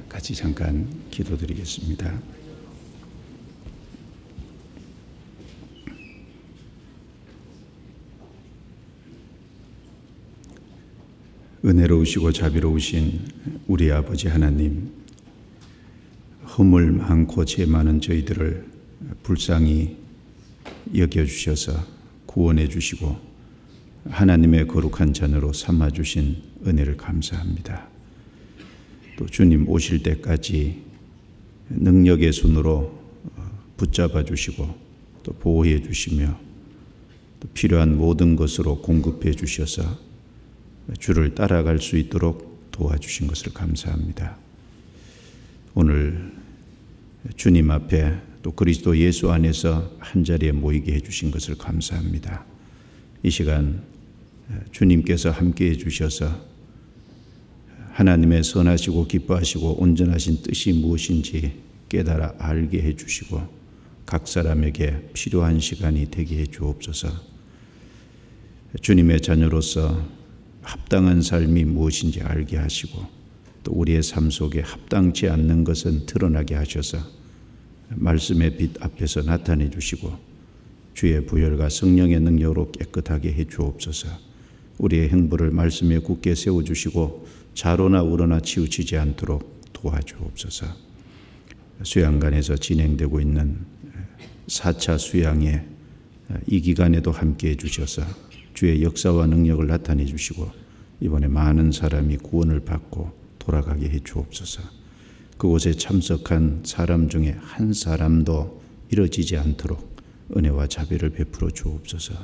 같이 잠깐 기도드리겠습니다. 은혜로우시고 자비로우신 우리 아버지 하나님, 허물 많고 죄 많은 저희들을 불쌍히 여겨주셔서 구원해 주시고 하나님의 거룩한 자녀로 삼아주신 은혜를 감사합니다. 또 주님 오실 때까지 능력의 손으로 붙잡아 주시고 또 보호해 주시며 또 필요한 모든 것으로 공급해 주셔서 주를 따라갈 수 있도록 도와주신 것을 감사합니다. 오늘 주님 앞에 또 그리스도 예수 안에서 한자리에 모이게 해주신 것을 감사합니다. 이 시간 주님께서 함께해 주셔서 하나님의 선하시고 기뻐하시고 온전하신 뜻이 무엇인지 깨달아 알게 해주시고 각 사람에게 필요한 시간이 되게 해 주옵소서. 주님의 자녀로서 합당한 삶이 무엇인지 알게 하시고 또 우리의 삶 속에 합당치 않는 것은 드러나게 하셔서 말씀의 빛 앞에서 나타내 주시고 주의 부혈과 성령의 능력으로 깨끗하게 해 주옵소서. 우리의 행보를 말씀에 굳게 세워주시고 좌로나 우로나 치우치지 않도록 도와주옵소서. 수양관에서 진행되고 있는 4차 수양에 이 기간에도 함께해 주셔서 주의 역사와 능력을 나타내 주시고 이번에 많은 사람이 구원을 받고 돌아가게 해 주옵소서. 그곳에 참석한 사람 중에 한 사람도 이뤄지지 않도록 은혜와 자비를 베풀어 주옵소서.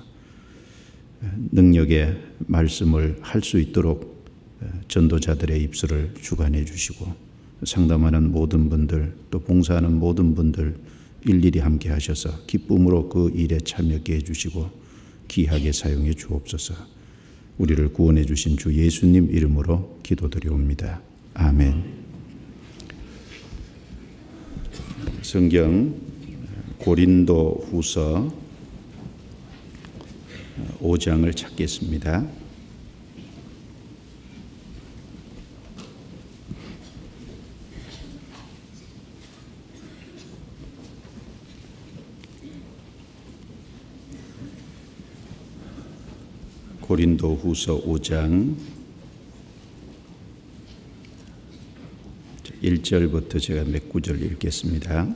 능력의 말씀을 할 수 있도록 전도자들의 입술을 주관해 주시고 상담하는 모든 분들 또 봉사하는 모든 분들 일일이 함께 하셔서 기쁨으로 그 일에 참여하게 해주시고 귀하게 사용해 주옵소서. 우리를 구원해 주신 주 예수님 이름으로 기도드리옵니다. 아멘. 성경 고린도 후서 5장을 찾겠습니다. 고린도 후서 5장 1절부터 제가 몇 구절 읽겠습니다.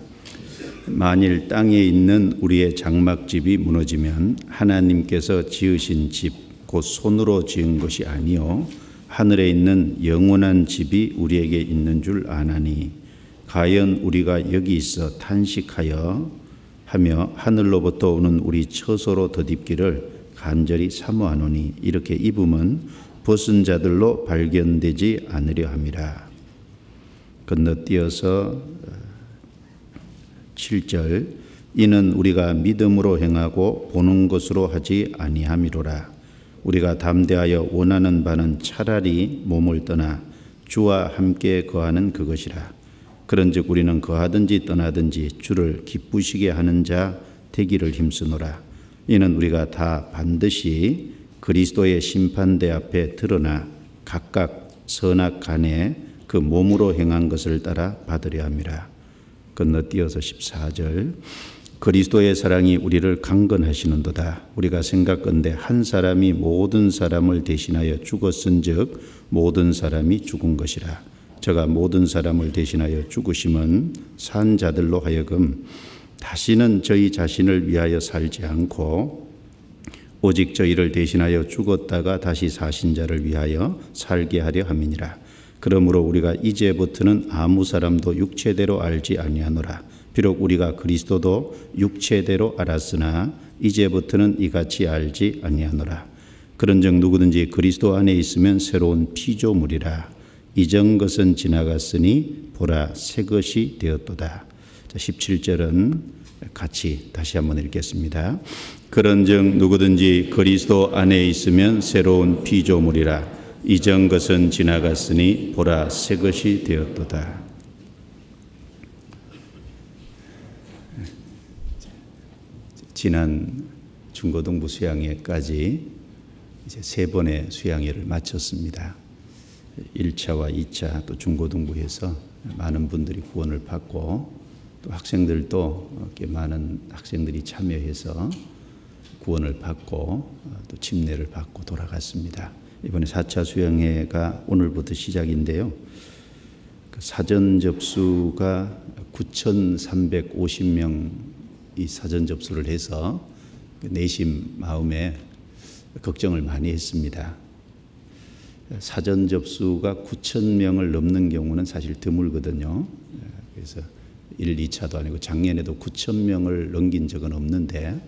만일 땅에 있는 우리의 장막집이 무너지면 하나님께서 지으신 집 곧 손으로 지은 것이 아니요 하늘에 있는 영원한 집이 우리에게 있는 줄 아나니 과연 우리가 여기 있어 탄식하여 하며 하늘로부터 오는 우리 처소로 덧입기를 간절히 사모하노니 이렇게 입음은 벗은 자들로 발견되지 않으려 함이라. 건너뛰어서 7절 이는 우리가 믿음으로 행하고 보는 것으로 하지 아니함이로라. 우리가 담대하여 원하는 바는 차라리 몸을 떠나 주와 함께 거하는 그것이라. 그런즉 우리는 거하든지 떠나든지 주를 기쁘시게 하는 자 되기를 힘쓰노라. 이는 우리가 다 반드시 그리스도의 심판대 앞에 드러나 각각 선악간에 그 몸으로 행한 것을 따라 받으려 함이라. 건너뛰어서 14절 그리스도의 사랑이 우리를 강건하시는도다. 우리가 생각건대 한 사람이 모든 사람을 대신하여 죽었은즉 모든 사람이 죽은 것이라. 저가 모든 사람을 대신하여 죽으심은 산 자들로 하여금 다시는 저희 자신을 위하여 살지 않고 오직 저희를 대신하여 죽었다가 다시 사신 자를 위하여 살게 하려 함이니라. 그러므로 우리가 이제부터는 아무 사람도 육체대로 알지 아니하노라. 비록 우리가 그리스도도 육체대로 알았으나 이제부터는 이같이 알지 아니하노라. 그런즉 누구든지 그리스도 안에 있으면 새로운 피조물이라. 이전 것은 지나갔으니 보라 새 것이 되었도다. 17절은 같이 다시 한번 읽겠습니다. 그런즉 누구든지 그리스도 안에 있으면 새로운 피조물이라. 이전 것은 지나갔으니 보라 새 것이 되었도다. 지난 중고등부 수양회까지 이제 3번의 수양회를 마쳤습니다. 1차와 2차 또 중고등부에서 많은 분들이 구원을 받고 또 학생들도 꽤 많은 학생들이 참여해서 구원을 받고 또 침례를 받고 돌아갔습니다. 이번에 4차 수양회가 오늘부터 시작인데요. 사전 접수가 9,350명이 사전 접수를 해서 내심 마음에 걱정을 많이 했습니다. 사전 접수가 9,000명을 넘는 경우는 사실 드물거든요. 그래서 1, 2차도 아니고 작년에도 9,000명을 넘긴 적은 없는데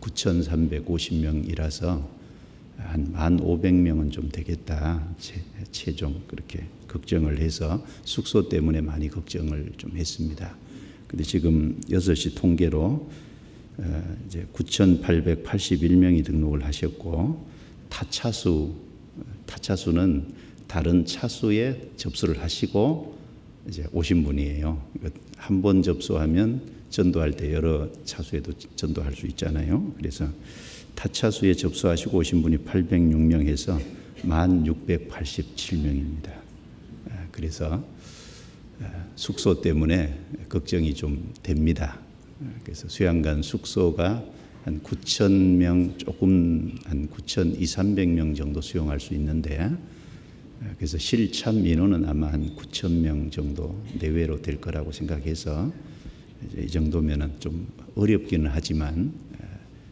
9,350명이라서 한 1,500명은 좀 되겠다. 최종 그렇게 걱정을 해서 숙소 때문에 많이 걱정을 좀 했습니다. 근데 지금 6시 통계로 이제 9,881명이 등록을 하셨고 타차수는 다른 차수에 접수를 하시고 이제 오신 분이에요. 한 번 접수하면 전도할 때 여러 차수에도 전도할 수 있잖아요. 그래서 타차수에 접수하시고 오신 분이 806명에서 1,687명입니다. 그래서 숙소 때문에 걱정이 좀 됩니다. 그래서 수양관 숙소가 한 9,000명 조금 한 9,200~300명 정도 수용할 수 있는데 그래서 실참 인원은 아마 한 9,000명 정도 내외로 될 거라고 생각해서 이제 이 정도면은 좀 어렵기는 하지만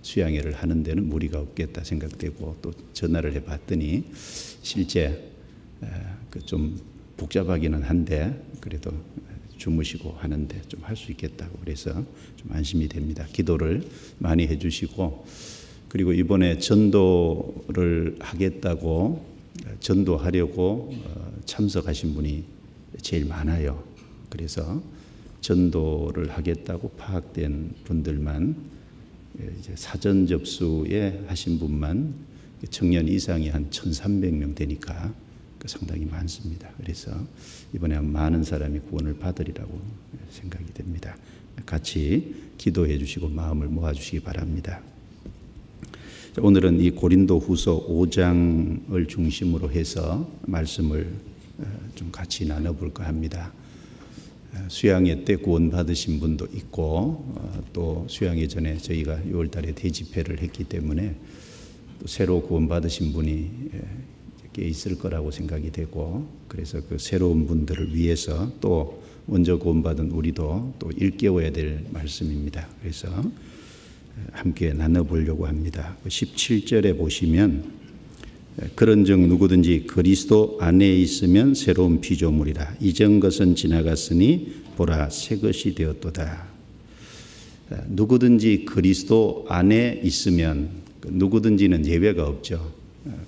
수양회를 하는 데는 무리가 없겠다 생각되고 또 전화를 해봤더니 실제 좀 복잡하기는 한데 그래도 주무시고 하는데 좀 할 수 있겠다고 그래서 좀 안심이 됩니다. 기도를 많이 해주시고 그리고 이번에 전도를 하겠다고 전도하려고 참석하신 분이 제일 많아요. 그래서 전도를 하겠다고 파악된 분들만 이제 사전 접수에 하신 분만 청년 이상이 한 1,300명 되니까 상당히 많습니다. 그래서 이번에 많은 사람이 구원을 받으리라고 생각이 됩니다. 같이 기도해 주시고 마음을 모아 주시기 바랍니다. 오늘은 이 고린도후서 5장을 중심으로 해서 말씀을 좀 같이 나눠볼까 합니다. 수양회 때 구원 받으신 분도 있고 또 수양회 전에 저희가 6월 달에 대집회를 했기 때문에 또 새로 구원 받으신 분이 꽤 있을 거라고 생각이 되고 그래서 그 새로운 분들을 위해서 또 먼저 구원받은 우리도 또 일깨워야 될 말씀입니다. 그래서 함께 나눠보려고 합니다. 17절에 보시면 그런즉 누구든지 그리스도 안에 있으면 새로운 피조물이라 이전 것은 지나갔으니 보라 새 것이 되었도다. 누구든지 그리스도 안에 있으면 누구든지는 예외가 없죠.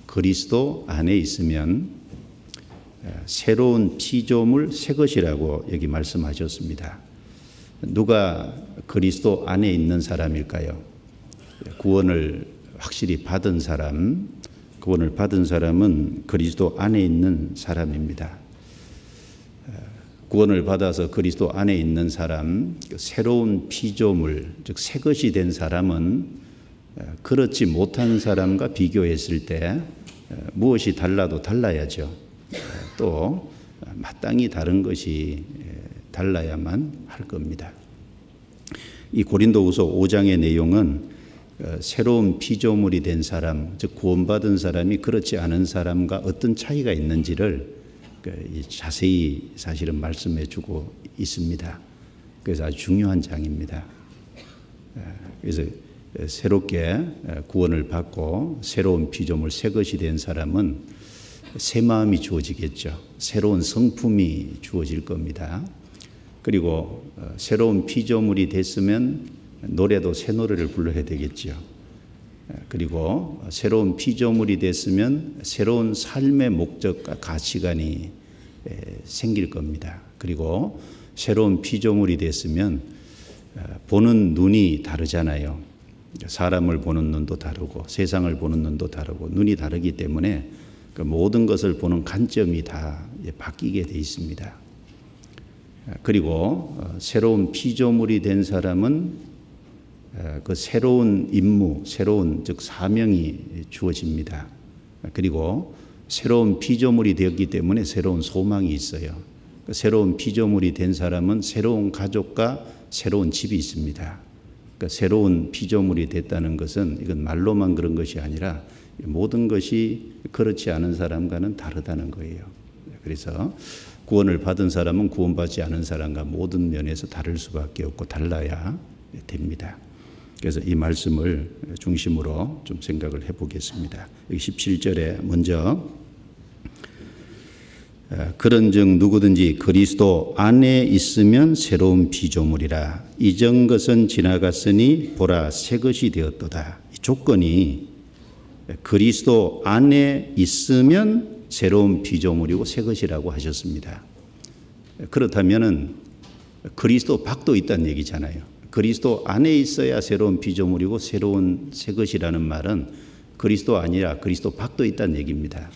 그리스도 안에 있으면 새로운 피조물 새 것이라고 여기 말씀하셨습니다. 누가 그리스도 안에 있는 사람일까요? 구원을 확실히 받은 사람, 구원을 받은 사람은 그리스도 안에 있는 사람입니다. 구원을 받아서 그리스도 안에 있는 사람, 새로운 피조물, 즉 새 것이 된 사람은 그렇지 못한 사람과 비교했을 때 무엇이 달라도 달라야죠. 또 마땅히 다른 것이 달라야만 할 겁니다. 이 고린도후서 5장의 내용은 새로운 피조물이 된 사람, 즉 구원받은 사람이 그렇지 않은 사람과 어떤 차이가 있는지를 자세히 사실은 말씀해 주고 있습니다. 그래서 아주 중요한 장입니다. 그래서 새롭게 구원을 받고 새로운 피조물 새 것이 된 사람은 새 마음이 주어지겠죠. 새로운 성품이 주어질 겁니다. 그리고 새로운 피조물이 됐으면 노래도 새 노래를 불러야 되겠죠. 그리고 새로운 피조물이 됐으면 새로운 삶의 목적과 가치관이 생길 겁니다. 그리고 새로운 피조물이 됐으면 보는 눈이 다르잖아요. 사람을 보는 눈도 다르고 세상을 보는 눈도 다르고 눈이 다르기 때문에 그 모든 것을 보는 관점이 다 바뀌게 돼 있습니다. 그리고 새로운 피조물이 된 사람은 그 새로운 임무, 새로운 즉 사명이 주어집니다. 그리고 새로운 피조물이 되었기 때문에 새로운 소망이 있어요. 새로운 피조물이 된 사람은 새로운 가족과 새로운 집이 있습니다. 그러니까 새로운 피조물이 됐다는 것은 이건 말로만 그런 것이 아니라 모든 것이 그렇지 않은 사람과는 다르다는 거예요. 그래서 구원을 받은 사람은 구원받지 않은 사람과 모든 면에서 다를 수밖에 없고 달라야 됩니다. 그래서 이 말씀을 중심으로 좀 생각을 해보겠습니다. 여기 17절에 먼저 그런즉 누구든지 그리스도 안에 있으면 새로운 피조물이라 이전 것은 지나갔으니 보라 새 것이 되었도다. 이 조건이 그리스도 안에 있으면 새로운 피조물이고 새 것이라고 하셨습니다. 그렇다면은 그리스도 밖도 있다는 얘기잖아요. 그리스도 안에 있어야 새로운 피조물이고 새로운 새 것이라는 말은 그리스도 아니라 그리스도 밖도 있다는 얘기입니다.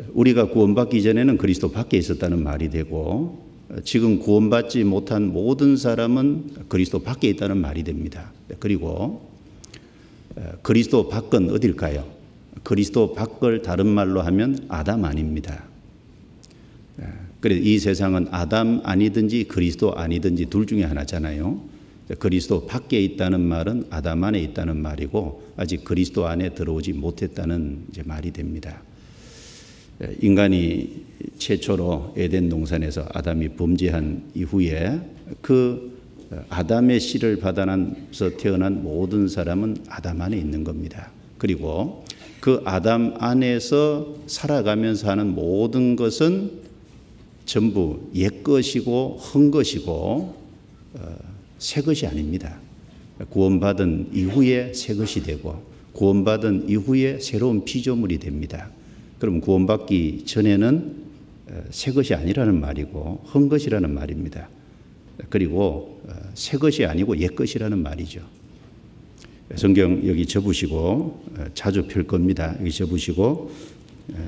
우리가 구원받기 전에는 그리스도 밖에 있었다는 말이 되고 지금 구원받지 못한 모든 사람은 그리스도 밖에 있다는 말이 됩니다. 그리고 그리스도 밖은 어딜까요? 그리스도 밖을 다른 말로 하면 아담 아닙니다. 그래서 이 세상은 아담 아니든지 그리스도 아니든지 둘 중에 하나잖아요. 그리스도 밖에 있다는 말은 아담 안에 있다는 말이고 아직 그리스도 안에 들어오지 못했다는 이제 말이 됩니다. 인간이 최초로 에덴 동산에서 아담이 범죄한 이후에 그 아담의 씨를 받아나서 태어난 모든 사람은 아담 안에 있는 겁니다. 그리고 그 아담 안에서 살아가면서 하는 모든 것은 전부 옛 것이고 흠 것이고 새 것이 아닙니다. 구원받은 이후에 새 것이 되고 구원받은 이후에 새로운 피조물이 됩니다. 그럼 구원받기 전에는 새 것이 아니라는 말이고 흠 것이라는 말입니다. 그리고 새 것이 아니고 옛 것이라는 말이죠. 성경 여기 접으시고 자주 펼 겁니다. 여기 접으시고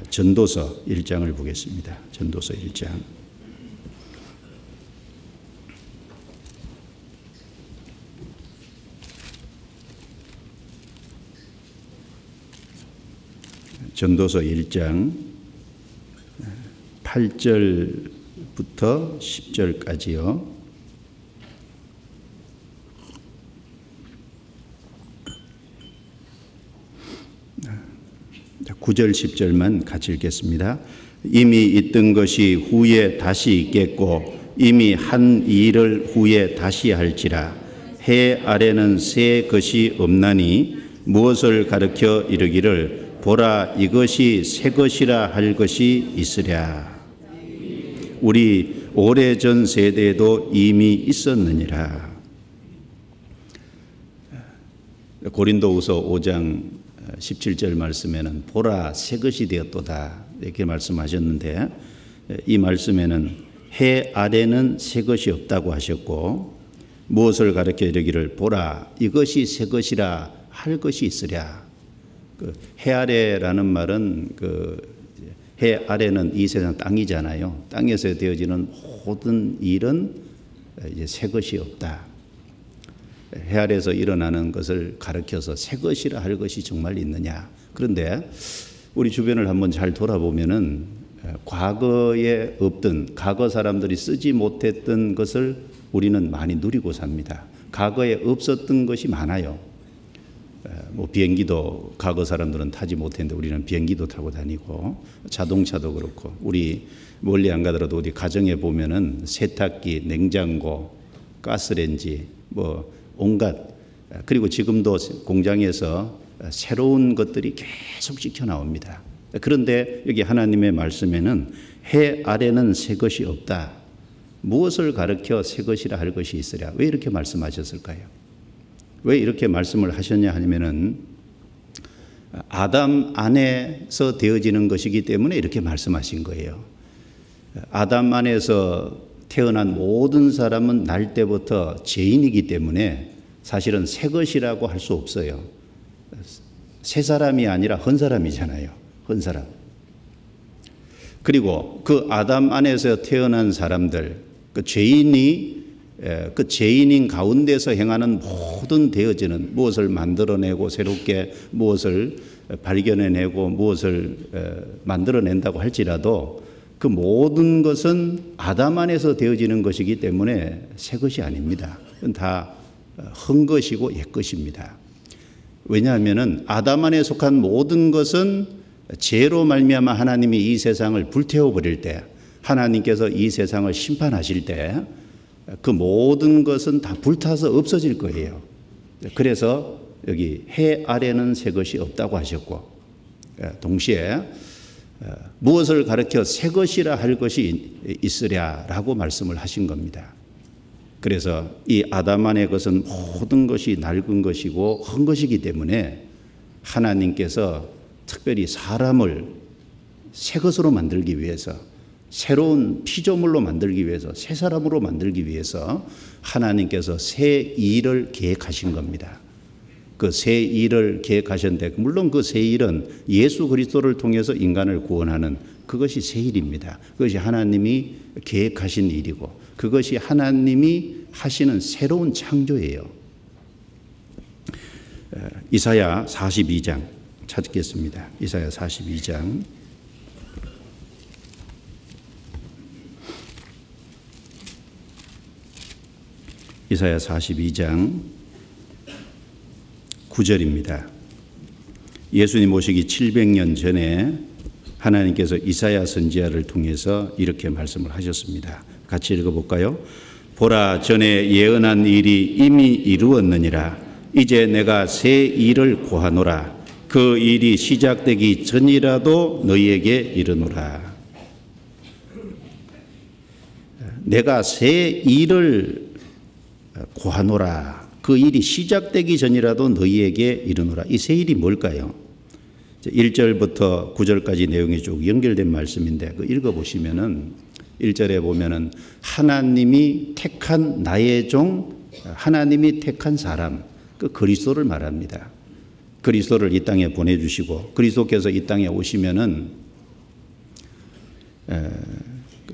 전도서 1장을 보겠습니다. 전도서 1장. 전도서 1장 8절부터 10절까지요. 9절 10절만 같이 읽겠습니다. 이미 있던 것이 후에 다시 있겠고 이미 한 일을 후에 다시 할지라 해 아래는 새 것이 없나니 무엇을 가르쳐 이르기를 보라 이것이 새 것이라 할 것이 있으랴. 우리 오래전 세대에도 이미 있었느니라. 고린도후서 5장 17절 말씀에는 보라 새 것이 되었도다 이렇게 말씀하셨는데 이 말씀에는 해 아래는 새 것이 없다고 하셨고 무엇을 가르쳐 이르기를 보라 이것이 새 것이라 할 것이 있으랴. 해 아래라는 말은 해 아래는 이 세상 땅이잖아요. 땅에서 되어지는 모든 일은 이제 새 것이 없다. 해 아래에서 일어나는 것을 가르쳐서 새 것이라 할 것이 정말 있느냐. 그런데 우리 주변을 한번 잘 돌아보면은 과거에 없던 과거 사람들이 쓰지 못했던 것을 우리는 많이 누리고 삽니다. 과거에 없었던 것이 많아요. 뭐 비행기도 과거 사람들은 타지 못했는데 우리는 비행기도 타고 다니고 자동차도 그렇고 우리 멀리 안 가더라도 어디 가정에 보면은 세탁기, 냉장고, 가스레인지 뭐 온갖 그리고 지금도 공장에서 새로운 것들이 계속 찍혀 나옵니다. 그런데 여기 하나님의 말씀에는 해 아래는 새 것이 없다. 무엇을 가르쳐 새 것이라 할 것이 있으랴. 왜 이렇게 말씀하셨을까요? 왜 이렇게 말씀을 하셨냐 하면은 아담 안에서 되어지는 것이기 때문에 이렇게 말씀하신 거예요. 아담 안에서 태어난 모든 사람은 날 때부터 죄인이기 때문에 사실은 새 것이라고 할 수 없어요. 새 사람이 아니라 헌 사람이잖아요. 헌 사람. 그리고 그 아담 안에서 태어난 사람들, 그 죄인이 그 죄인인 가운데서 행하는 모든 되어지는 무엇을 만들어내고 새롭게 무엇을 발견해내고 무엇을 만들어낸다고 할지라도 그 모든 것은 아담 안에서 되어지는 것이기 때문에 새 것이 아닙니다. 그건 다 헛것이고 옛것입니다. 왜냐하면 아담 안에 속한 모든 것은 죄로 말미암아 하나님이 이 세상을 불태워버릴 때, 하나님께서 이 세상을 심판하실 때 그 모든 것은 다 불타서 없어질 거예요. 그래서 여기 해 아래는 새 것이 없다고 하셨고, 동시에 무엇을 가르쳐 새 것이라 할 것이 있으랴라고 말씀을 하신 겁니다. 그래서 이 아담 안의 것은 모든 것이 낡은 것이고 헛 것이기 때문에 하나님께서 특별히 사람을 새 것으로 만들기 위해서, 새로운 피조물로 만들기 위해서, 새 사람으로 만들기 위해서 하나님께서 새 일을 계획하신 겁니다. 그 새 일을 계획하셨는데, 물론 그 새 일은 예수 그리스도를 통해서 인간을 구원하는 그것이 새 일입니다. 그것이 하나님이 계획하신 일이고 그것이 하나님이 하시는 새로운 창조예요. 이사야 42장 찾겠습니다. 이사야 42장. 이사야 42장 9절입니다. 예수님 오시기 700년 전에 하나님께서 이사야 선지자를 통해서 이렇게 말씀을 하셨습니다. 같이 읽어볼까요? 보라, 전에 예언한 일이 이미 이루었느니라. 이제 내가 새 일을 고하노라. 그 일이 시작되기 전이라도 너희에게 이르노라. 내가 새 일을 고하노라. 그 일이 시작되기 전이라도 너희에게 이르노라. 이 새 일이 뭘까요? 1절부터 9절까지 내용이 쭉 연결된 말씀인데 그 읽어보시면은 1절에 보면은 하나님이 택한 나의 종, 하나님이 택한 사람, 그 그리스도를 말합니다. 그리스도를 이 땅에 보내주시고 그리스도께서 이 땅에 오시면은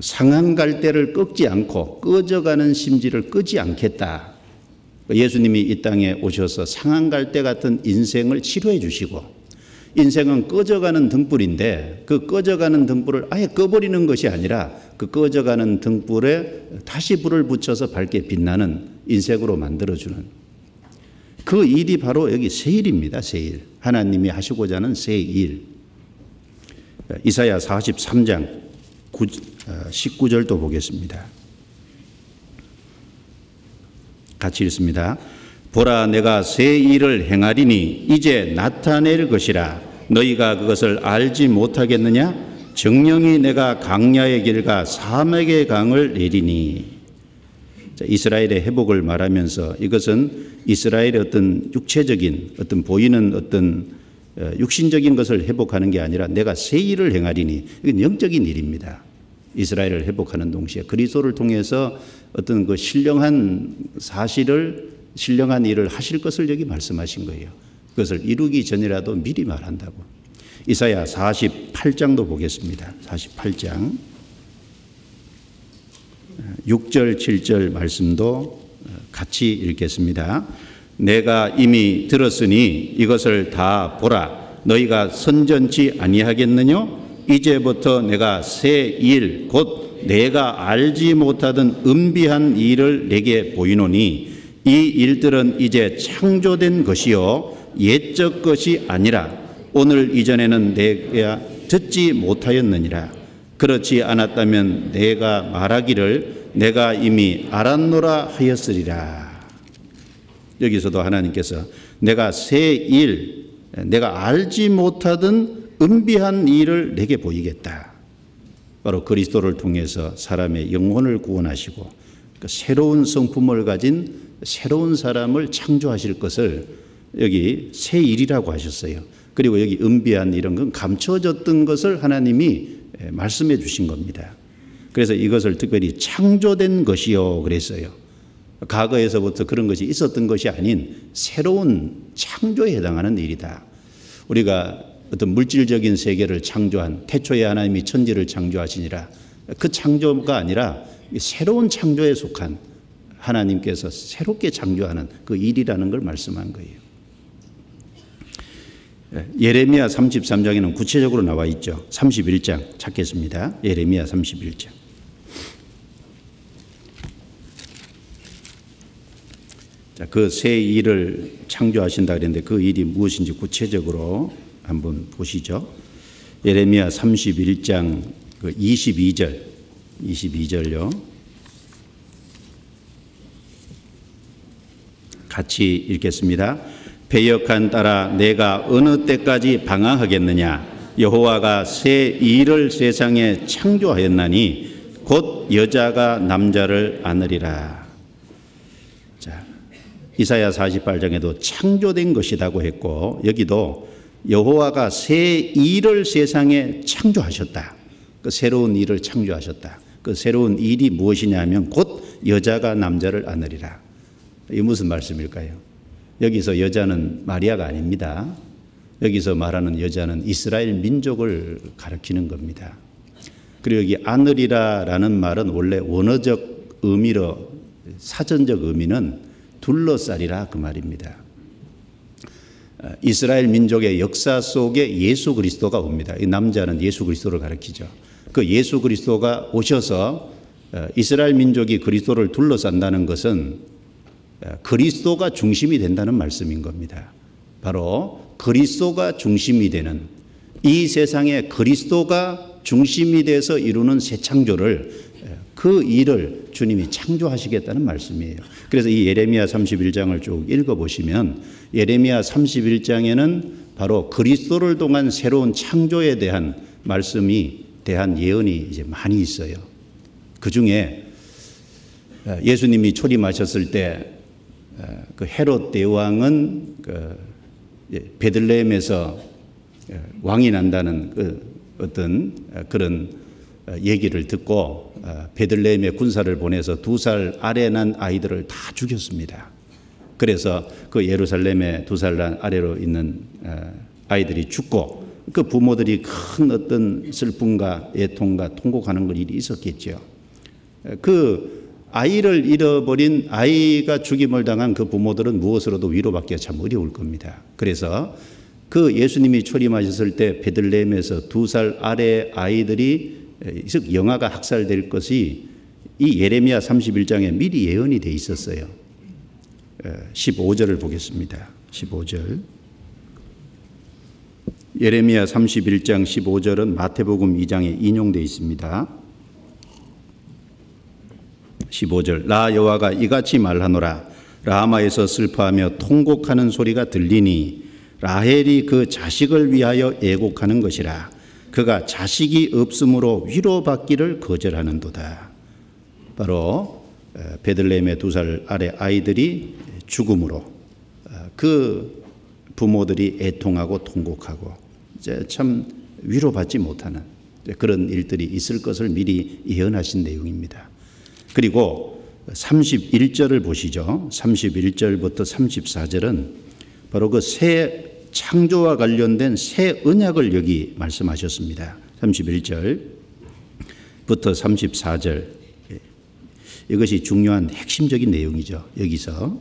상한 갈대를 꺾지 않고 꺼져가는 심지를 끄지 않겠다. 예수님이 이 땅에 오셔서 상한 갈대 같은 인생을 치료해 주시고, 인생은 꺼져가는 등불인데 그 꺼져가는 등불을 아예 꺼버리는 것이 아니라 그 꺼져가는 등불에 다시 불을 붙여서 밝게 빛나는 인생으로 만들어주는 그 일이 바로 여기 새 일입니다. 새 일. 하나님이 하시고자 하는 새 일. 이사야 43장 19절도 보겠습니다. 같이 읽습니다. 보라, 내가 새 일을 행하리니 이제 나타낼 것이라. 너희가 그것을 알지 못하겠느냐? 정령이 내가 강야의 길과 사막의 강을 내리니. 이스라엘의 회복을 말하면서 이것은 이스라엘의 어떤 육체적인 어떤 보이는 어떤 육신적인 것을 회복하는 게 아니라 내가 새 일을 행하리니, 이건 영적인 일입니다. 이스라엘을 회복하는 동시에 그리스도를 통해서 어떤 그 신령한 사실을, 신령한 일을 하실 것을 여기 말씀하신 거예요. 그것을 이루기 전이라도 미리 말한다고. 이사야 48장도 보겠습니다. 48장 6절 7절 말씀도 같이 읽겠습니다. 내가 이미 들었으니 이것을 다 보라. 너희가 선전치 아니하겠느냐? 이제부터 내가 새 일, 곧 내가 알지 못하던 은비한 일을 내게 보이노니 이 일들은 이제 창조된 것이요 옛적 것이 아니라 오늘 이전에는 내가 듣지 못하였느니라. 그렇지 않았다면 내가 말하기를 내가 이미 알았노라 하였으리라. 여기서도 하나님께서 내가 새 일, 내가 알지 못하던 은비한 일을 내게 보이겠다. 바로 그리스도를 통해서 사람의 영혼을 구원하시고 그 새로운 성품을 가진 새로운 사람을 창조하실 것을 여기 새 일이라고 하셨어요. 그리고 여기 은비한 이런 건 감춰졌던 것을 하나님이 말씀해 주신 겁니다. 그래서 이것을 특별히 창조된 것이요 그랬어요. 과거에서부터 그런 것이 있었던 것이 아닌 새로운 창조에 해당하는 일이다. 우리가 어떤 물질적인 세계를 창조한, 태초에 하나님이 천지를 창조하시니라, 그 창조가 아니라 새로운 창조에 속한 하나님께서 새롭게 창조하는 그 일이라는 걸 말씀한 거예요. 예레미야 33장에는 구체적으로 나와 있죠. 31장 찾겠습니다. 예레미야 31장. 자, 그 새 일을 창조하신다 그랬는데 그 일이 무엇인지 구체적으로 한번 보시죠. 예레미야 31장 22절요. 같이 읽겠습니다. 패역한 딸아 내가 어느 때까지 방황하겠느냐. 여호와가 새 일을 세상에 창조하였나니 곧 여자가 남자를 안으리라. 자, 이사야 48장에도 창조된 것이라고 했고 여기도 여호와가 새 일을 세상에 창조하셨다. 그 새로운 일을 창조하셨다. 그 새로운 일이 무엇이냐 하면 곧 여자가 남자를 안으리라. 이게 무슨 말씀일까요? 여기서 여자는 마리아가 아닙니다. 여기서 말하는 여자는 이스라엘 민족을 가리키는 겁니다. 그리고 여기 안으리라라는 말은 원래 원어적 의미로 사전적 의미는 둘러싸리라 그 말입니다. 이스라엘 민족의 역사 속에 예수 그리스도가 옵니다. 이 남자는 예수 그리스도를 가리키죠. 그 예수 그리스도가 오셔서 이스라엘 민족이 그리스도를 둘러싼다는 것은 그리스도가 중심이 된다는 말씀인 겁니다. 바로 그리스도가 중심이 되는 이 세상에 그리스도가 중심이 돼서 이루는 새 창조를 그 일을 주님이 창조하시겠다는 말씀이에요. 그래서 이 예레미야 31장을 쭉 읽어보시면 예레미야 31장에는 바로 그리스도를 통한 새로운 창조에 대한 말씀이 대한 예언이 이제 많이 있어요. 그 중에 예수님이 초림하셨을 때 그 헤롯 대왕은 베들레헴에서 왕이 난다는 어떤 그런 얘기를 듣고 베들레헴에 군사를 보내서 2살 아래 난 아이들을 다 죽였습니다. 그래서 그 예루살렘에 2살 아래로 있는 아이들이 죽고 그 부모들이 큰 어떤 슬픔과 애통과 통곡하는 일이 있었겠죠. 그 아이를 잃어버린 아이가 죽임을 당한 그 부모들은 무엇으로도 위로받기가 참 어려울 겁니다. 그래서 그 예수님이 초림하셨을 때 베들레헴에서 2살 아래 아이들이 즉 영아가 학살될 것이 이 예레미야 31장에 미리 예언이 돼 있었어요. 15절을 보겠습니다. 15절. 예레미야 31장 15절은 마태복음 2장에 인용되어 있습니다. 15절. 나 여호와가 이같이 말하노라. 라마에서 슬퍼하며 통곡하는 소리가 들리니 라헬이 그 자식을 위하여 애곡하는 것이라. 그가 자식이 없으므로 위로받기를 거절하는도다. 바로 베들레헴의 2살 아래 아이들이 죽음으로 그 부모들이 애통하고 통곡하고 이제 참 위로받지 못하는 그런 일들이 있을 것을 미리 예언하신 내용입니다. 그리고 31절을 보시죠. 31절부터 34절은 바로 그 새 창조와 관련된 새 언약을 여기 말씀하셨습니다. 31절부터 34절. 이것이 중요한 핵심적인 내용이죠. 여기서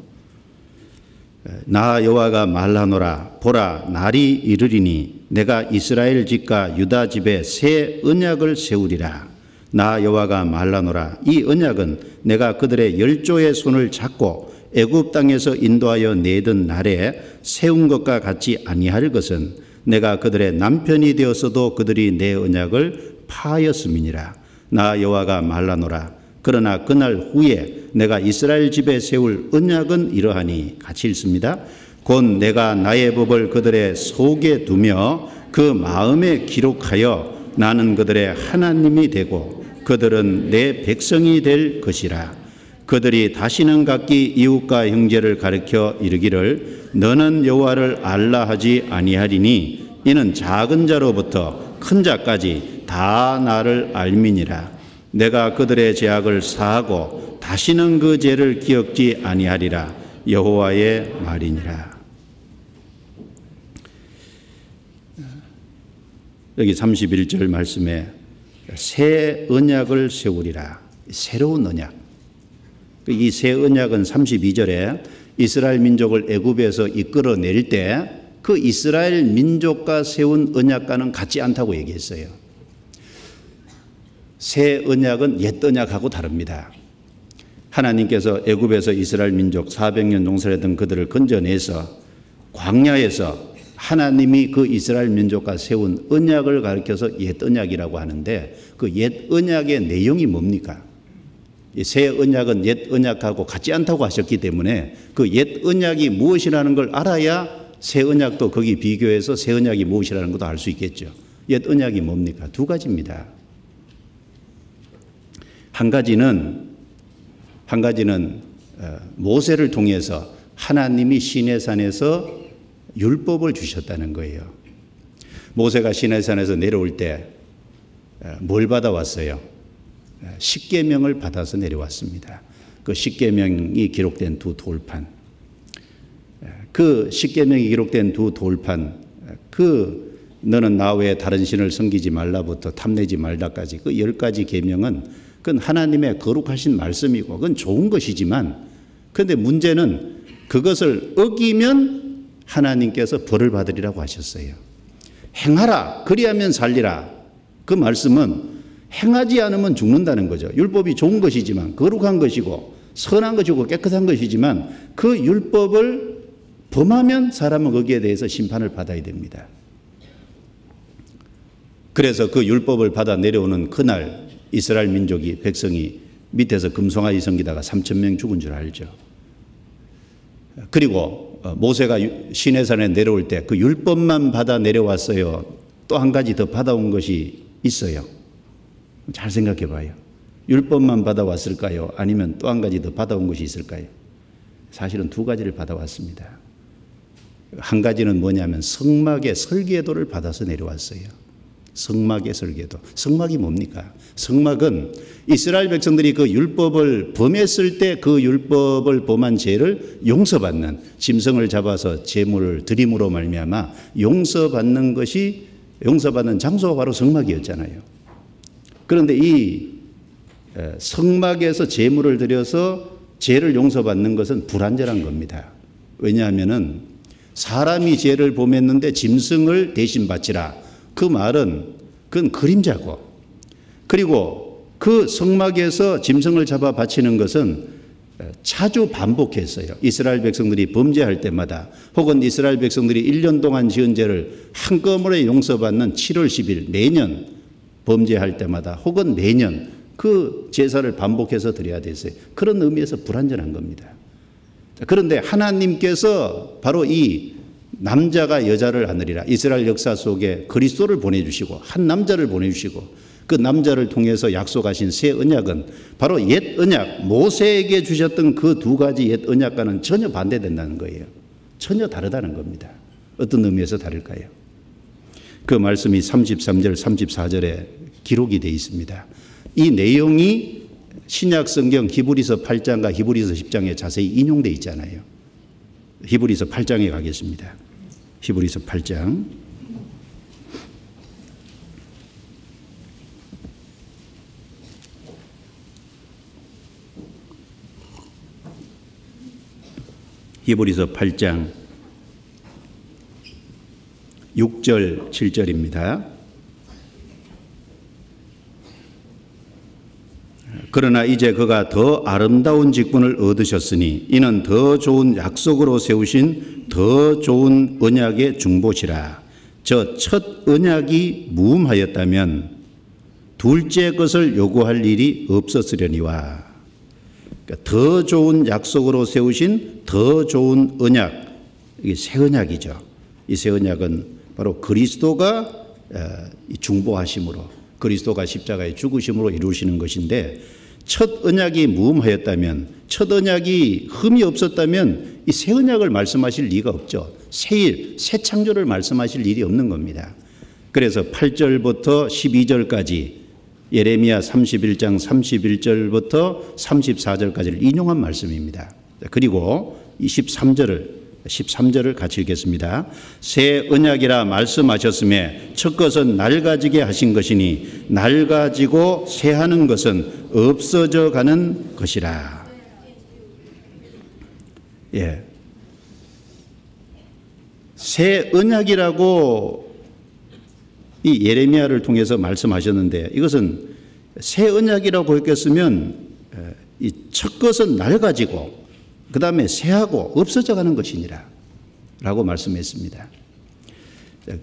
나 여호와가 말하노라. 보라 날이 이르리니 내가 이스라엘 집과 유다 집에 새 언약을 세우리라. 나 여호와가 말하노라. 이 언약은 내가 그들의 열조의 손을 잡고 애굽 땅에서 인도하여 내던 날에 세운 것과 같이 아니할 것은 내가 그들의 남편이 되었어도 그들이 내 언약을 파하였음이니라. 나 여호와가 말하노라. 그러나 그날 후에 내가 이스라엘 집에 세울 언약은 이러하니 같이 읽습니다. 곧 내가 나의 법을 그들의 속에 두며 그 마음에 기록하여 나는 그들의 하나님이 되고 그들은 내 백성이 될 것이라. 그들이 다시는 각기 이웃과 형제를 가리켜 이르기를 너는 여호와를 알라 하지 아니하리니 이는 작은 자로부터 큰 자까지 다 나를 알미니라. 내가 그들의 죄악을 사하고 다시는 그 죄를 기억지 아니하리라. 여호와의 말이니라. 여기 31절 말씀에 새 언약을 세우리라. 새로운 언약. 이 새 언약은 32절에 이스라엘 민족을 애굽에서 이끌어낼 때 그 이스라엘 민족과 세운 언약과는 같지 않다고 얘기했어요. 새 언약은 옛 언약하고 다릅니다. 하나님께서 애굽에서 이스라엘 민족 400년 용서했던 그들을 건져내서 광야에서 하나님이 그 이스라엘 민족과 세운 언약을 가리켜서 옛 언약이라고 하는데 그 옛 언약의 내용이 뭡니까? 새 언약은 옛 언약하고 같지 않다고 하셨기 때문에 그 옛 언약이 무엇이라는 걸 알아야 새 언약도 거기 비교해서 새 언약이 무엇이라는 것도 알 수 있겠죠. 옛 언약이 뭡니까? 두 가지입니다. 한 가지는 모세를 통해서 하나님이 시내산에서 율법을 주셨다는 거예요. 모세가 시내산에서 내려올 때 뭘 받아왔어요? 십계명을 받아서 내려왔습니다. 그 십계명이 기록된 두 돌판, 그 십계명이 기록된 두 돌판, 그 너는 나 외에 다른 신을 섬기지 말라부터 탐내지 말다까지 그 10가지 계명은 그건 하나님의 거룩하신 말씀이고 그건 좋은 것이지만 그런데 문제는 그것을 어기면 하나님께서 벌을 받으리라고 하셨어요. 행하라 그리하면 살리라. 그 말씀은 행하지 않으면 죽는다는 거죠. 율법이 좋은 것이지만 거룩한 것이고 선한 것이고 깨끗한 것이지만 그 율법을 범하면 사람은 거기에 대해서 심판을 받아야 됩니다. 그래서 그 율법을 받아 내려오는 그날 이스라엘 민족이 백성이 밑에서 금송아지 섬기다가 3,000명 죽은 줄 알죠. 그리고 모세가 시내산에 내려올 때 그 율법만 받아 내려왔어요. 또 한 가지 더 받아온 것이 있어요. 잘 생각해 봐요. 율법만 받아왔을까요? 아니면 또 한 가지 더 받아온 것이 있을까요? 사실은 두 가지를 받아왔습니다. 한 가지는 뭐냐면 성막의 설계도를 받아서 내려왔어요. 성막의 설계도. 성막이 뭡니까? 성막은 이스라엘 백성들이 그 율법을 범했을 때 그 율법을 범한 죄를 용서받는, 짐승을 잡아서 제물을 드림으로 말미암아 용서받는 장소가 바로 성막이었잖아요. 그런데 이 성막에서 제물을 드려서 죄를 용서받는 것은 불완전한 겁니다. 왜냐하면은 사람이 죄를 범했는데 짐승을 대신 바치라. 그 말은 그건 그림자고, 그리고 그 성막에서 짐승을 잡아 바치는 것은 자주 반복했어요. 이스라엘 백성들이 범죄할 때마다 혹은 이스라엘 백성들이 1년 동안 지은 죄를 한꺼번에 용서받는 7월 10일 매년 범죄할 때마다 혹은 매년 그 제사를 반복해서 드려야 됐어요. 그런 의미에서 불완전한 겁니다. 그런데 하나님께서 바로 이 남자가 여자를 안으리라. 이스라엘 역사 속에 그리스도를 보내주시고 한 남자를 보내주시고 그 남자를 통해서 약속하신 새 언약은 바로 옛 언약, 모세에게 주셨던 그 두 가지 옛 언약과는 전혀 반대된다는 거예요. 전혀 다르다는 겁니다. 어떤 의미에서 다를까요? 그 말씀이 33절, 34절에 기록이 되어 있습니다. 이 내용이 신약 성경 히브리서 8장과 히브리서 10장에 자세히 인용되어 있잖아요. 히브리서 8장에 가겠습니다. 히브리서 8장. 히브리서 8장 6절 7절입니다. 그러나 이제 그가 더 아름다운 직분을 얻으셨으니 이는 더 좋은 약속으로 세우신 더 좋은 언약의 중보시라. 저 첫 언약이 무음하였다면 둘째 것을 요구할 일이 없었으려니와. 그러니까 더 좋은 약속으로 세우신 더 좋은 언약, 이게 새 언약이죠. 이 새 언약은 바로 그리스도가 중보하심으로, 그리스도가 십자가에 죽으심으로 이루시는 것인데, 첫 언약이 무음하였다면, 첫 언약이 흠이 없었다면 이 새 언약을 말씀하실 리가 없죠. 새 창조를 말씀하실 일이 없는 겁니다. 그래서 8절부터 12절까지 예레미야 31장 31절부터 34절까지를 인용한 말씀입니다. 그리고 13절을 같이 읽겠습니다. 새 언약이라 말씀하셨음에 첫 것은 낡아지게 하신 것이니 낡아지고 새하는 것은 없어져 가는 것이라. 예. 새 언약이라고 이 예레미야를 통해서 말씀하셨는데, 이것은 새 언약이라고 했겠으면 이 첫 것은 낡아지고 그 다음에 새하고 없어져 가는 것이니라 라고 말씀했습니다.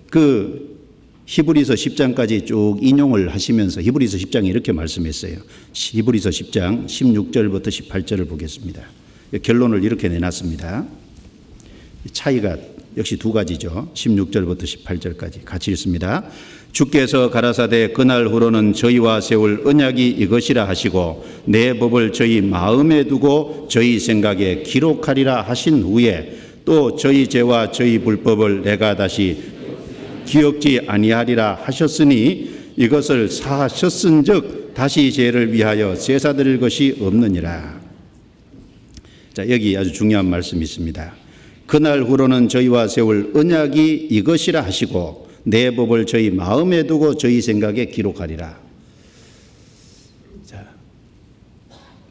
그 히브리서 10장까지 쭉 인용을 하시면서 히브리서 10장에 이렇게 말씀했어요. 히브리서 10장 16절부터 18절을 보겠습니다. 결론을 이렇게 내놨습니다. 차이가 역시 두 가지죠. 16절부터 18절까지 같이 읽습니다. 주께서 가라사대 그날 후로는 저희와 세울 언약이 이것이라 하시고 내 법을 저희 마음에 두고 저희 생각에 기록하리라 하신 후에 또 저희 죄와 저희 불법을 내가 다시 기억지 아니하리라 하셨으니 이것을 사하셨은즉 다시 죄를 위하여 제사 드릴 것이 없느니라. 자, 여기 아주 중요한 말씀이 있습니다. 그날 후로는 저희와 세울 언약이 이것이라 하시고 내 법을 저희 마음에 두고 저희 생각에 기록하리라. 자,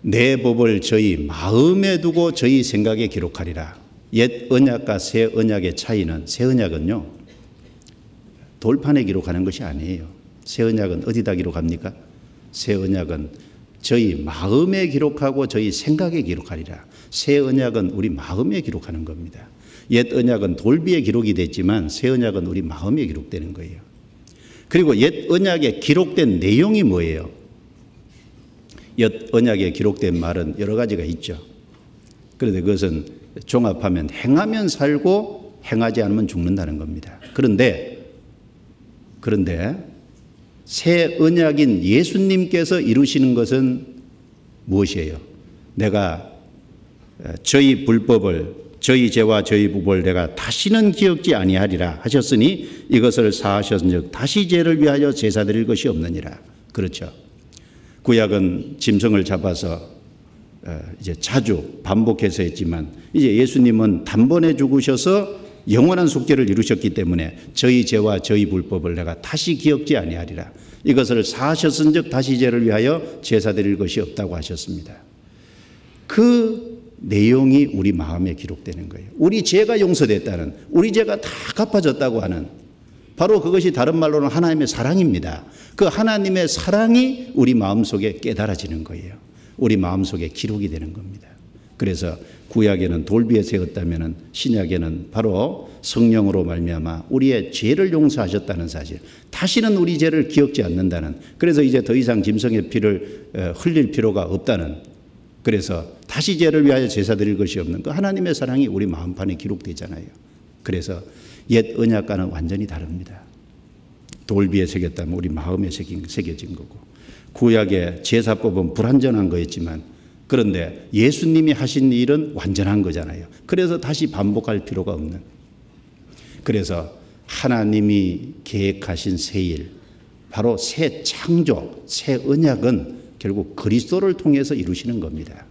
내 법을 저희 마음에 두고 저희 생각에 기록하리라. 옛 언약과 새 언약의 차이는, 새 언약은요 돌판에 기록하는 것이 아니에요. 새 언약은 어디다 기록합니까? 새 언약은 저희 마음에 기록하고 저희 생각에 기록하리라. 새 언약은 우리 마음에 기록하는 겁니다. 옛 언약은 돌비에 기록이 됐지만 새 언약은 우리 마음에 기록되는 거예요. 그리고 옛 언약에 기록된 내용이 뭐예요? 옛 언약에 기록된 말은 여러 가지가 있죠. 그런데 그것은 종합하면 행하면 살고 행하지 않으면 죽는다는 겁니다. 그런데 새 언약인 예수님께서 이루시는 것은 무엇이에요? 내가 저희 불법을, 저희 죄와 저희 불법을 내가 다시는 기억지 아니하리라 하셨으니 이것을 사하셨은즉 다시 죄를 위하여 제사 드릴 것이 없느니라. 그렇죠. 구약은 짐승을 잡아서 이제 자주 반복해서 했지만 이제 예수님은 단번에 죽으셔서 영원한 속죄를 이루셨기 때문에 저희 죄와 저희 불법을 내가 다시 기억지 아니하리라. 이것을 사하셨은즉 다시 죄를 위하여 제사 드릴 것이 없다고 하셨습니다. 그 내용이 우리 마음에 기록되는 거예요. 우리 죄가 용서됐다는, 우리 죄가 다 갚아졌다고 하는, 바로 그것이 다른 말로는 하나님의 사랑입니다. 그 하나님의 사랑이 우리 마음속에 깨달아지는 거예요. 우리 마음속에 기록이 되는 겁니다. 그래서 구약에는 돌비에 세웠다면 신약에는 바로 성령으로 말미암아 우리의 죄를 용서하셨다는 사실, 다시는 우리 죄를 기억지 않는다는, 그래서 이제 더 이상 짐승의 피를 흘릴 필요가 없다는, 그래서 다시 죄를 위하여 제사 드릴 것이 없는 그 하나님의 사랑이 우리 마음판에 기록되잖아요. 그래서 옛 언약과는 완전히 다릅니다. 돌비에 새겼다면 우리 마음에 새겨진 거고, 구약의 제사법은 불완전한 거였지만 그런데 예수님이 하신 일은 완전한 거잖아요. 그래서 다시 반복할 필요가 없는, 그래서 하나님이 계획하신 새 일, 바로 새 창조, 새 언약은 결국 그리스도를 통해서 이루시는 겁니다.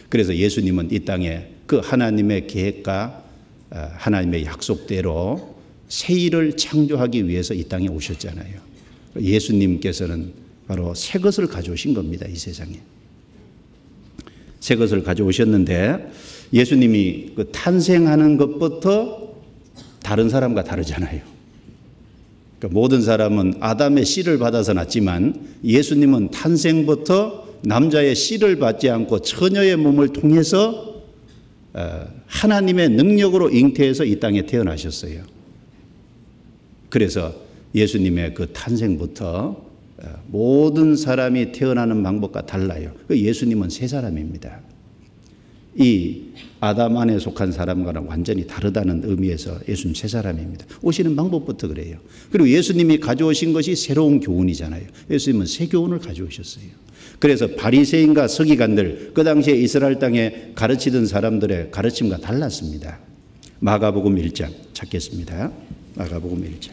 그래서 예수님은 이 땅에 그 하나님의 계획과 하나님의 약속대로 새 일을 창조하기 위해서 이 땅에 오셨잖아요. 예수님께서는 바로 새 것을 가져오신 겁니다. 이 세상에 새 것을 가져오셨는데, 예수님이 그 탄생하는 것부터 다른 사람과 다르잖아요. 그러니까 모든 사람은 아담의 씨를 받아서 났지만 예수님은 탄생부터 남자의 씨를 받지 않고 처녀의 몸을 통해서 하나님의 능력으로 잉태해서 이 땅에 태어나셨어요. 그래서 예수님의 그 탄생부터 모든 사람이 태어나는 방법과 달라요. 예수님은 새 사람입니다. 이 아담 안에 속한 사람과는 완전히 다르다는 의미에서 예수님 새 사람입니다. 오시는 방법부터 그래요. 그리고 예수님이 가져오신 것이 새로운 교훈이잖아요. 예수님은 새 교훈을 가져오셨어요. 그래서 바리새인과 서기관들, 그 당시에 이스라엘 땅에 가르치던 사람들의 가르침과 달랐습니다. 마가복음 1장 찾겠습니다. 마가복음 1장.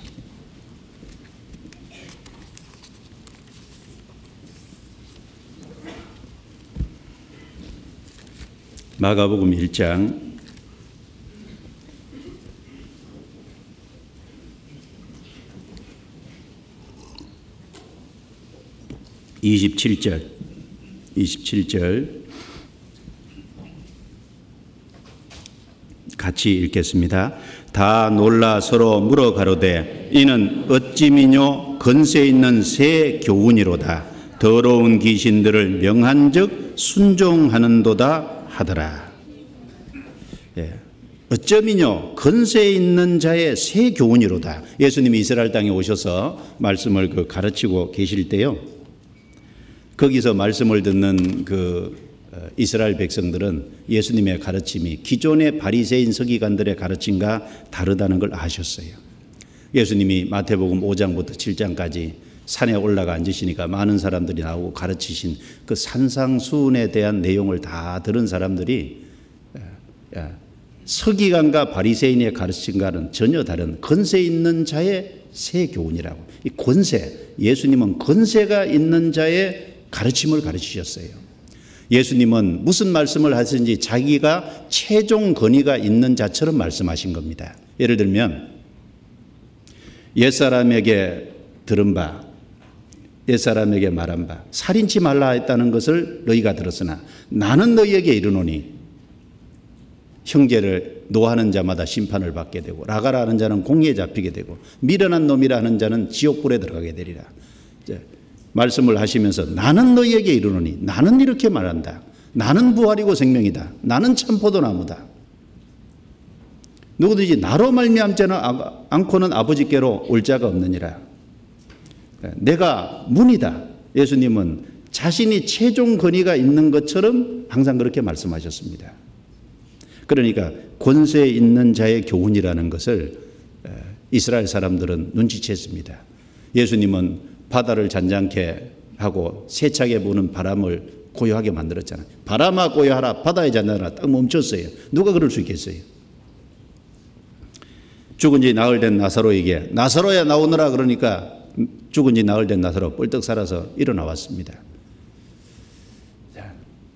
마가복음 1장 27절 같이 읽겠습니다. 다 놀라 서로 물어 가로되 이는 어찌미뇨 건세 있는 새 교훈이로다. 더러운 귀신들을 명한즉 순종하는도다 하더라. 예. 어쩌미뇨 건세 있는 자의 새 교훈이로다. 예수님이 이스라엘 땅에 오셔서 말씀을 가르치고 계실 때요, 거기서 말씀을 듣는 이스라엘 백성들은 예수님의 가르침이 기존의 바리새인 서기관들의 가르침과 다르다는 걸 아셨어요. 예수님이 마태복음 5장부터 7장까지 산에 올라가 앉으시니까 많은 사람들이 나오고 가르치신 그 산상수훈에 대한 내용을 다 들은 사람들이 서기관과 바리새인의 가르침과는 전혀 다른 건세 있는 자의 새 교훈이라고. 이 건세, 예수님은 건세가 있는 자의 가르침을 가르치셨어요. 예수님은 무슨 말씀을 하시든지 자기가 최종 권위가 있는 자처럼 말씀하신 겁니다. 예를 들면 옛사람에게 들은 바, 옛사람에게 말한 바, 살인치 말라 했다는 것을 너희가 들었으나 나는 너희에게 이르노니 형제를 노하는 자마다 심판을 받게 되고 라가라 하는 자는 공의에 잡히게 되고 미련한 놈이라 하는 자는 지옥불에 들어가게 되리라. 말씀을 하시면서 나는 너희에게 이르노니, 나는 이렇게 말한다. 나는 부활이고 생명이다. 나는 참 포도나무다. 누구든지 나로 말미암지 않고는 아버지께로 올 자가 없느니라. 내가 문이다. 예수님은 자신이 최종 권위가 있는 것처럼 항상 그렇게 말씀하셨습니다. 그러니까 권세 있는 자의 교훈이라는 것을 이스라엘 사람들은 눈치챘습니다. 예수님은 바다를 잔잔케 하고 세차게 부는 바람을 고요하게 만들었잖아요. 바람아 고요하라, 바다에 잔잔하라. 딱 멈췄어요. 누가 그럴 수 있겠어요? 죽은 지 나흘 된 나사로에게 나사로야 나오너라 그러니까 죽은 지 나흘 된 나사로 뻘떡 살아서 일어나왔습니다.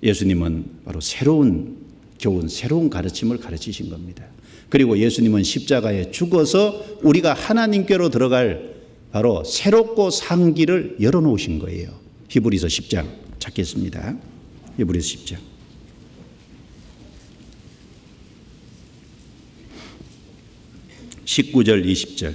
예수님은 바로 새로운 교훈, 새로운 가르침을 가르치신 겁니다. 그리고 예수님은 십자가에 죽어서 우리가 하나님께로 들어갈 바로 새롭고 산 길을 열어놓으신 거예요. 히브리서 10장 찾겠습니다. 히브리서 10장. (19절) (20절)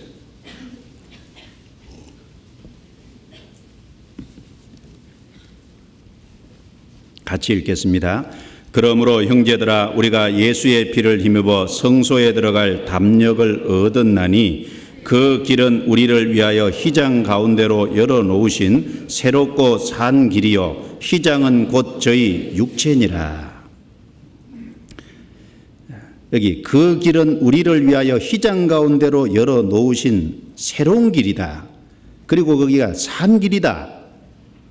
같이 읽겠습니다. 그러므로 형제들아 우리가 예수의 피를 힘입어 성소에 들어갈 담력을 얻었나니 그 길은 우리를 위하여 휘장 가운데로 열어놓으신 새롭고 산 길이요 휘장은 곧 저희 육체니라. 여기 그 길은 우리를 위하여 휘장 가운데로 열어놓으신 새로운 길이다. 그리고 거기가 산 길이다.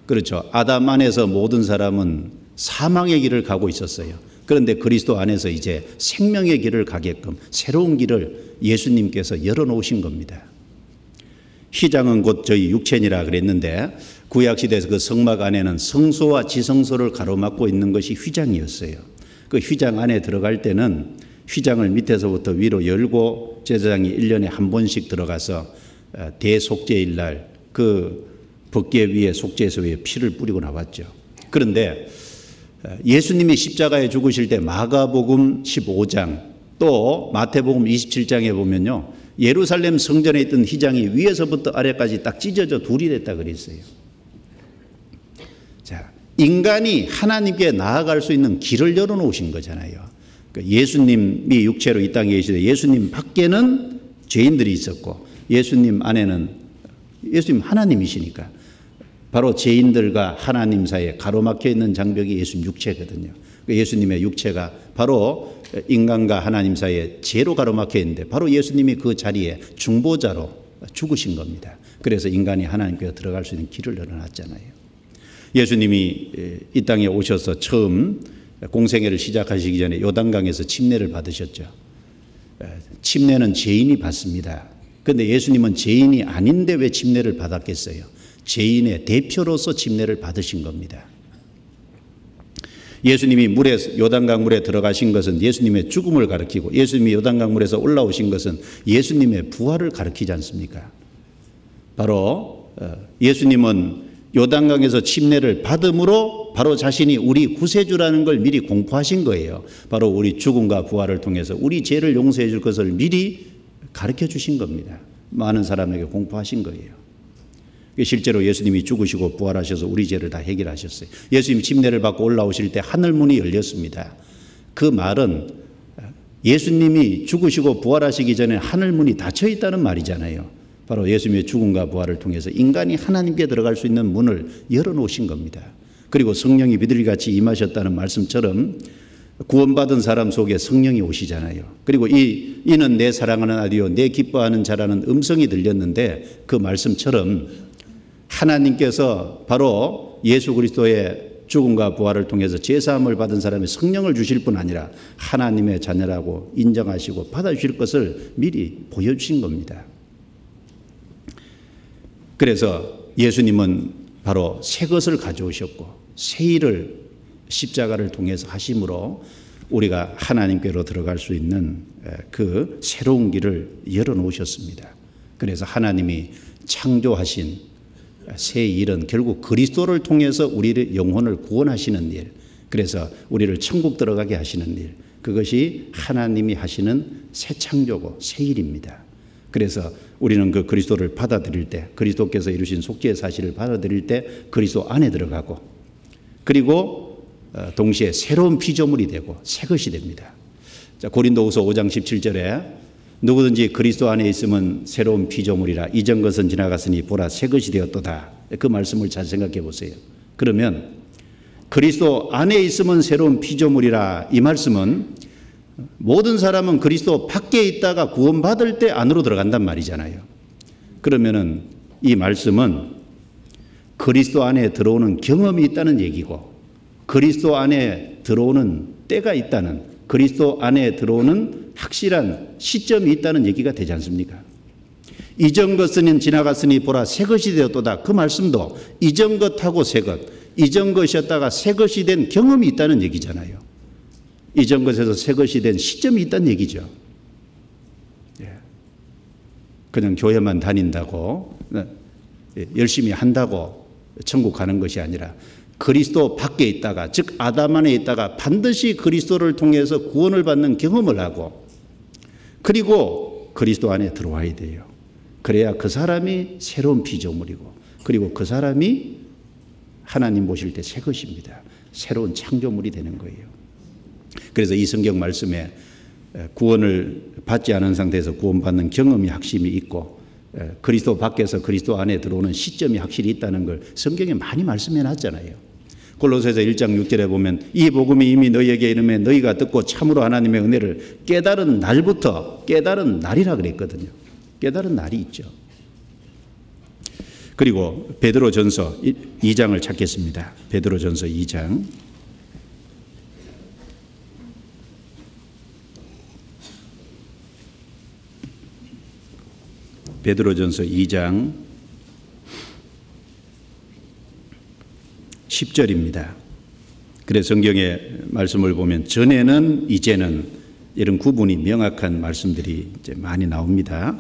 그렇죠. 아담 안에서 모든 사람은 사망의 길을 가고 있었어요. 그런데 그리스도 안에서 이제 생명의 길을 가게끔 새로운 길을 예수님께서 열어놓으신 겁니다. 휘장은 곧 저희 육체니라 그랬는데 구약시대에서 그 성막 안에는 성소와 지성소를 가로막고 있는 것이 휘장이었어요. 그 휘장 안에 들어갈 때는 휘장을 밑에서부터 위로 열고 제사장이 1년에 한 번씩 들어가서 대속죄일 날 그 법궤 위에 속죄소 위에 피를 뿌리고 나왔죠. 그런데 예수님이 십자가에 죽으실 때 마가복음 15장 또 마태복음 27장에 보면요, 예루살렘 성전에 있던 휘장이 위에서부터 아래까지 딱 찢어져 둘이 됐다 그랬어요. 자, 인간이 하나님께 나아갈 수 있는 길을 열어놓으신 거잖아요. 예수님이 육체로 이 땅에 계시되 예수님 밖에는 죄인들이 있었고 예수님 안에는 예수님 하나님이시니까 바로 죄인들과 하나님 사이에 가로막혀 있는 장벽이 예수님 육체거든요. 예수님의 육체가 바로 인간과 하나님 사이에 죄로 가로막혀 있는데 바로 예수님이 그 자리에 중보자로 죽으신 겁니다. 그래서 인간이 하나님께 들어갈 수 있는 길을 열어놨잖아요. 예수님이 이 땅에 오셔서 처음 공생애를 시작하시기 전에 요단강에서 침례를 받으셨죠. 침례는 죄인이 받습니다. 그런데 예수님은 죄인이 아닌데 왜 침례를 받았겠어요? 죄인의 대표로서 침례를 받으신 겁니다. 예수님이 요단강 물에 들어가신 것은 예수님의 죽음을 가리키고 예수님이 요단강 물에서 올라오신 것은 예수님의 부활을 가리키지 않습니까? 바로 예수님은 요단강에서 침례를 받음으로 바로 자신이 우리 구세주라는 걸 미리 공포하신 거예요. 바로 우리 죽음과 부활을 통해서 우리 죄를 용서해 줄 것을 미리 가르쳐 주신 겁니다. 많은 사람에게 공포하신 거예요. 실제로 예수님이 죽으시고 부활하셔서 우리 죄를 다 해결하셨어요. 예수님 침례를 받고 올라오실 때 하늘문이 열렸습니다. 그 말은 예수님이 죽으시고 부활하시기 전에 하늘문이 닫혀 있다는 말이잖아요. 바로 예수님의 죽음과 부활을 통해서 인간이 하나님께 들어갈 수 있는 문을 열어놓으신 겁니다. 그리고 성령이 비둘기같이 임하셨다는 말씀처럼 구원받은 사람 속에 성령이 오시잖아요. 그리고 이는 내 사랑하는 아들이요 내 기뻐하는 자라는 음성이 들렸는데 그 말씀처럼 하나님께서 바로 예수 그리스도의 죽음과 부활을 통해서 제사함을 받은 사람의 성령을 주실 뿐 아니라 하나님의 자녀라고 인정하시고 받아주실 것을 미리 보여주신 겁니다. 그래서 예수님은 바로 새 것을 가져오셨고 새 일을 십자가를 통해서 하심으로 우리가 하나님께로 들어갈 수 있는 그 새로운 길을 열어놓으셨습니다. 그래서 하나님이 창조하신 새 일은 결국 그리스도를 통해서 우리의 영혼을 구원하시는 일, 그래서 우리를 천국 들어가게 하시는 일, 그것이 하나님이 하시는 새 창조고 새 일입니다. 그래서 우리는 그 그리스도를 받아들일 때, 그리스도께서 이루신 속죄의 사실을 받아들일 때 그리스도 안에 들어가고, 그리고 동시에 새로운 피조물이 되고 새 것이 됩니다. 자, 고린도후서 5장 17절에 누구든지 그리스도 안에 있으면 새로운 피조물이라 이전 것은 지나갔으니 보라 새 것이 되었도다. 그 말씀을 잘 생각해 보세요. 그러면 그리스도 안에 있으면 새로운 피조물이라 이 말씀은 모든 사람은 그리스도 밖에 있다가 구원받을 때 안으로 들어간단 말이잖아요. 그러면은 이 말씀은 그리스도 안에 들어오는 경험이 있다는 얘기고 그리스도 안에 들어오는 때가 있다는, 그리스도 안에 들어오는 확실한 시점이 있다는 얘기가 되지 않습니까? 이전 것은 지나갔으니 보라 새 것이 되었도다. 그 말씀도 이전 것하고 새 것, 이전 것이었다가 새 것이 된 경험이 있다는 얘기잖아요. 이전 것에서 새 것이 된 시점이 있다는 얘기죠. 그냥 교회만 다닌다고 열심히 한다고 천국 가는 것이 아니라 그리스도 밖에 있다가, 즉 아담 안에 있다가 반드시 그리스도를 통해서 구원을 받는 경험을 하고, 그리고 그리스도 안에 들어와야 돼요. 그래야 그 사람이 새로운 피조물이고, 그리고 그 사람이 하나님 보실 때 새 것입니다. 새로운 창조물이 되는 거예요. 그래서 이 성경 말씀에 구원을 받지 않은 상태에서 구원받는 경험이 확실히 있고, 그리스도 밖에서 그리스도 안에 들어오는 시점이 확실히 있다는 걸 성경에 많이 말씀해 놨잖아요. 골로새서 1장 6절에 보면 이 복음이 이미 너희에게 이르매 너희가 듣고 참으로 하나님의 은혜를 깨달은 날부터, 깨달은 날이라 그랬거든요. 깨달은 날이 있죠. 그리고 베드로전서 2장을 찾겠습니다. 베드로전서 2장. 베드로전서 2장 10절입니다. 그래서 성경의 말씀을 보면 전에는, 이제는 이런 구분이 명확한 말씀들이 이제 많이 나옵니다.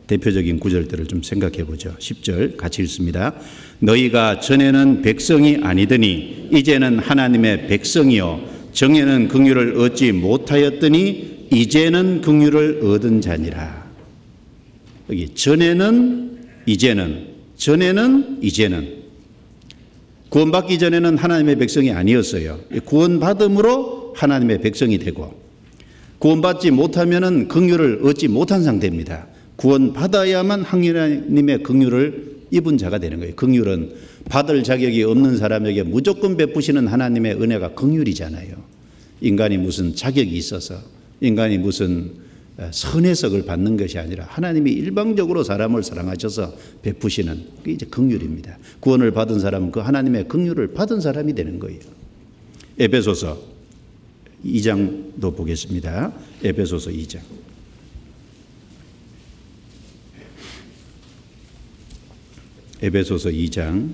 대표적인 구절들을 좀 생각해 보죠. 10절 같이 읽습니다. 너희가 전에는 백성이 아니더니 이제는 하나님의 백성이요 정에는 긍휼을 얻지 못하였더니 이제는 긍휼을 얻은 자니라. 여기 전에는, 이제는, 전에는, 이제는. 구원받기 전에는 하나님의 백성이 아니었어요. 구원받음으로 하나님의 백성이 되고, 구원받지 못하면은 긍휼을 얻지 못한 상태입니다. 구원받아야만 하나님의 긍휼을 입은 자가 되는 거예요. 긍휼은 받을 자격이 없는 사람에게 무조건 베푸시는 하나님의 은혜가 긍휼이잖아요. 인간이 무슨 자격이 있어서, 인간이 무슨 선혜석을 받는 것이 아니라 하나님이 일방적으로 사람을 사랑하셔서 베푸시는, 그게 이제 긍휼입니다. 구원을 받은 사람은 그 하나님의 긍휼을 받은 사람이 되는 거예요. 에베소서 2장도 보겠습니다. 에베소서 2장. 에베소서 2장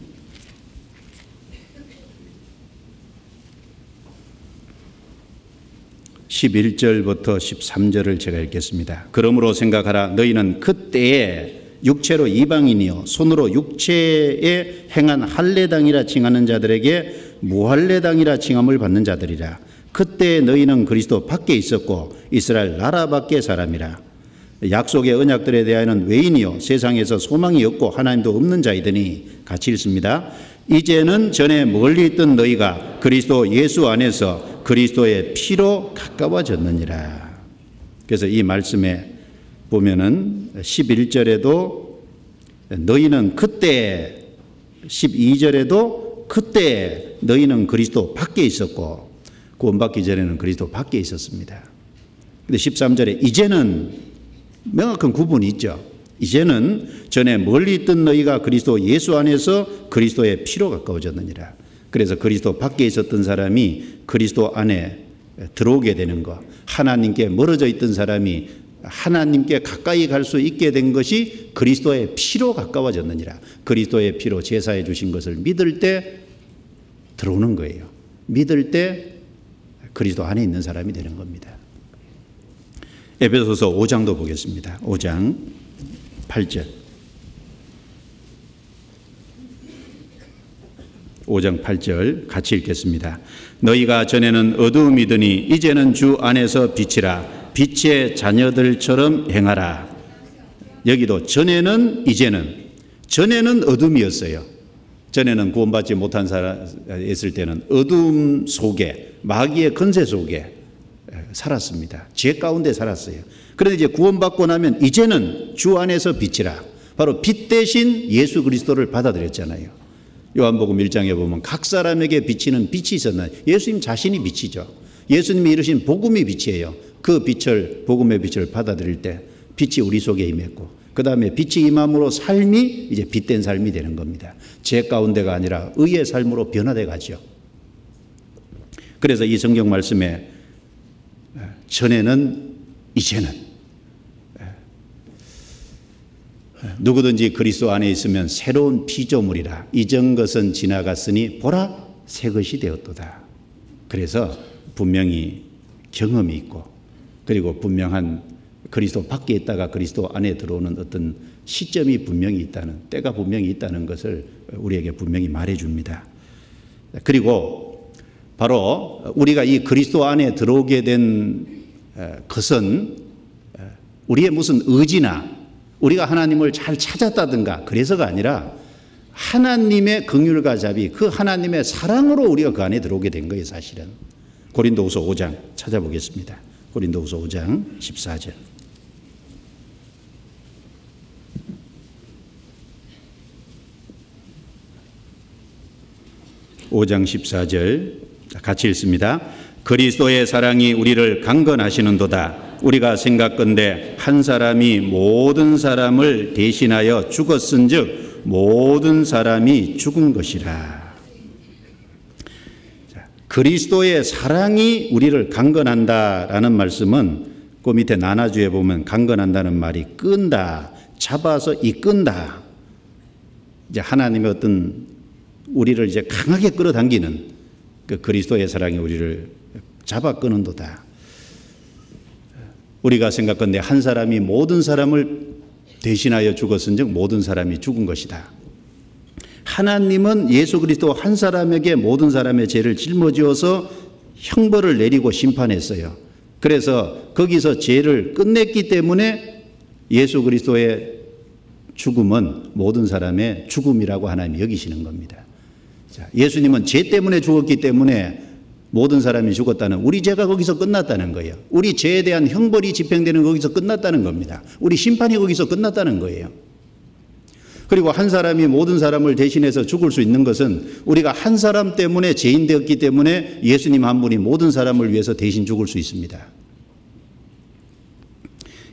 11절부터 13절을 제가 읽겠습니다. 그러므로 생각하라. 너희는 그때에 육체로 이방인이요 손으로 육체에 행한 할례당이라 칭하는 자들에게 무할례당이라 칭함을 받는 자들이라. 그때 너희는 그리스도 밖에 있었고 이스라엘 나라 밖의 사람이라. 약속의 언약들에 대하여는 외인이요 세상에서 소망이 없고 하나님도 없는 자이더니 같이 읽습니다. 이제는 전에 멀리 있던 너희가 그리스도 예수 안에서 그리스도의 피로 가까워졌느니라. 그래서 이 말씀에 보면은 11절에도 너희는 그때, 12절에도 그때 너희는 그리스도 밖에 있었고 구원받기 전에는 그리스도 밖에 있었습니다. 근데 13절에 이제는 명확한 구분이 있죠. 이제는 전에 멀리 있던 너희가 그리스도 예수 안에서 그리스도의 피로 가까워졌느니라. 그래서 그리스도 밖에 있었던 사람이 그리스도 안에 들어오게 되는 것, 하나님께 멀어져 있던 사람이 하나님께 가까이 갈 수 있게 된 것이 그리스도의 피로 가까워졌느니라. 그리스도의 피로 제사해 주신 것을 믿을 때 들어오는 거예요. 믿을 때 그리스도 안에 있는 사람이 되는 겁니다. 에베소서 5장도 보겠습니다. 5장 8절. 5장 8절 같이 읽겠습니다. 너희가 전에는 어두움이더니 이제는 주 안에서 빛이라. 빛의 자녀들처럼 행하라. 여기도 전에는 이제는. 전에는 어둠이었어요. 전에는 구원받지 못한 사람 있을 때는 어둠 속에 마귀의 권세 속에 살았습니다. 죄 가운데 살았어요. 그런데 이제 구원받고 나면 이제는 주 안에서 빛이라. 바로 빛 대신 예수 그리스도를 받아들였잖아요. 요한복음 1장에 보면 각 사람에게 비치는 빛이 있었나요? 예수님 자신이 빛이죠. 예수님이 이루신 복음이 빛이에요. 그 빛을, 복음의 빛을 받아들일 때 빛이 우리 속에 임했고 그 다음에 빛이 임함으로 삶이 이제 빛된 삶이 되는 겁니다. 죄 가운데가 아니라 의의 삶으로 변화돼 가죠. 그래서 이 성경 말씀에 전에는 이제는 누구든지 그리스도 안에 있으면 새로운 피조물이라. 이전 것은 지나갔으니 보라 새 것이 되었도다. 그래서 분명히 경험이 있고 그리고 분명한 그리스도 밖에 있다가 그리스도 안에 들어오는 어떤 시점이 분명히 있다는, 때가 분명히 있다는 것을 우리에게 분명히 말해줍니다. 그리고 바로 우리가 이 그리스도 안에 들어오게 된 것은 우리의 무슨 의지나 우리가 하나님을 잘 찾았다든가 그래서가 아니라 하나님의 긍휼과 자비, 그 하나님의 사랑으로 우리가 그 안에 들어오게 된 거예요. 사실은. 고린도후서 5장 찾아보겠습니다. 고린도후서 5장 14절. (5장 14절) 같이 읽습니다. 그리스도의 사랑이 우리를 강건하시는도다. 우리가 생각건대 한 사람이 모든 사람을 대신하여 죽었은즉 모든 사람이 죽은 것이라. 그리스도의 사랑이 우리를 강건한다라는 말씀은 그 밑에 나나주에 보면 강건한다는 말이 끈다, 잡아서 이끈다. 이제 하나님의 어떤 우리를 이제 강하게 끌어당기는 그 그리스도의 사랑이 우리를 잡아 끄는도다. 우리가 생각건대 한 사람이 모든 사람을 대신하여 죽었은즉 모든 사람이 죽은 것이다. 하나님은 예수 그리스도 한 사람에게 모든 사람의 죄를 짊어지어서 형벌을 내리고 심판했어요. 그래서 거기서 죄를 끝냈기 때문에 예수 그리스도의 죽음은 모든 사람의 죽음이라고 하나님이 여기시는 겁니다. 자, 예수님은 죄 때문에 죽었기 때문에 모든 사람이 죽었다는, 우리 죄가 거기서 끝났다는 거예요. 우리 죄에 대한 형벌이 집행되는 거기서 끝났다는 겁니다. 우리 심판이 거기서 끝났다는 거예요. 그리고 한 사람이 모든 사람을 대신해서 죽을 수 있는 것은 우리가 한 사람 때문에 죄인 되었기 때문에 예수님 한 분이 모든 사람을 위해서 대신 죽을 수 있습니다.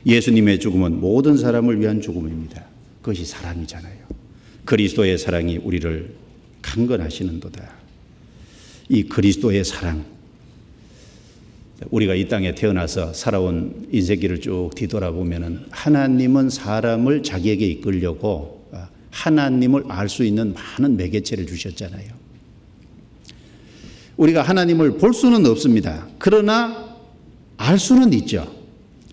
예수님의 죽음은 모든 사람을 위한 죽음입니다. 그것이 사랑이잖아요. 그리스도의 사랑이 우리를 강건하시는도다. 이 그리스도의 사랑, 우리가 이 땅에 태어나서 살아온 인생길을 쭉 뒤돌아보면 하나님은 사람을 자기에게 이끌려고 하나님을 알 수 있는 많은 매개체를 주셨잖아요. 우리가 하나님을 볼 수는 없습니다. 그러나 알 수는 있죠.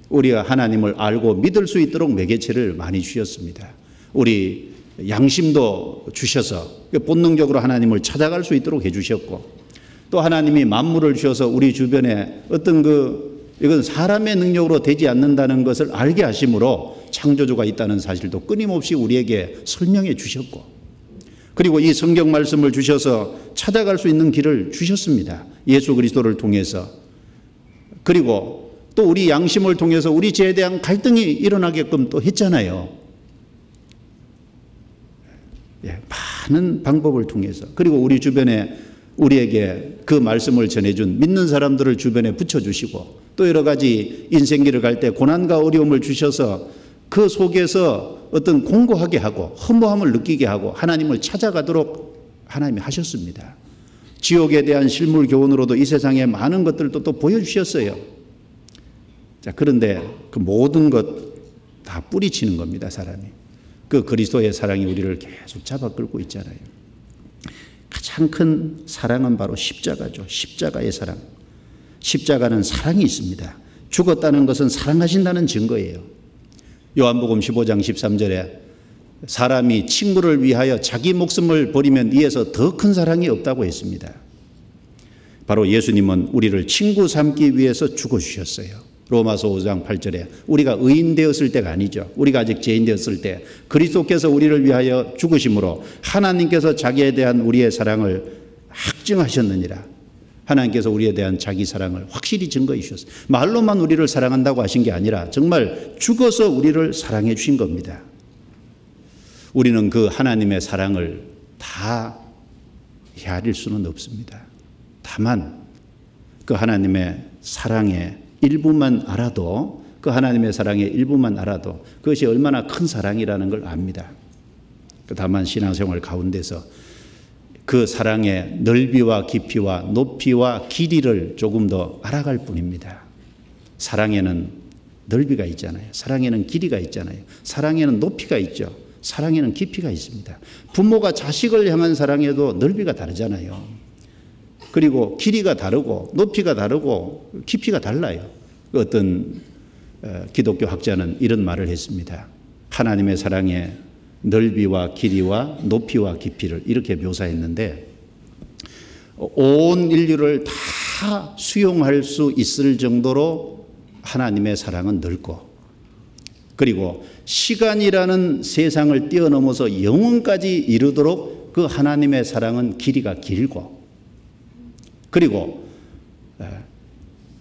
우리가 하나님을 알고 믿을 수 있도록 매개체를 많이 주셨습니다. 우리 양심도 주셔서 본능적으로 하나님을 찾아갈 수 있도록 해주셨고, 또 하나님이 만물을 주셔서 우리 주변에 어떤 이건 사람의 능력으로 되지 않는다는 것을 알게 하심으로 창조주가 있다는 사실도 끊임없이 우리에게 설명해 주셨고, 그리고 이 성경 말씀을 주셔서 찾아갈 수 있는 길을 주셨습니다. 예수 그리스도를 통해서. 그리고 또 우리 양심을 통해서 우리 죄에 대한 갈등이 일어나게끔 또 했잖아요. 많은 방법을 통해서. 그리고 우리 주변에 우리에게 그 말씀을 전해준 믿는 사람들을 주변에 붙여주시고, 또 여러 가지 인생길을 갈 때 고난과 어려움을 주셔서 그 속에서 어떤 공고하게 하고 허무함을 느끼게 하고 하나님을 찾아가도록 하나님이 하셨습니다. 지옥에 대한 실물 교훈으로도 이 세상에 많은 것들도 또 보여주셨어요. 자, 그런데 그 모든 것 다 뿌리치는 겁니다, 사람이. 그 그리스도의 사랑이 우리를 계속 잡아 끌고 있잖아요. 가장 큰 사랑은 바로 십자가죠. 십자가의 사랑. 십자가는 사랑이 있습니다. 죽었다는 것은 사랑하신다는 증거예요. 요한복음 15장 13절에 사람이 친구를 위하여 자기 목숨을 버리면 이에서 더 큰 사랑이 없다고 했습니다. 바로 예수님은 우리를 친구 삼기 위해서 죽어주셨어요. 로마서 5장 8절에 우리가 의인 되었을 때가 아니죠. 우리가 아직 죄인 되었을 때 그리스도께서 우리를 위하여 죽으심으로 하나님께서 자기에 대한 우리의 사랑을 확증하셨느니라. 하나님께서 우리에 대한 자기 사랑을 확실히 증거해 주셨어요. 말로만 우리를 사랑한다고 하신 게 아니라 정말 죽어서 우리를 사랑해 주신 겁니다. 우리는 그 하나님의 사랑을 다 헤아릴 수는 없습니다. 다만 그 하나님의 사랑의 일부만 알아도, 그 하나님의 사랑의 일부만 알아도 그것이 얼마나 큰 사랑이라는 걸 압니다. 다만 신앙생활 가운데서 그 사랑의 넓이와 깊이와 높이와 길이를 조금 더 알아갈 뿐입니다. 사랑에는 넓이가 있잖아요. 사랑에는 길이가 있잖아요. 사랑에는 높이가 있죠. 사랑에는 깊이가 있습니다. 부모가 자식을 향한 사랑에도 넓이가 다르잖아요. 그리고 길이가 다르고 높이가 다르고 깊이가 달라요. 어떤 기독교 학자는 이런 말을 했습니다. 하나님의 사랑의 넓이와 길이와 높이와 깊이를 이렇게 묘사했는데, 온 인류를 다 수용할 수 있을 정도로 하나님의 사랑은 넓고, 그리고 시간이라는 세상을 뛰어넘어서 영원까지 이르도록 그 하나님의 사랑은 길이가 길고, 그리고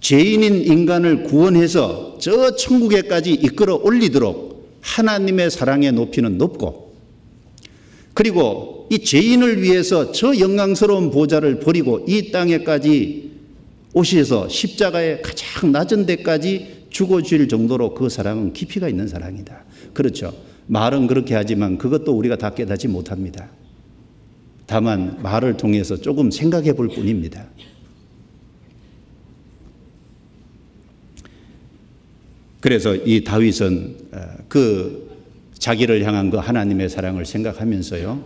죄인인 인간을 구원해서 저 천국에까지 이끌어 올리도록 하나님의 사랑의 높이는 높고, 그리고 이 죄인을 위해서 저 영광스러운 보좌를 버리고 이 땅에까지 오셔서 십자가의 가장 낮은 데까지 죽어줄 정도로 그 사랑은 깊이가 있는 사랑이다. 그렇죠. 말은 그렇게 하지만 그것도 우리가 다 깨닫지 못합니다. 다만 말을 통해서 조금 생각해 볼 뿐입니다. 그래서 이 다윗은 그 자기를 향한 그 하나님의 사랑을 생각하면서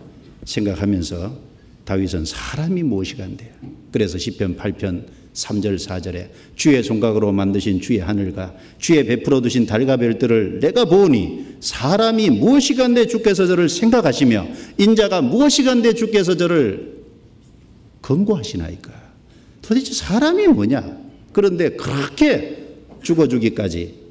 다윗은 사람이 무엇이간대요. 그래서 시편 8편 3절 4절에 주의 손각으로 만드신 주의 하늘과 주의 베풀어 두신 달과 별들을 내가 보니 사람이 무엇이간대 주께서 저를 생각하시며 인자가 무엇이간대 주께서 저를 권고하시나이까. 도대체 사람이 뭐냐. 그런데 그렇게 죽어주기까지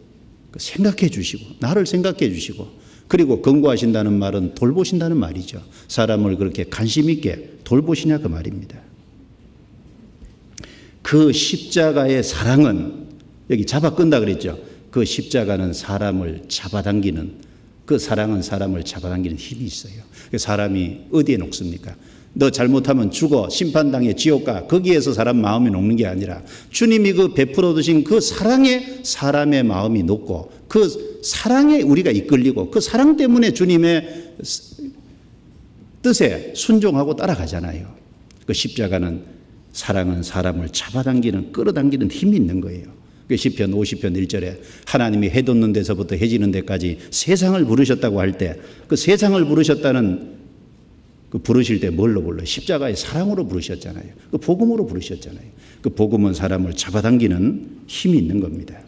생각해 주시고 나를 생각해 주시고, 그리고 권고하신다는 말은 돌보신다는 말이죠. 사람을 그렇게 관심 있게 돌보시냐 그 말입니다. 그 십자가의 사랑은, 여기 잡아 끈다 그랬죠. 그 십자가는 사람을 잡아당기는, 그 사랑은 사람을 잡아당기는 힘이 있어요. 사람이 어디에 녹습니까? 너 잘못하면 죽어 심판당해 지옥 가, 거기에서 사람 마음이 녹는 게 아니라 주님이 그 베풀어 두신 그 사랑에 사람의 마음이 녹고, 그 사랑에 우리가 이끌리고, 그 사랑 때문에 주님의 뜻에 순종하고 따라가잖아요. 그 십자가는, 사랑은 사람을 잡아당기는, 끌어당기는 힘이 있는 거예요. 그 시편 50편 1절에 하나님이 해 돋는 데서부터 해 지는 데까지 세상을 부르셨다고 할 때, 그 세상을 부르셨다는 그 부르실 때 뭘로 불러요? 십자가의 사랑으로 부르셨잖아요. 그 복음으로 부르셨잖아요. 그 복음은 사람을 잡아당기는 힘이 있는 겁니다.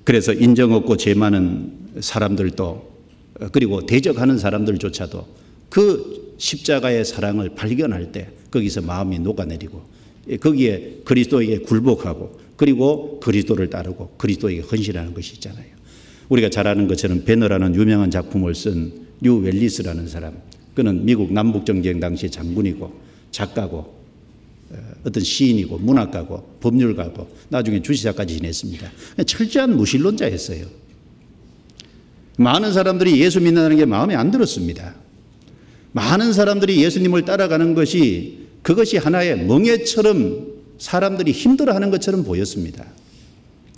그래서 인정 없고 죄 많은 사람들도 그리고 대적하는 사람들조차도 그 십자가의 사랑을 발견할 때 거기서 마음이 녹아내리고 거기에 그리스도에게 굴복하고 그리고 그리스도를 따르고 그리스도에게 헌신하는 것이 있잖아요. 우리가 잘 아는 것처럼 배너라는 유명한 작품을 쓴 류 웰리스라는 사람, 그는 미국 남북전쟁 당시 장군이고 작가고 어떤 시인이고 문학가고 법률가고 나중에 주지사까지 지냈습니다. 철저한 무신론자였어요. 많은 사람들이 예수 믿는다는 게 마음에 안 들었습니다. 많은 사람들이 예수님을 따라가는 것이 그것이 하나의 멍에처럼 사람들이 힘들어하는 것처럼 보였습니다.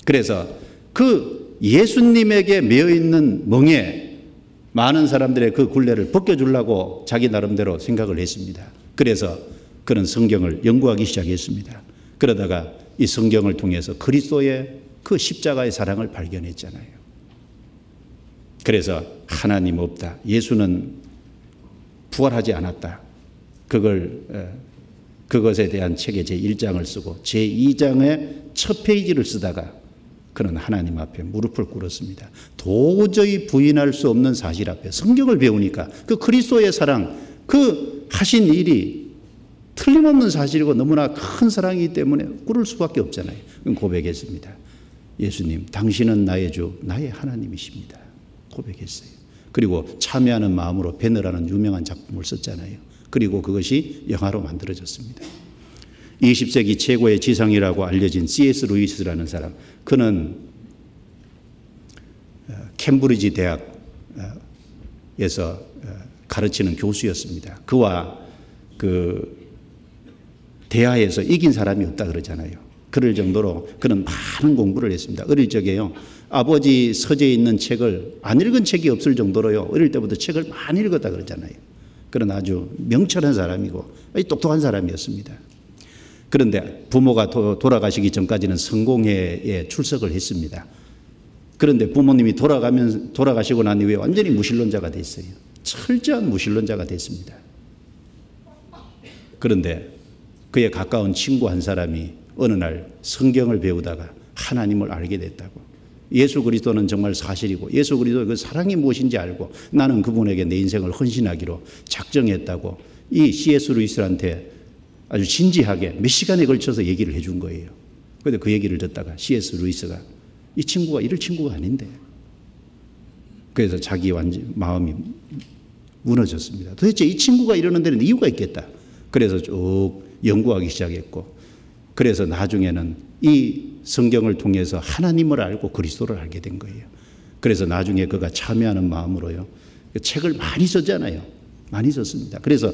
그래서 그 예수님에게 매여있는 멍에 많은 사람들의 그 굴레를 벗겨주려고 자기 나름대로 생각을 했습니다. 그래서 그는 성경을 연구하기 시작했습니다. 그러다가 이 성경을 통해서 그리스도의 그 십자가의 사랑을 발견했잖아요. 그래서 하나님 없다, 예수는 부활하지 않았다, 그것에 대한 책의 제1장을 쓰고 제2장의 첫 페이지를 쓰다가 그는 하나님 앞에 무릎을 꿇었습니다. 도저히 부인할 수 없는 사실 앞에 성경을 배우니까 그 그리스도의 사랑, 그 하신 일이 틀림없는 사실이고 너무나 큰 사랑이기 때문에 꿇을 수밖에 없잖아요. 고백했습니다. 예수님, 당신은 나의 주, 나의 하나님이십니다. 고백했어요. 그리고 참여하는 마음으로 배너라는 유명한 작품을 썼잖아요. 그리고 그것이 영화로 만들어졌습니다. 20세기 최고의 지성이라고 알려진 C.S. 루이스라는 사람, 그는 캠브리지 대학에서 가르치는 교수였습니다. 그와 그 대하에서 이긴 사람이 없다 그러잖아요. 그럴 정도로 그는 많은 공부를 했습니다. 어릴 적에요, 아버지 서재에 있는 책을 안 읽은 책이 없을 정도로요, 어릴 때부터 책을 많이 읽었다 그러잖아요. 그런 아주 명철한 사람이고 똑똑한 사람이었습니다. 그런데 부모가 돌아가시기 전까지는 성공회에 출석을 했습니다. 그런데 부모님이 돌아가시고 난 이후에 완전히 무신론자가 됐어요. 철저한 무신론자가 됐습니다. 그런데 그에 가까운 친구 한 사람이 어느 날 성경을 배우다가 하나님을 알게 됐다고, 예수 그리스도는 정말 사실이고 예수 그리스도의 그 사랑이 무엇인지 알고 나는 그분에게 내 인생을 헌신하기로 작정했다고 이 C.S. 루이스한테 아주 진지하게 몇 시간에 걸쳐서 얘기를 해준 거예요. 그런데 그 얘기를 듣다가 C.S. 루이스가 이 친구가 이럴 친구가 아닌데, 그래서 자기 완전 마음이 무너졌습니다. 도대체 이 친구가 이러는 데는 이유가 있겠다. 그래서 쭉 연구하기 시작했고, 그래서 나중에는 이 성경을 통해서 하나님을 알고 그리스도를 알게 된 거예요. 그래서 나중에 그가 참여하는 마음으로요, 책을 많이 썼잖아요. 많이 썼습니다. 그래서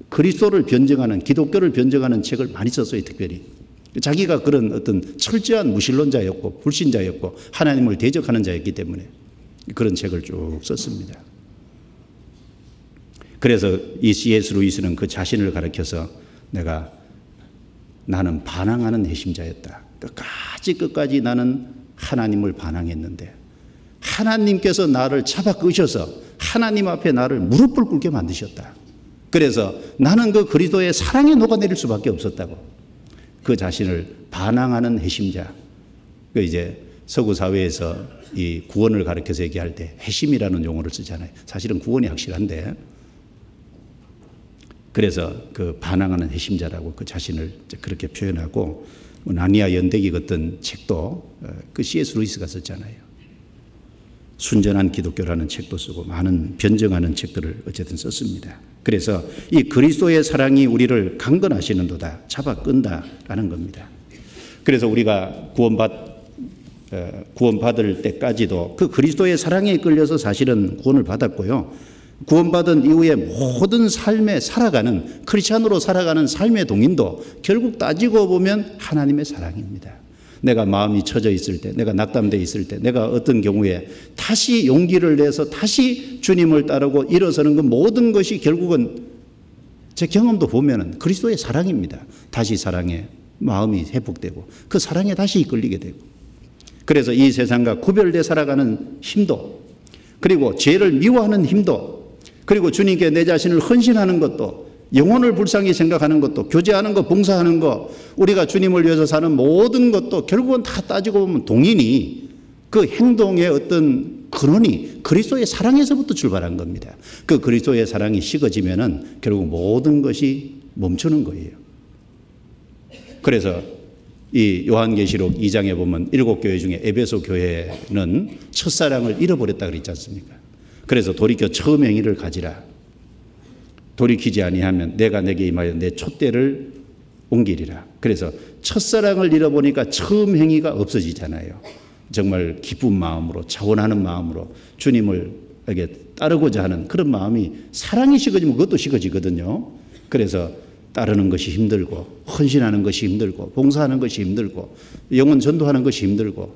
그리스도를 변증하는, 기독교를 변증하는 책을 많이 썼어요. 특별히 자기가 그런 어떤 철저한 무신론자였고 불신자였고 하나님을 대적하는 자였기 때문에 그런 책을 쭉 썼습니다. 그래서 이 C.S. 루이스는 그 자신을 가리켜서 나는 반항하는 핵심자였다. 끝까지 나는 하나님을 반항했는데 하나님께서 나를 잡아 끄셔서 하나님 앞에 나를 무릎을 꿇게 만드셨다. 그래서 나는 그 그리스도의 사랑에 녹아내릴 수밖에 없었다고. 그 자신을 반항하는 핵심자. 이제 서구 사회에서 이 구원을 가르쳐서 얘기할 때 핵심이라는 용어를 쓰잖아요. 사실은 구원이 확실한데, 그래서 그 반항하는 핵심자라고 그 자신을 그렇게 표현하고, 나니아 연대기 같은 책도 그 C.S. 루이스가 썼잖아요. 순전한 기독교라는 책도 쓰고 많은 변증하는 책들을 어쨌든 썼습니다. 그래서 이 그리스도의 사랑이 우리를 강건하시는도다, 잡아 끈다라는 겁니다. 그래서 우리가 구원받을 때까지도 그 그리스도의 사랑에 이끌려서 사실은 구원을 받았고요. 구원받은 이후에 모든 삶에 살아가는, 크리스찬으로 살아가는 삶의 동인도 결국 따지고 보면 하나님의 사랑입니다. 내가 마음이 처져 있을 때, 내가 낙담되어 있을 때, 내가 어떤 경우에 다시 용기를 내서 다시 주님을 따르고 일어서는 그 모든 것이 결국은 제 경험도 보면은 그리스도의 사랑입니다. 다시 사랑에 마음이 회복되고 그 사랑에 다시 이끌리게 되고, 그래서 이 세상과 구별되어 살아가는 힘도, 그리고 죄를 미워하는 힘도, 그리고 주님께 내 자신을 헌신하는 것도, 영혼을 불쌍히 생각하는 것도, 교제하는 것, 봉사하는 것, 우리가 주님을 위해서 사는 모든 것도 결국은 다 따지고 보면 동인이 그 행동의 어떤 근원이 그리스도의 사랑에서부터 출발한 겁니다. 그 그리스도의 사랑이 식어지면은 결국 모든 것이 멈추는 거예요. 그래서 이 요한계시록 2장에 보면 7교회 중에 에베소 교회는 첫사랑을 잃어버렸다 그랬지 않습니까? 그래서 돌이켜 처음 행위를 가지라. 돌이키지 아니하면 내가 내게 임하여 내 촛대를 옮기리라. 그래서 첫사랑을 잃어보니까 처음 행위가 없어지잖아요. 정말 기쁜 마음으로 자원하는 마음으로 주님을 이렇게 따르고자 하는 그런 마음이 사랑이 식어지면 그것도 식어지거든요. 그래서 따르는 것이 힘들고 헌신하는 것이 힘들고 봉사하는 것이 힘들고 영혼 전도하는 것이 힘들고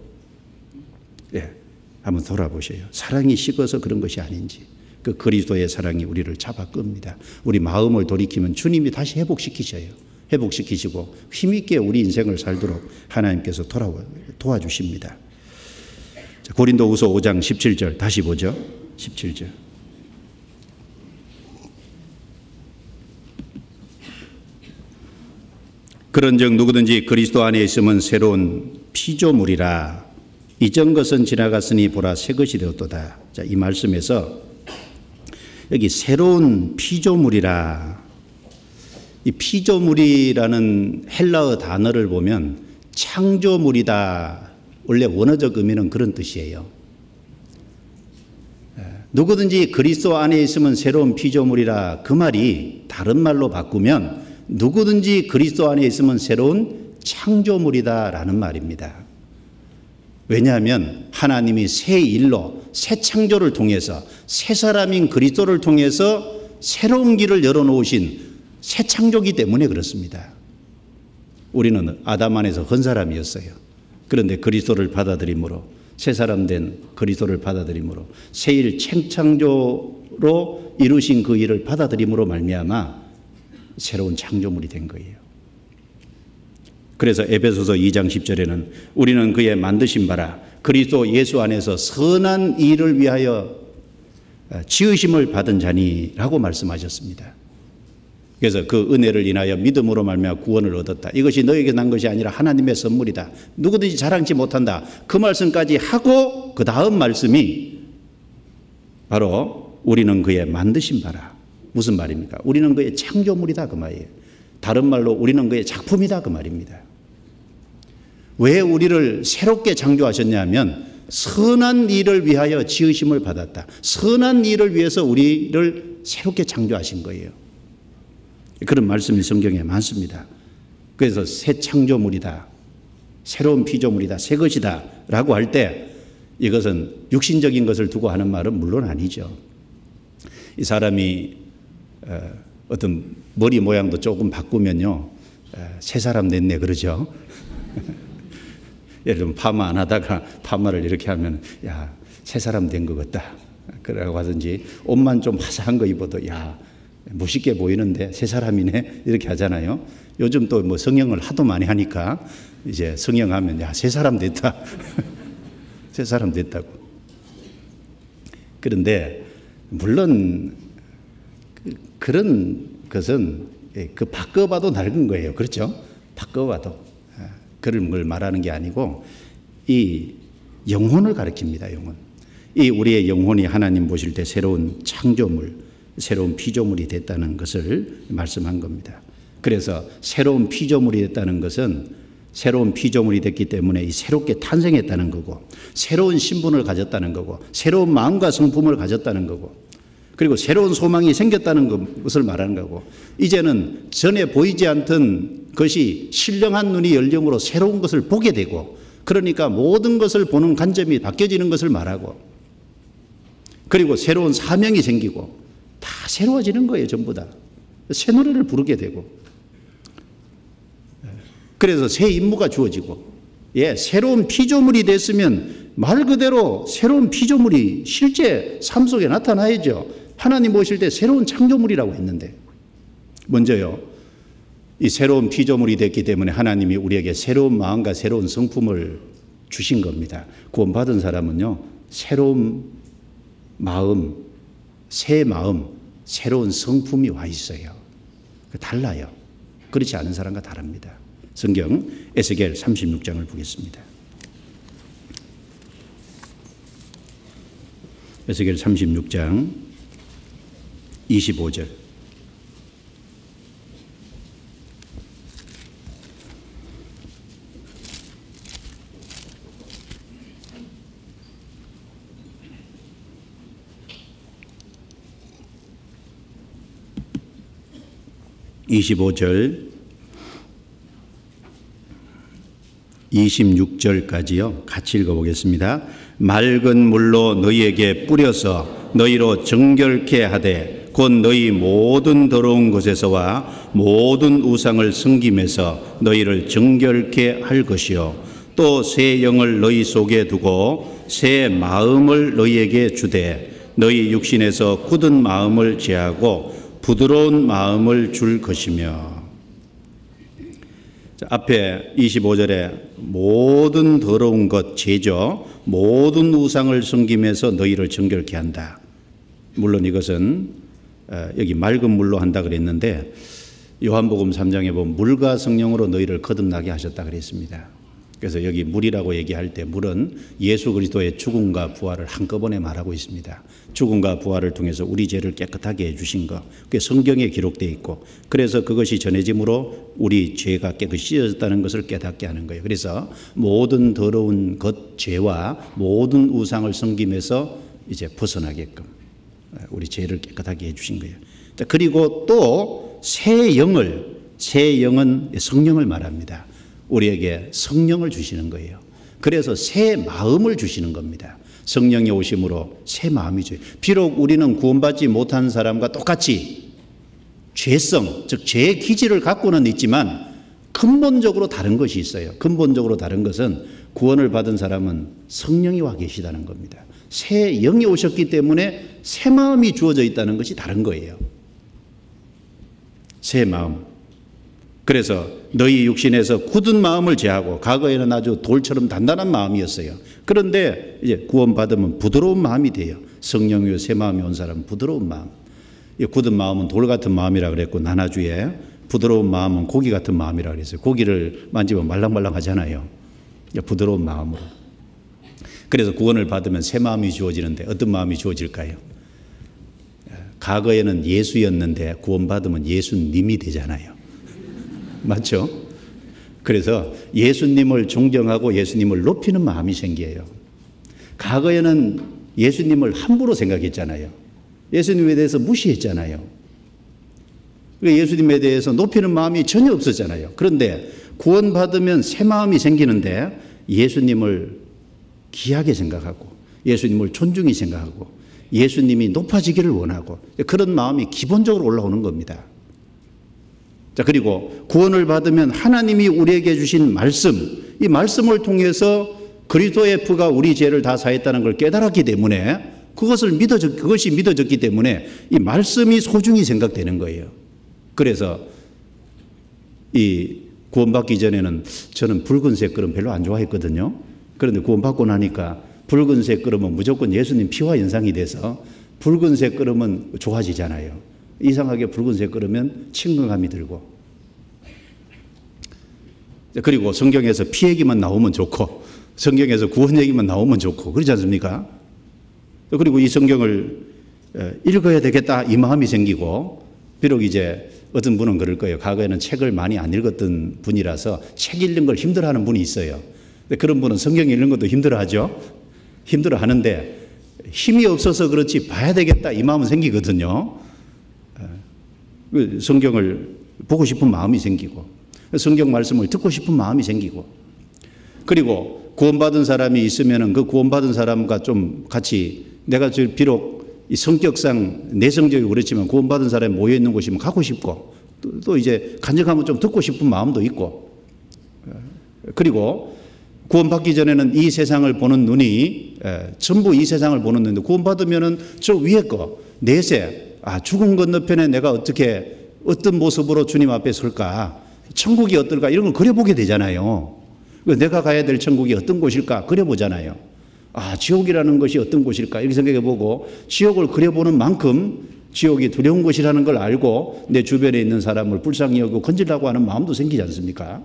한번 돌아보세요. 사랑이 식어서 그런 것이 아닌지. 그 그리스도의 사랑이 우리를 잡아 끕니다. 우리 마음을 돌이키면 주님이 다시 회복시키셔요. 회복시키시고 힘있게 우리 인생을 살도록 하나님께서 도와주십니다. 자, 고린도후서 5장 17절 다시 보죠. 17절. 그런즉 누구든지 그리스도 안에 있으면 새로운 피조물이라. 이전 것은 지나갔으니 보라 새 것이 되었도다. 자, 이 말씀에서 여기 새로운 피조물이라. 이 피조물이라는 헬라어 단어를 보면 창조물이다. 원래 원어적 의미는 그런 뜻이에요. 누구든지 그리스도 안에 있으면 새로운 피조물이라. 그 말이 다른 말로 바꾸면 누구든지 그리스도 안에 있으면 새로운 창조물이다라는 말입니다. 왜냐하면 하나님이 새 일로 새 창조를 통해서 새 사람인 그리스도를 통해서 새로운 길을 열어놓으신 새 창조기 때문에 그렇습니다. 우리는 아담 안에서 한 사람이었어요. 그런데 그리스도를 받아들임으로 새 사람 된 그리스도를 받아들임으로 새 일 창조로 이루신 그 일을 받아들임으로 말미암아 새로운 창조물이 된 거예요. 그래서 에베소서 2장 10절에는 우리는 그의 만드신 바라 그리스도 예수 안에서 선한 일을 위하여 지으심을 받은 자니라고 말씀하셨습니다. 그래서 그 은혜를 인하여 믿음으로 말미암아 구원을 얻었다. 이것이 너에게 난 것이 아니라 하나님의 선물이다. 누구든지 자랑치 못한다. 그 말씀까지 하고 그 다음 말씀이 바로 우리는 그의 만드신 바라. 무슨 말입니까? 우리는 그의 창조물이다 그 말이에요. 다른 말로 우리는 그의 작품이다 그 말입니다. 왜 우리를 새롭게 창조하셨냐면 선한 일을 위하여 지으심을 받았다. 선한 일을 위해서 우리를 새롭게 창조하신 거예요. 그런 말씀이 성경에 많습니다. 그래서 새 창조물이다. 새로운 피조물이다. 새 것이다 라고 할 때 이것은 육신적인 것을 두고 하는 말은 물론 아니죠. 이 사람이 어떤 머리 모양도 조금 바꾸면요 새 사람 됐네 그러죠. 예를 들면 파마 안 하다가 파마를 이렇게 하면 야 새 사람 된 것 같다 그러고 하든지 옷만 좀 화사한 거 입어도 야 멋있게 보이는데 새 사람이네 이렇게 하잖아요. 요즘 또 뭐 성형을 하도 많이 하니까 이제 성형하면 야 새 사람 됐다 새 사람 됐다고. 그런데 물론 그런 것은 그 바꿔봐도 낡은 거예요. 그렇죠? 바꿔봐도 그런 걸 말하는 게 아니고 이 영혼을 가리킵니다. 영혼. 이 우리의 영혼이 하나님 보실 때 새로운 창조물, 새로운 피조물이 됐다는 것을 말씀한 겁니다. 그래서 새로운 피조물이 됐다는 것은 새로운 피조물이 됐기 때문에 이 새롭게 탄생했다는 거고 새로운 신분을 가졌다는 거고 새로운 마음과 성품을 가졌다는 거고 그리고 새로운 소망이 생겼다는 것을 말하는 거고 이제는 전에 보이지 않던 것이 신령한 눈이 열림으로 새로운 것을 보게 되고 그러니까 모든 것을 보는 관점이 바뀌어지는 것을 말하고 그리고 새로운 사명이 생기고 다 새로워지는 거예요. 전부 다. 새 노래를 부르게 되고 그래서 새 임무가 주어지고 새로운 피조물이 됐으면 말 그대로 새로운 피조물이 실제 삶 속에 나타나야죠. 하나님 보실 때 새로운 창조물이라고 했는데 먼저요. 이 새로운 피조물이 됐기 때문에 하나님이 우리에게 새로운 마음과 새로운 성품을 주신 겁니다. 구원받은 사람은요. 새로운 마음, 새 마음, 새로운 성품이 와 있어요. 달라요. 그렇지 않은 사람과 다릅니다. 성경 에스겔 36장을 보겠습니다. 에스겔 36장 25절. (25절) 26절까지요. 같이 읽어보겠습니다. 맑은 물로 너희에게 뿌려서 너희로 정결케 하되 곧 너희 모든 더러운 것에서와 모든 우상을 섬김에서 너희를 정결케 할 것이요 또 새 영을 너희 속에 두고 새 마음을 너희에게 주되 너희 육신에서 굳은 마음을 제하고 부드러운 마음을 줄 것이며. 자, 앞에 25절에 모든 더러운 것, 죄죠. 모든 우상을 섬김에서 너희를 정결케 한다. 물론 이것은 여기 맑은 물로 한다 그랬는데 요한복음 3장에 보면 물과 성령으로 너희를 거듭나게 하셨다 그랬습니다. 그래서 여기 물이라고 얘기할 때 물은 예수 그리스도의 죽음과 부활을 한꺼번에 말하고 있습니다. 죽음과 부활을 통해서 우리 죄를 깨끗하게 해주신 것, 그게 성경에 기록되어 있고, 그래서 그것이 전해짐으로 우리 죄가 깨끗이 씻어졌다는 것을 깨닫게 하는 거예요. 그래서 모든 더러운 것, 죄와 모든 우상을 섬김에서 이제 벗어나게끔 우리 죄를 깨끗하게 해주신 거예요. 자, 그리고 또 새 영은 성령을 말합니다. 우리에게 성령을 주시는 거예요. 그래서 새 마음을 주시는 겁니다. 성령이 오심으로 새 마음이 줘요. 비록 우리는 구원받지 못한 사람과 똑같이 죄성, 즉 죄의 기질을 갖고는 있지만 근본적으로 다른 것이 있어요. 근본적으로 다른 것은 구원을 받은 사람은 성령이 와 계시다는 겁니다. 새 영이 오셨기 때문에 새 마음이 주어져 있다는 것이 다른 거예요. 새 마음. 그래서 너희 육신에서 굳은 마음을 제하고, 과거에는 아주 돌처럼 단단한 마음이었어요. 그런데 이제 구원받으면 부드러운 마음이 돼요. 성령의 새 마음이 온 사람은 부드러운 마음. 굳은 마음은 돌 같은 마음이라 그랬고, 나나주에 부드러운 마음은 고기 같은 마음이라 그랬어요. 고기를 만지면 말랑말랑 하잖아요. 부드러운 마음으로. 그래서 구원을 받으면 새 마음이 주어지는데 어떤 마음이 주어질까요? 과거에는 예수였는데 구원받으면 예수님이 되잖아요. 맞죠? 그래서 예수님을 존경하고 예수님을 높이는 마음이 생겨요. 과거에는 예수님을 함부로 생각했잖아요. 예수님에 대해서 무시했잖아요. 예수님에 대해서 높이는 마음이 전혀 없었잖아요. 그런데 구원받으면 새 마음이 생기는데 예수님을 귀하게 생각하고 예수님을 존중히 생각하고 예수님이 높아지기를 원하고 그런 마음이 기본적으로 올라오는 겁니다. 자, 그리고 구원을 받으면 하나님이 우리에게 주신 말씀, 이 말씀을 통해서 그리스도의 피가 우리 죄를 다 사했다는 걸 깨달았기 때문에 그것이 믿어졌기 때문에 이 말씀이 소중히 생각되는 거예요. 그래서 이 구원받기 전에는 저는 붉은색 그릇 별로 안 좋아했거든요. 그런데 구원받고 나니까 붉은색 그릇은 무조건 예수님 피와 연상이 돼서 붉은색 그릇은 좋아지잖아요. 이상하게 붉은색 그릇은 친근감이 들고, 그리고 성경에서 피 얘기만 나오면 좋고 성경에서 구원 얘기만 나오면 좋고 그렇지 않습니까? 그리고 이 성경을 읽어야 되겠다 이 마음이 생기고, 비록 이제 어떤 분은 그럴 거예요. 과거에는 책을 많이 안 읽었던 분이라서 책 읽는 걸 힘들어하는 분이 있어요. 근데 그런 분은 성경 읽는 것도 힘들어하죠. 힘들어하는데 힘이 없어서 그렇지 봐야 되겠다 이 마음은 생기거든요. 성경을 보고 싶은 마음이 생기고 성경 말씀을 듣고 싶은 마음이 생기고, 그리고 구원받은 사람이 있으면 그 구원받은 사람과 좀 같이, 내가 비록 이 성격상 내성적이고 그렇지만 구원받은 사람이 모여있는 곳이면 가고 싶고 또 이제 간증하면 좀 듣고 싶은 마음도 있고, 그리고 구원받기 전에는 이 세상을 보는 눈이 전부 이 세상을 보는 눈인데 구원받으면은 저 위에 거 내세, 죽음 건너편에 내가 어떤 모습으로 주님 앞에 설까, 천국이 어떨까 이런 걸 그려보게 되잖아요. 내가 가야 될 천국이 어떤 곳일까 그려보잖아요. 지옥이라는 것이 어떤 곳일까 이렇게 생각해보고 지옥을 그려보는 만큼 지옥이 두려운 곳이라는 걸 알고 내 주변에 있는 사람을 불쌍히 여기고 건지려고 하는 마음도 생기지 않습니까?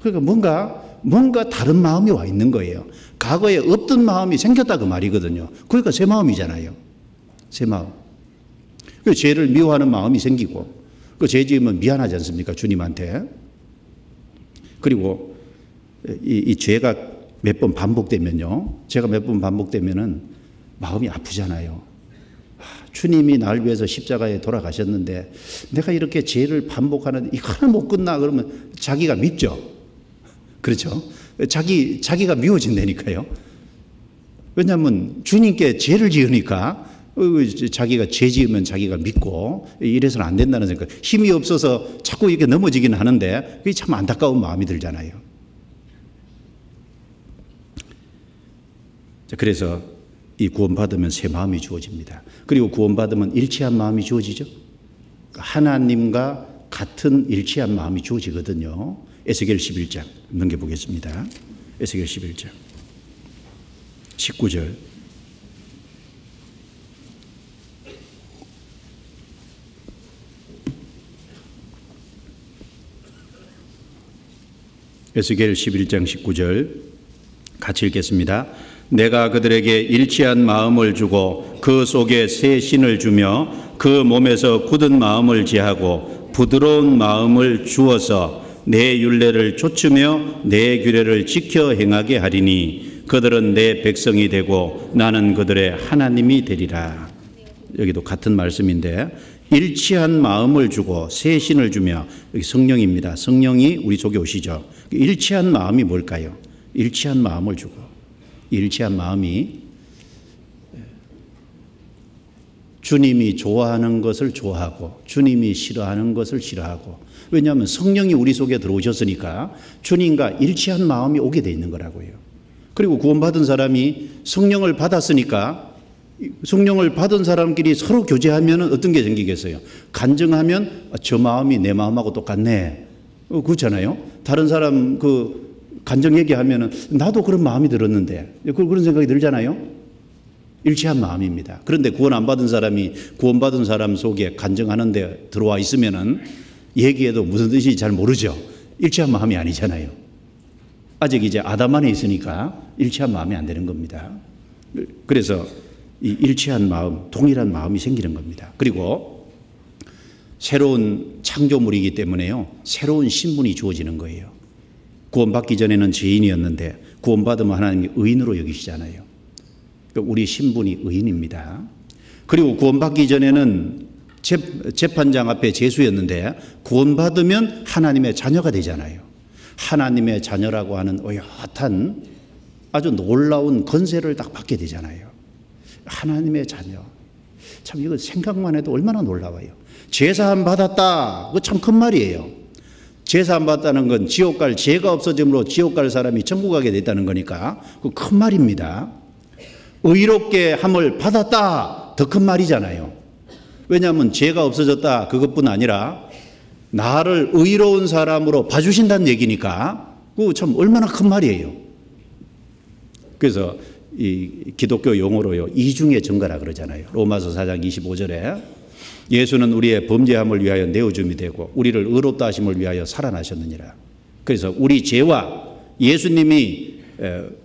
그러니까 뭔가 다른 마음이 와 있는 거예요. 과거에 없던 마음이 생겼다 그 말이거든요. 그러니까 새 마음이잖아요. 새 마음. 그 죄를 미워하는 마음이 생기고, 그 죄 지으면 미안하지 않습니까? 주님한테. 그리고 이 죄가 몇 번 반복되면요. 죄가 몇 번 반복되면은 마음이 아프잖아요. 주님이 날 위해서 십자가에 돌아가셨는데 내가 이렇게 죄를 반복하는데 이거 하나 못 끝나 그러면 자기가 밉죠. 그렇죠? 자기가 미워진다니까요. 왜냐하면 주님께 죄를 지으니까 자기가 죄 지으면 자기가 믿고 이래서는 안 된다는 생각. 힘이 없어서 자꾸 이렇게 넘어지기는 하는데 그게 참 안타까운 마음이 들잖아요. 그래서 이 구원받으면 새 마음이 주어집니다. 그리고 구원받으면 일치한 마음이 주어지죠. 하나님과 같은 일치한 마음이 주어지거든요. 에스겔 11장 넘겨보겠습니다. 에스겔 11장 19절. 에스겔 11장 19절 같이 읽겠습니다. 내가 그들에게 일치한 마음을 주고 그 속에 새 신을 주며 그 몸에서 굳은 마음을 제하고 부드러운 마음을 주어서 내 율례를 좇으며 내 규례를 지켜 행하게 하리니 그들은 내 백성이 되고 나는 그들의 하나님이 되리라. 여기도 같은 말씀인데 일치한 마음을 주고 새 신을 주며, 여기 성령입니다. 성령이 우리 속에 오시죠. 일치한 마음이 뭘까요? 일치한 마음을 주고, 일치한 마음이 주님이 좋아하는 것을 좋아하고 주님이 싫어하는 것을 싫어하고, 왜냐하면 성령이 우리 속에 들어오셨으니까 주님과 일치한 마음이 오게 돼 있는 거라고요. 그리고 구원받은 사람이 성령을 받았으니까 성령을 받은 사람끼리 서로 교제하면 어떤 게 생기겠어요? 간증하면 저 마음이 내 마음하고 똑같네. 그렇잖아요. 다른 사람 그 간증 얘기하면 나도 그런 마음이 들었는데, 그런 생각이 들잖아요. 일치한 마음입니다. 그런데 구원 안 받은 사람이 구원받은 사람 속에 간증하는데 들어와 있으면은 얘기해도 무슨 뜻인지 잘 모르죠. 일치한 마음이 아니잖아요. 아직 이제 아담 안에 있으니까 일치한 마음이 안 되는 겁니다. 그래서 이 일치한 마음, 동일한 마음이 생기는 겁니다. 그리고 새로운 창조물이기 때문에요, 새로운 신분이 주어지는 거예요. 구원받기 전에는 죄인이었는데 구원받으면 하나님이 의인으로 여기시잖아요. 그러니까 우리 신분이 의인입니다. 그리고 구원받기 전에는 재판장 앞에 죄수였는데 구원받으면 하나님의 자녀가 되잖아요. 하나님의 자녀라고 하는 어엿한 아주 놀라운 권세를 딱 받게 되잖아요. 하나님의 자녀. 참 이거 생각만 해도 얼마나 놀라워요. 제사함 받았다. 그거 참 큰 말이에요. 제사함 받았다는 건 지옥 갈 죄가 없어짐으로 지옥 갈 사람이 천국 가게 됐다는 거니까 그 큰 말입니다. 의롭게 함을 받았다. 더 큰 말이잖아요. 왜냐하면 죄가 없어졌다 그것뿐 아니라 나를 의로운 사람으로 봐주신다는 얘기니까 그거 참 얼마나 큰 말이에요. 그래서 이 기독교 용어로요, 이중의 증거라 그러잖아요. 로마서 4장 25절에 예수는 우리의 범죄함을 위하여 내어줌이 되고 우리를 의롭다 하심을 위하여 살아나셨느니라. 그래서 우리 죄와 예수님이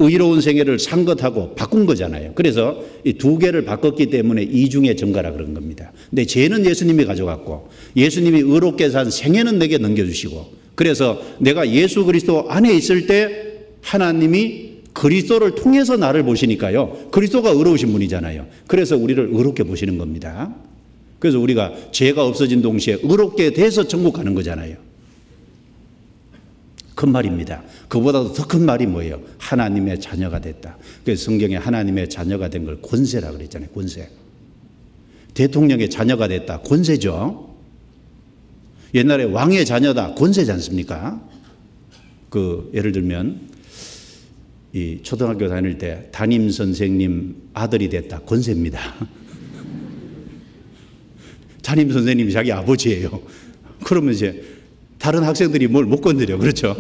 의로운 생애를 산 것하고 바꾼 거잖아요. 그래서 이 두 개를 바꿨기 때문에 이중의 증거라 그런 겁니다. 근데 죄는 예수님이 가져갔고 예수님이 의롭게 산 생애는 내게 넘겨주시고, 그래서 내가 예수 그리스도 안에 있을 때 하나님이 그리스도를 통해서 나를 보시니까요, 그리스도가 의로우신 분이잖아요. 그래서 우리를 의롭게 보시는 겁니다. 그래서 우리가 죄가 없어진 동시에 의롭게 돼서 천국 가는 거잖아요. 큰 말입니다. 그보다도 더 큰 말이 뭐예요? 하나님의 자녀가 됐다. 그래서 성경에 하나님의 자녀가 된 걸 권세라 그랬잖아요. 권세. 대통령의 자녀가 됐다. 권세죠. 옛날에 왕의 자녀다. 권세지 않습니까? 예를 들면 이 초등학교 다닐 때 담임 선생님 아들이 됐다. 권세입니다. 담임 선생님이 자기 아버지예요. 그러면 이제 다른 학생들이 뭘 못 건드려. 그렇죠?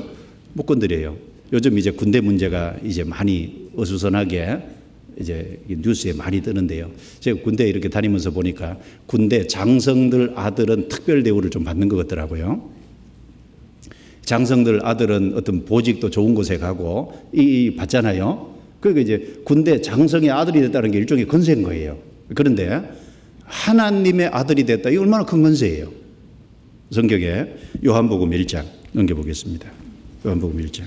못 건드려요. 요즘 이제 군대 문제가 이제 많이 어수선하게 이제 뉴스에 많이 뜨는데요. 제가 군대 이렇게 다니면서 보니까 군대 장성들 아들은 특별 대우를 좀 받는 것 같더라고요. 장성들 아들은 어떤 보직도 좋은 곳에 가고 받잖아요. 그러니까 이제 군대 장성의 아들이 됐다는 게 일종의 건세인 거예요. 그런데 하나님의 아들이 됐다. 이 얼마나 큰 건세예요. 성경에 요한복음 1장 넘겨보겠습니다. 요한복음 1장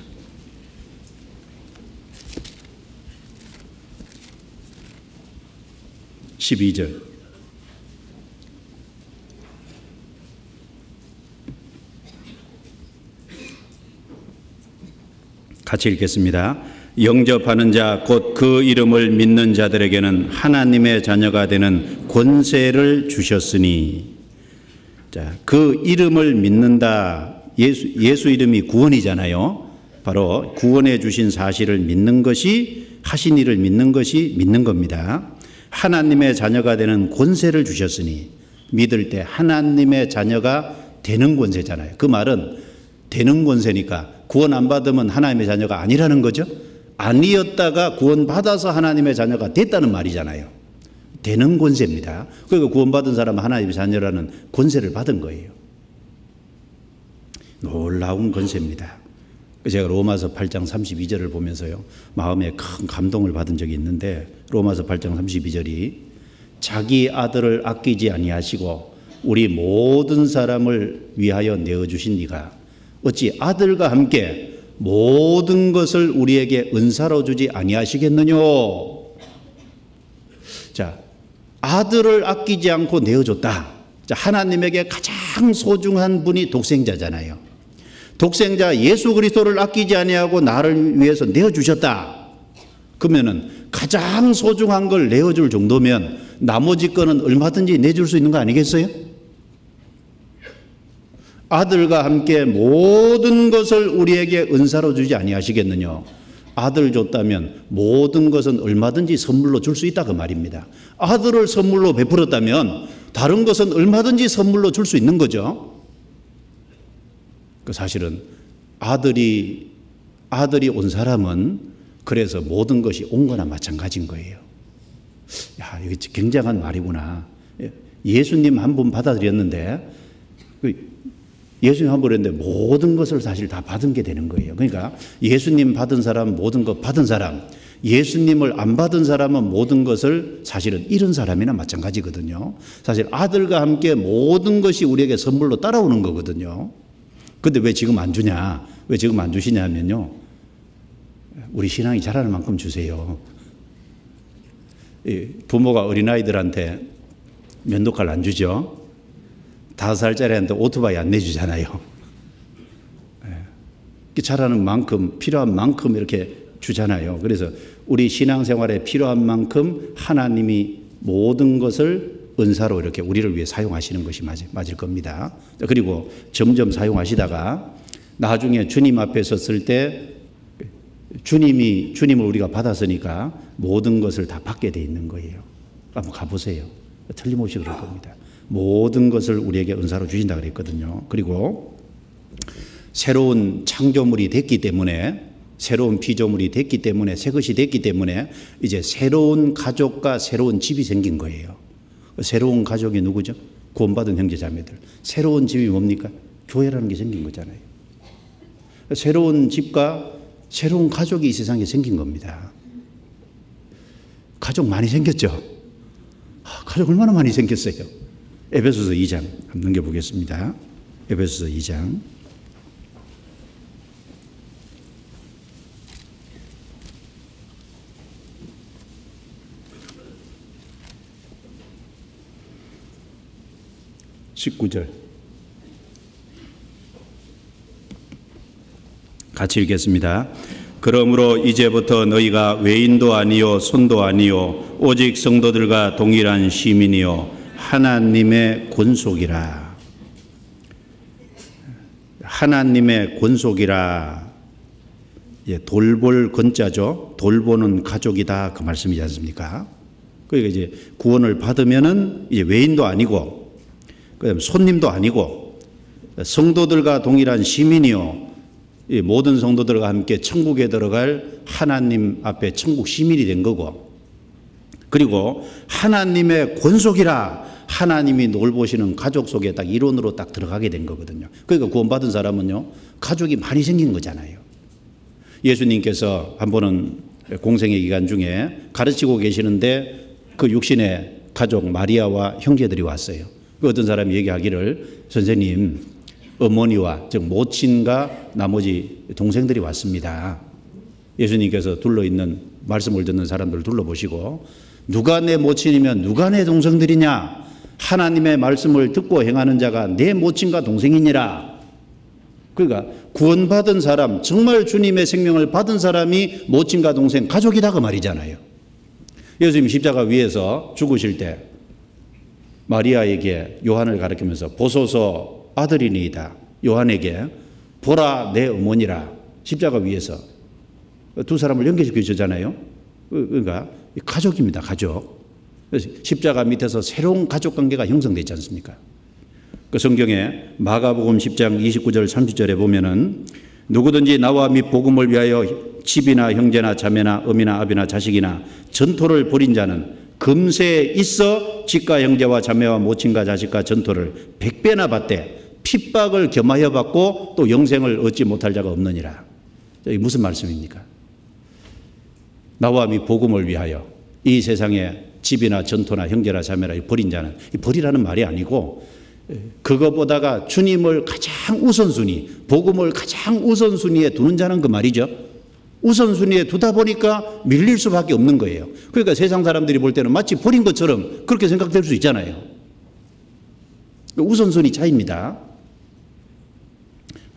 12절. 같이 읽겠습니다. 영접하는 자 곧 그 이름을 믿는 자들에게는 하나님의 자녀가 되는 권세를 주셨으니. 자, 그 이름을 믿는다. 예수 이름이 구원이잖아요. 바로 구원해 주신 사실을 믿는 것이, 하신 일을 믿는 것이 믿는 겁니다. 하나님의 자녀가 되는 권세를 주셨으니. 믿을 때 하나님의 자녀가 되는 권세잖아요. 그 말은 되는 권세니까 구원 안 받으면 하나님의 자녀가 아니라는 거죠. 아니었다가 구원 받아서 하나님의 자녀가 됐다는 말이잖아요. 되는 권세입니다. 그러니까 구원 받은 사람은 하나님의 자녀라는 권세를 받은 거예요. 놀라운 권세입니다. 제가 로마서 8장 32절을 보면서요, 마음에 큰 감동을 받은 적이 있는데, 로마서 8장 32절이 자기 아들을 아끼지 아니하시고 우리 모든 사람을 위하여 내어주신 이가 어찌 아들과 함께 모든 것을 우리에게 은사로 주지 아니하시겠느냐. 자, 아들을 아끼지 않고 내어줬다. 자, 하나님에게 가장 소중한 분이 독생자잖아요. 독생자 예수 그리스도를 아끼지 아니하고 나를 위해서 내어주셨다. 그러면은 가장 소중한 걸 내어줄 정도면 나머지 거는 얼마든지 내줄 수 있는 거 아니겠어요? 아들과 함께 모든 것을 우리에게 은사로 주지 아니하시겠느냐. 아들 줬다면 모든 것은 얼마든지 선물로 줄 수 있다 그 말입니다. 아들을 선물로 베풀었다면 다른 것은 얼마든지 선물로 줄 수 있는 거죠. 그 사실은 아들이 온 사람은 그래서 모든 것이 온 거나 마찬가지인 거예요. 야, 이게 굉장한 말이구나. 예수님 한 분 받아들였는데, 예수님 한 분 했는데 모든 것을 사실 다 받은 게 되는 거예요. 그러니까 예수님 받은 사람, 모든 것 받은 사람, 예수님을 안 받은 사람은 모든 것을 사실은 잃은 사람이나 마찬가지거든요. 사실 아들과 함께 모든 것이 우리에게 선물로 따라오는 거거든요. 근데 왜 지금 안 주냐? 왜 지금 안 주시냐면요, 우리 신앙이 자라는 만큼 주세요. 부모가 어린아이들한테 면도칼 안 주죠. 5살짜리한테 오토바이 안 내주잖아요. 자라는 만큼, 필요한 만큼 이렇게 주잖아요. 그래서 우리 신앙생활에 필요한 만큼 하나님이 모든 것을 은사로 이렇게 우리를 위해 사용하시는 것이 맞을 겁니다. 그리고 점점 사용하시다가 나중에 주님 앞에 섰을 때 주님을 우리가 받았으니까 모든 것을 다 받게 돼 있는 거예요. 한번 가보세요. 틀림없이 그럴 겁니다. 모든 것을 우리에게 은사로 주신다 그랬거든요. 그리고 새로운 창조물이 됐기 때문에, 새로운 피조물이 됐기 때문에, 새 것이 됐기 때문에 이제 새로운 가족과 새로운 집이 생긴 거예요. 새로운 가족이 누구죠? 구원받은 형제자매들. 새로운 집이 뭡니까? 교회라는 게 생긴 거잖아요. 새로운 집과 새로운 가족이 이 세상에 생긴 겁니다. 가족 많이 생겼죠? 가족 얼마나 많이 생겼어요? 에베소서 2장 한번 넘겨보겠습니다. 에베소서 2장 19절 같이 읽겠습니다. 그러므로 이제부터 너희가 외인도 아니요 손도 아니요 오직 성도들과 동일한 시민이요 하나님의 권속이라. 하나님의 권속이라. 돌볼 건자죠. 돌보는 가족이다 그 말씀이지 않습니까? 그러니까 이제 구원을 받으면은 이제 외인도 아니고, 그다음 손님도 아니고, 성도들과 동일한 시민이요, 모든 성도들과 함께 천국에 들어갈 하나님 앞에 천국 시민이 된 거고, 그리고 하나님의 권속이라. 하나님이 돌보시는 가족 속에 딱 이론으로 딱 들어가게 된 거거든요. 그러니까 구원받은 사람은요, 가족이 많이 생긴 거잖아요. 예수님께서 한 번은 공생의 기간 중에 가르치고 계시는데 그 육신의 가족 마리아와 형제들이 왔어요. 그 어떤 사람이 얘기하기를 선생님 어머니와 즉 모친과 나머지 동생들이 왔습니다. 예수님께서 둘러있는 말씀을 듣는 사람들을 둘러보시고 누가 내 모친이면 누가 내 동생들이냐? 하나님의 말씀을 듣고 행하는 자가 내 모친과 동생이니라. 그러니까 구원받은 사람, 정말 주님의 생명을 받은 사람이 모친과 동생, 가족이다 그 말이잖아요. 예수님 십자가 위에서 죽으실 때 마리아에게 요한을 가르치면서 보소서 아들이니이다. 요한에게 보라 내 어머니라. 십자가 위에서 두 사람을 연결시켜 주잖아요. 그러니까 가족입니다. 가족. 십자가 밑에서 새로운 가족 관계가 형성되지 않습니까? 그 성경에 마가복음 10장 29절 30절에 보면은 누구든지 나와 및 복음을 위하여 집이나 형제나 자매나 어미나 아비나 자식이나 전토를 벌인 자는 금세에 있어 집과 형제와 자매와 모친과 자식과 전토를 100배나 받되 핍박을 겸하여 받고 또 영생을 얻지 못할 자가 없느니라. 이게 무슨 말씀입니까? 나와 및 복음을 위하여 이 세상에 집이나 전토나 형제나 자매나 버린 자는, 버리라는 말이 아니고 그것보다가 주님을 가장 우선순위, 복음을 가장 우선순위에 두는 자는 그 말이죠. 우선순위에 두다 보니까 밀릴 수밖에 없는 거예요. 그러니까 세상 사람들이 볼 때는 마치 버린 것처럼 그렇게 생각될 수 있잖아요. 우선순위 차이입니다.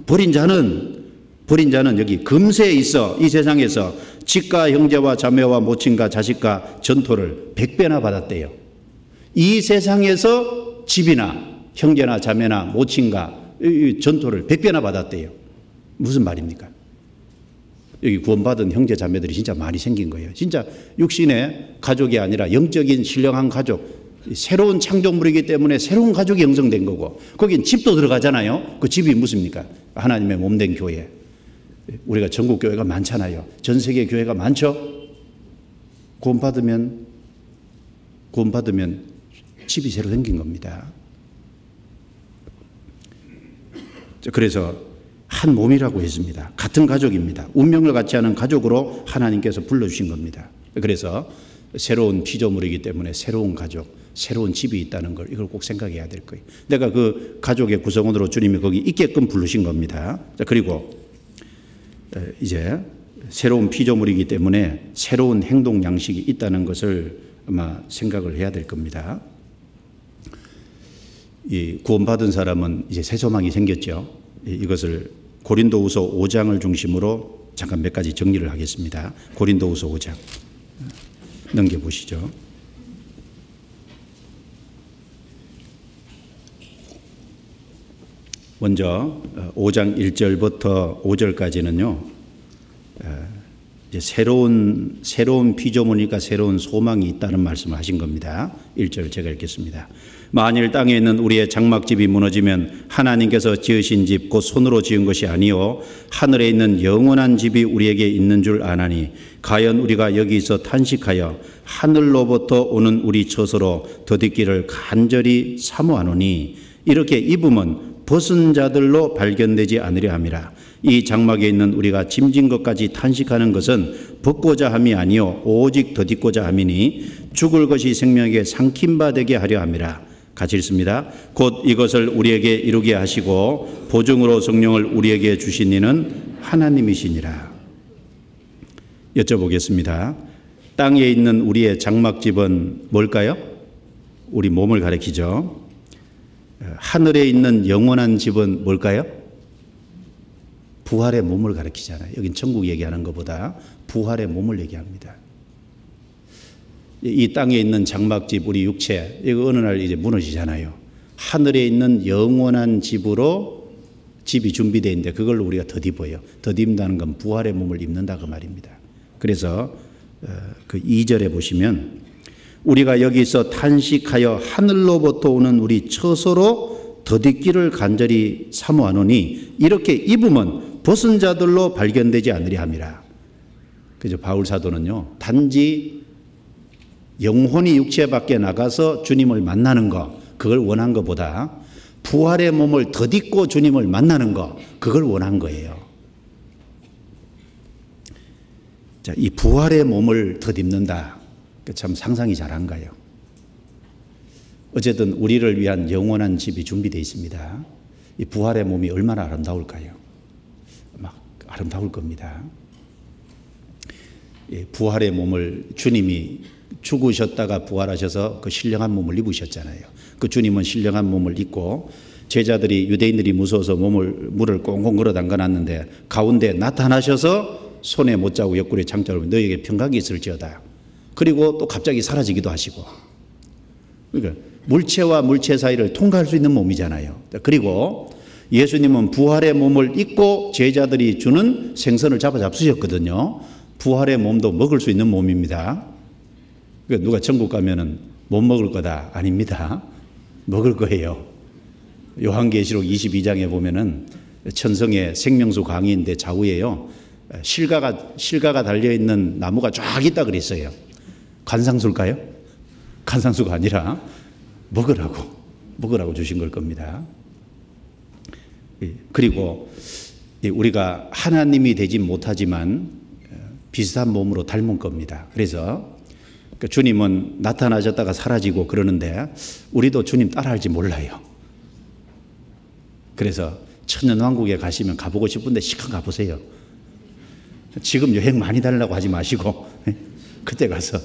버린 자는 여기 금세에 있어 이 세상에서 집과 형제와 자매와 모친과 자식과 전토를 100배나 받았대요. 이 세상에서 집이나 형제나 자매나 모친과 전토를 100배나 받았대요. 무슨 말입니까? 여기 구원받은 형제 자매들이 진짜 많이 생긴 거예요. 진짜 육신의 가족이 아니라 영적인 신령한 가족, 새로운 창조물이기 때문에 새로운 가족이 형성된 거고, 거긴 집도 들어가잖아요. 그 집이 무엇입니까? 하나님의 몸된 교회. 우리가 전국 교회가 많잖아요. 전 세계 교회가 많죠. 구원받으면 집이 새로 생긴 겁니다. 그래서 한 몸이라고 했습니다. 같은 가족입니다. 운명을 같이 하는 가족으로 하나님께서 불러주신 겁니다. 그래서 새로운 피조물이기 때문에 새로운 가족, 새로운 집이 있다는 걸, 이걸 꼭 생각해야 될 거예요. 내가 그 가족의 구성원으로 주님이 거기 있게끔 부르신 겁니다. 자, 그리고 이제 새로운 피조물이기 때문에 새로운 행동 양식이 있다는 것을 아마 생각을 해야 될 겁니다. 이 구원받은 사람은 이제 새 소망이 생겼죠. 이것을 고린도후서 5장을 중심으로 잠깐 몇 가지 정리를 하겠습니다. 고린도후서 5장 넘겨보시죠. 먼저 5장 1절부터 5절까지는요, 이제 새로운 피조물이니까 새로운 소망이 있다는 말씀을 하신 겁니다. 1절 제가 읽겠습니다. 만일 땅에 있는 우리의 장막집이 무너지면 하나님께서 지으신 집 곧 손으로 지은 것이 아니요 하늘에 있는 영원한 집이 우리에게 있는 줄 아나니 과연 우리가 여기서 탄식하여 하늘로부터 오는 우리 처소로 더디기를 간절히 사모하노니 이렇게 입으면 벗은 자들로 발견되지 않으려 함이라. 이 장막에 있는 우리가 짐진 것까지 탄식하는 것은 벗고자 함이 아니요 오직 더딛고자 함이니 죽을 것이 생명에게 삼킴바 되게 하려 함이라. 같이 읽습니다. 곧 이것을 우리에게 이루게 하시고 보증으로 성령을 우리에게 주신 이는 하나님이시니라. 여쭤보겠습니다. 땅에 있는 우리의 장막집은 뭘까요? 우리 몸을 가리키죠. 하늘에 있는 영원한 집은 뭘까요? 부활의 몸을 가리키잖아요. 여긴 천국 얘기하는 것보다 부활의 몸을 얘기합니다. 이 땅에 있는 장막집, 우리 육체, 이거 어느 날 이제 무너지잖아요. 하늘에 있는 영원한 집으로 집이 준비되어 있는데 그걸로 우리가 덧입어요. 덧입는다는 건 부활의 몸을 입는다 그 말입니다. 그래서 그 2절에 보시면 우리가 여기서 탄식하여 하늘로부터 오는 우리 처소로 덧입기를 간절히 사모하노니 이렇게 입으면 벗은 자들로 발견되지 않으려 함이라. 그죠? 바울 사도는요, 단지 영혼이 육체 밖에 나가서 주님을 만나는 것, 그걸 원한 것보다 부활의 몸을 덧입고 주님을 만나는 거, 그걸 원한 거예요. 자, 이 부활의 몸을 덧입는다. 참 상상이 잘한가요? 어쨌든 우리를 위한 영원한 집이 준비되어 있습니다. 이 부활의 몸이 얼마나 아름다울까요? 막 아름다울 겁니다. 부활의 몸을 주님이 죽으셨다가 부활하셔서 그 신령한 몸을 입으셨잖아요. 그 주님은 신령한 몸을 입고 제자들이 유대인들이 무서워서 물을 꽁꽁 걸어 담가놨는데 가운데 나타나셔서 손에 못자고 옆구리에 창자로 너희에게 평강이 있을지어다. 그리고 또 갑자기 사라지기도 하시고. 그러니까 물체와 물체 사이를 통과할 수 있는 몸이잖아요. 그리고 예수님은 부활의 몸을 입고 제자들이 주는 생선을 잡수셨거든요. 부활의 몸도 먹을 수 있는 몸입니다. 그러니까 누가 천국 가면은 못 먹을 거다. 아닙니다. 먹을 거예요. 요한계시록 22장에 보면은 천성의 생명수 강의인데 좌우에요. 실가가 달려있는 나무가 쫙 있다 그랬어요. 관상수일까요? 관상수가 아니라 먹으라고 주신 걸 겁니다. 그리고 우리가 하나님이 되지 못하지만 비슷한 몸으로 닮은 겁니다. 그래서 주님은 나타나셨다가 사라지고 그러는데 우리도 주님 따라할지 몰라요. 그래서 천년왕국에 가시면 가보고 싶은데 시간 가보세요. 지금 여행 많이 다니려고 하지 마시고 그때 가서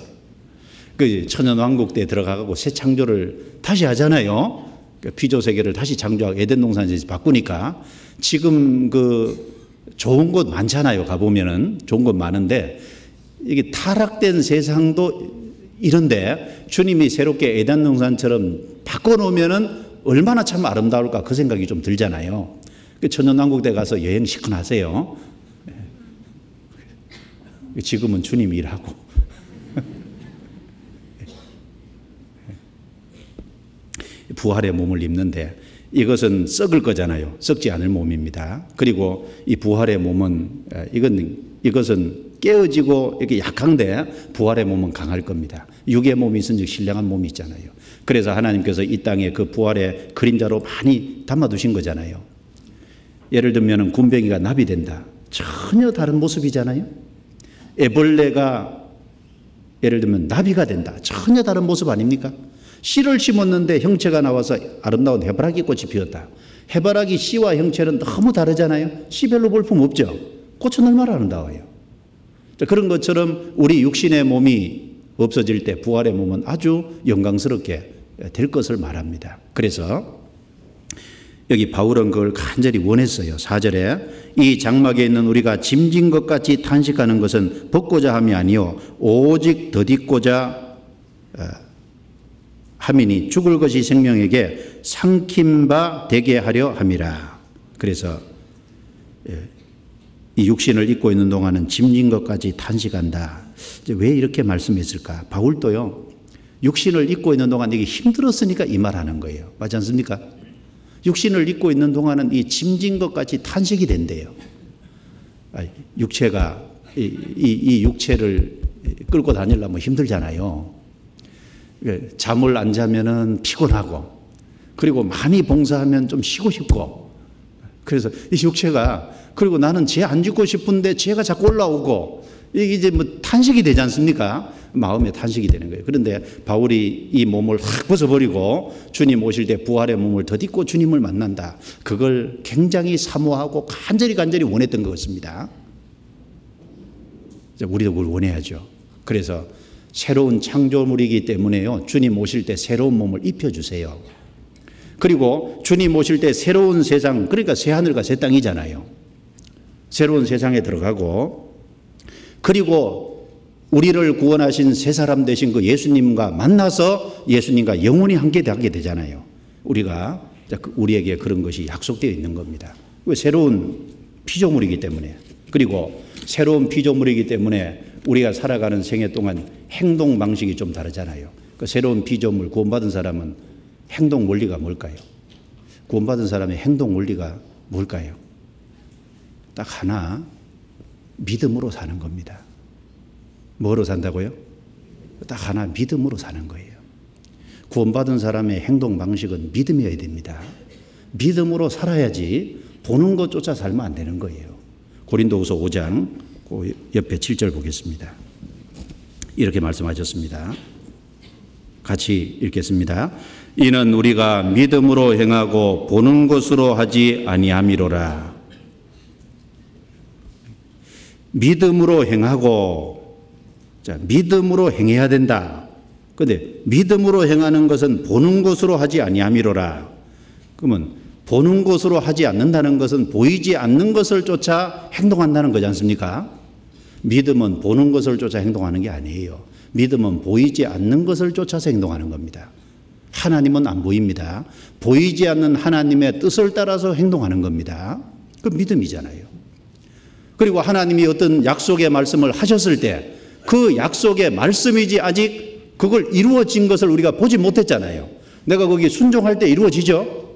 그 천년왕국 때 들어가고 새 창조를 다시 하잖아요. 피조 세계를 다시 창조하고 에덴 동산에서 바꾸니까 지금 그 좋은 곳 많잖아요. 가보면은 좋은 곳 많은데 이게 타락된 세상도 이런데 주님이 새롭게 에덴 동산처럼 바꿔놓으면은 얼마나 참 아름다울까 그 생각이 좀 들잖아요. 그 천년왕국 때 가서 여행 시원하세요. 지금은 주님 일하고. 부활의 몸을 입는데 이것은 썩을 거잖아요. 썩지 않을 몸입니다. 그리고 이 부활의 몸은 이것은 깨어지고 이렇게 약한데 부활의 몸은 강할 겁니다. 육의 몸이 있은즉 신령한 몸이 있잖아요. 그래서 하나님께서 이 땅에 그 부활의 그림자로 많이 담아두신 거잖아요. 예를 들면 군뱅이가 나비 된다. 전혀 다른 모습이잖아요. 애벌레가 예를 들면 나비가 된다. 전혀 다른 모습 아닙니까? 씨를 심었는데 형체가 나와서 아름다운 해바라기 꽃이 피었다. 해바라기 씨와 형체는 너무 다르잖아요. 씨 별로 볼품 없죠. 꽃은 얼마나 아름다워요. 그런 것처럼 우리 육신의 몸이 없어질 때 부활의 몸은 아주 영광스럽게 될 것을 말합니다. 그래서 여기 바울은 그걸 간절히 원했어요. 4절에 이 장막에 있는 우리가 짐진 것 같이 탄식하는 것은 벗고자 함이 아니요 오직 덧입고자 함이니 죽을 것이 생명에게 삼킨 바 되게 하려 함이라. 그래서 이 육신을 입고 있는 동안은 짐진 것까지 탄식한다. 이제 왜 이렇게 말씀했을까? 바울도요. 육신을 입고 있는 동안 이게 힘들었으니까 이 말하는 거예요. 맞지 않습니까? 육신을 입고 있는 동안은 이 짐진 것까지 탄식이 된대요. 육체가 이 육체를 끌고 다니려면 힘들잖아요. 잠을 안 자면은 피곤하고 그리고 많이 봉사하면 좀 쉬고 싶고 그래서 이 육체가 그리고 나는 죄 안 짓고 싶은데 죄가 자꾸 올라오고 이게 이제 뭐 탄식이 되지 않습니까? 마음에 탄식이 되는 거예요. 그런데 바울이 이 몸을 확 벗어버리고 주님 오실 때 부활의 몸을 덧입고 주님을 만난다. 그걸 굉장히 사모하고 간절히 원했던 것 같습니다. 우리도 그걸 원해야죠. 그래서 새로운 창조물이기 때문에요. 주님 오실 때 새로운 몸을 입혀주세요. 그리고 주님 오실 때 새로운 세상, 그러니까 새 하늘과 새 땅이잖아요. 새로운 세상에 들어가고 그리고 우리를 구원하신 새 사람 되신 그 예수님과 만나서 예수님과 영원히 함께 하게 되잖아요. 우리에게 그런 것이 약속되어 있는 겁니다. 새로운 피조물이기 때문에 그리고 새로운 피조물이기 때문에 우리가 살아가는 생애 동안 행동 방식이 좀 다르잖아요. 그 새로운 피조물 구원받은 사람은 행동 원리가 뭘까요? 구원받은 사람의 행동 원리가 뭘까요? 딱 하나, 믿음으로 사는 겁니다. 뭐로 산다고요? 딱 하나, 믿음으로 사는 거예요. 구원받은 사람의 행동 방식은 믿음이어야 됩니다. 믿음으로 살아야지 보는 것조차 살면 안 되는 거예요. 고린도후서 5장 그 옆에 7절 보겠습니다. 이렇게 말씀하셨습니다. 같이 읽겠습니다. 이는 우리가 믿음으로 행하고 보는 것으로 하지 아니함이로라. 믿음으로 행하고, 자, 믿음으로 행해야 된다. 그런데 믿음으로 행하는 것은 보는 것으로 하지 아니함이로라. 그러면 보는 것으로 하지 않는다는 것은 보이지 않는 것을 쫓아 행동한다는 거지 않습니까? 믿음은 보는 것을 쫓아 행동하는 게 아니에요. 믿음은 보이지 않는 것을 쫓아서 행동하는 겁니다. 하나님은 안 보입니다. 보이지 않는 하나님의 뜻을 따라서 행동하는 겁니다. 그 믿음이잖아요. 그리고 하나님이 어떤 약속의 말씀을 하셨을 때 그 약속의 말씀이지 아직 그걸 이루어진 것을 우리가 보지 못했잖아요. 내가 거기 순종할 때 이루어지죠?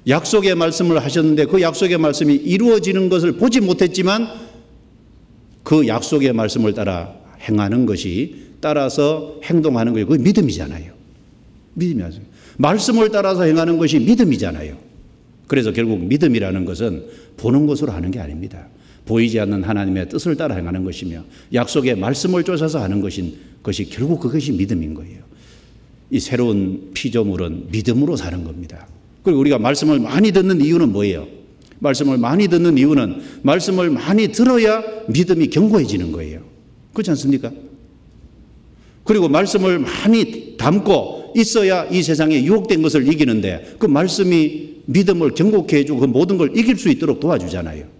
약속의 말씀을 하셨는데 그 약속의 말씀이 이루어지는 것을 보지 못했지만 그 약속의 말씀을 따라 행하는 것이, 따라서 행동하는 것이 그게 믿음이잖아요. 믿음이죠. 말씀을 따라서 행하는 것이 믿음이잖아요. 그래서 결국 믿음이라는 것은 보는 것으로 하는 게 아닙니다. 보이지 않는 하나님의 뜻을 따라 행하는 것이며 약속의 말씀을 쫓아서 하는 것이 결국 그것이 믿음인 거예요. 이 새로운 피조물은 믿음으로 사는 겁니다. 그리고 우리가 말씀을 많이 듣는 이유는 뭐예요? 말씀을 많이 듣는 이유는 말씀을 많이 들어야 믿음이 견고해지는 거예요. 그렇지 않습니까? 그리고 말씀을 많이 담고 있어야 이 세상에 유혹된 것을 이기는데 그 말씀이 믿음을 견고케 해주고 그 모든 걸 이길 수 있도록 도와주잖아요.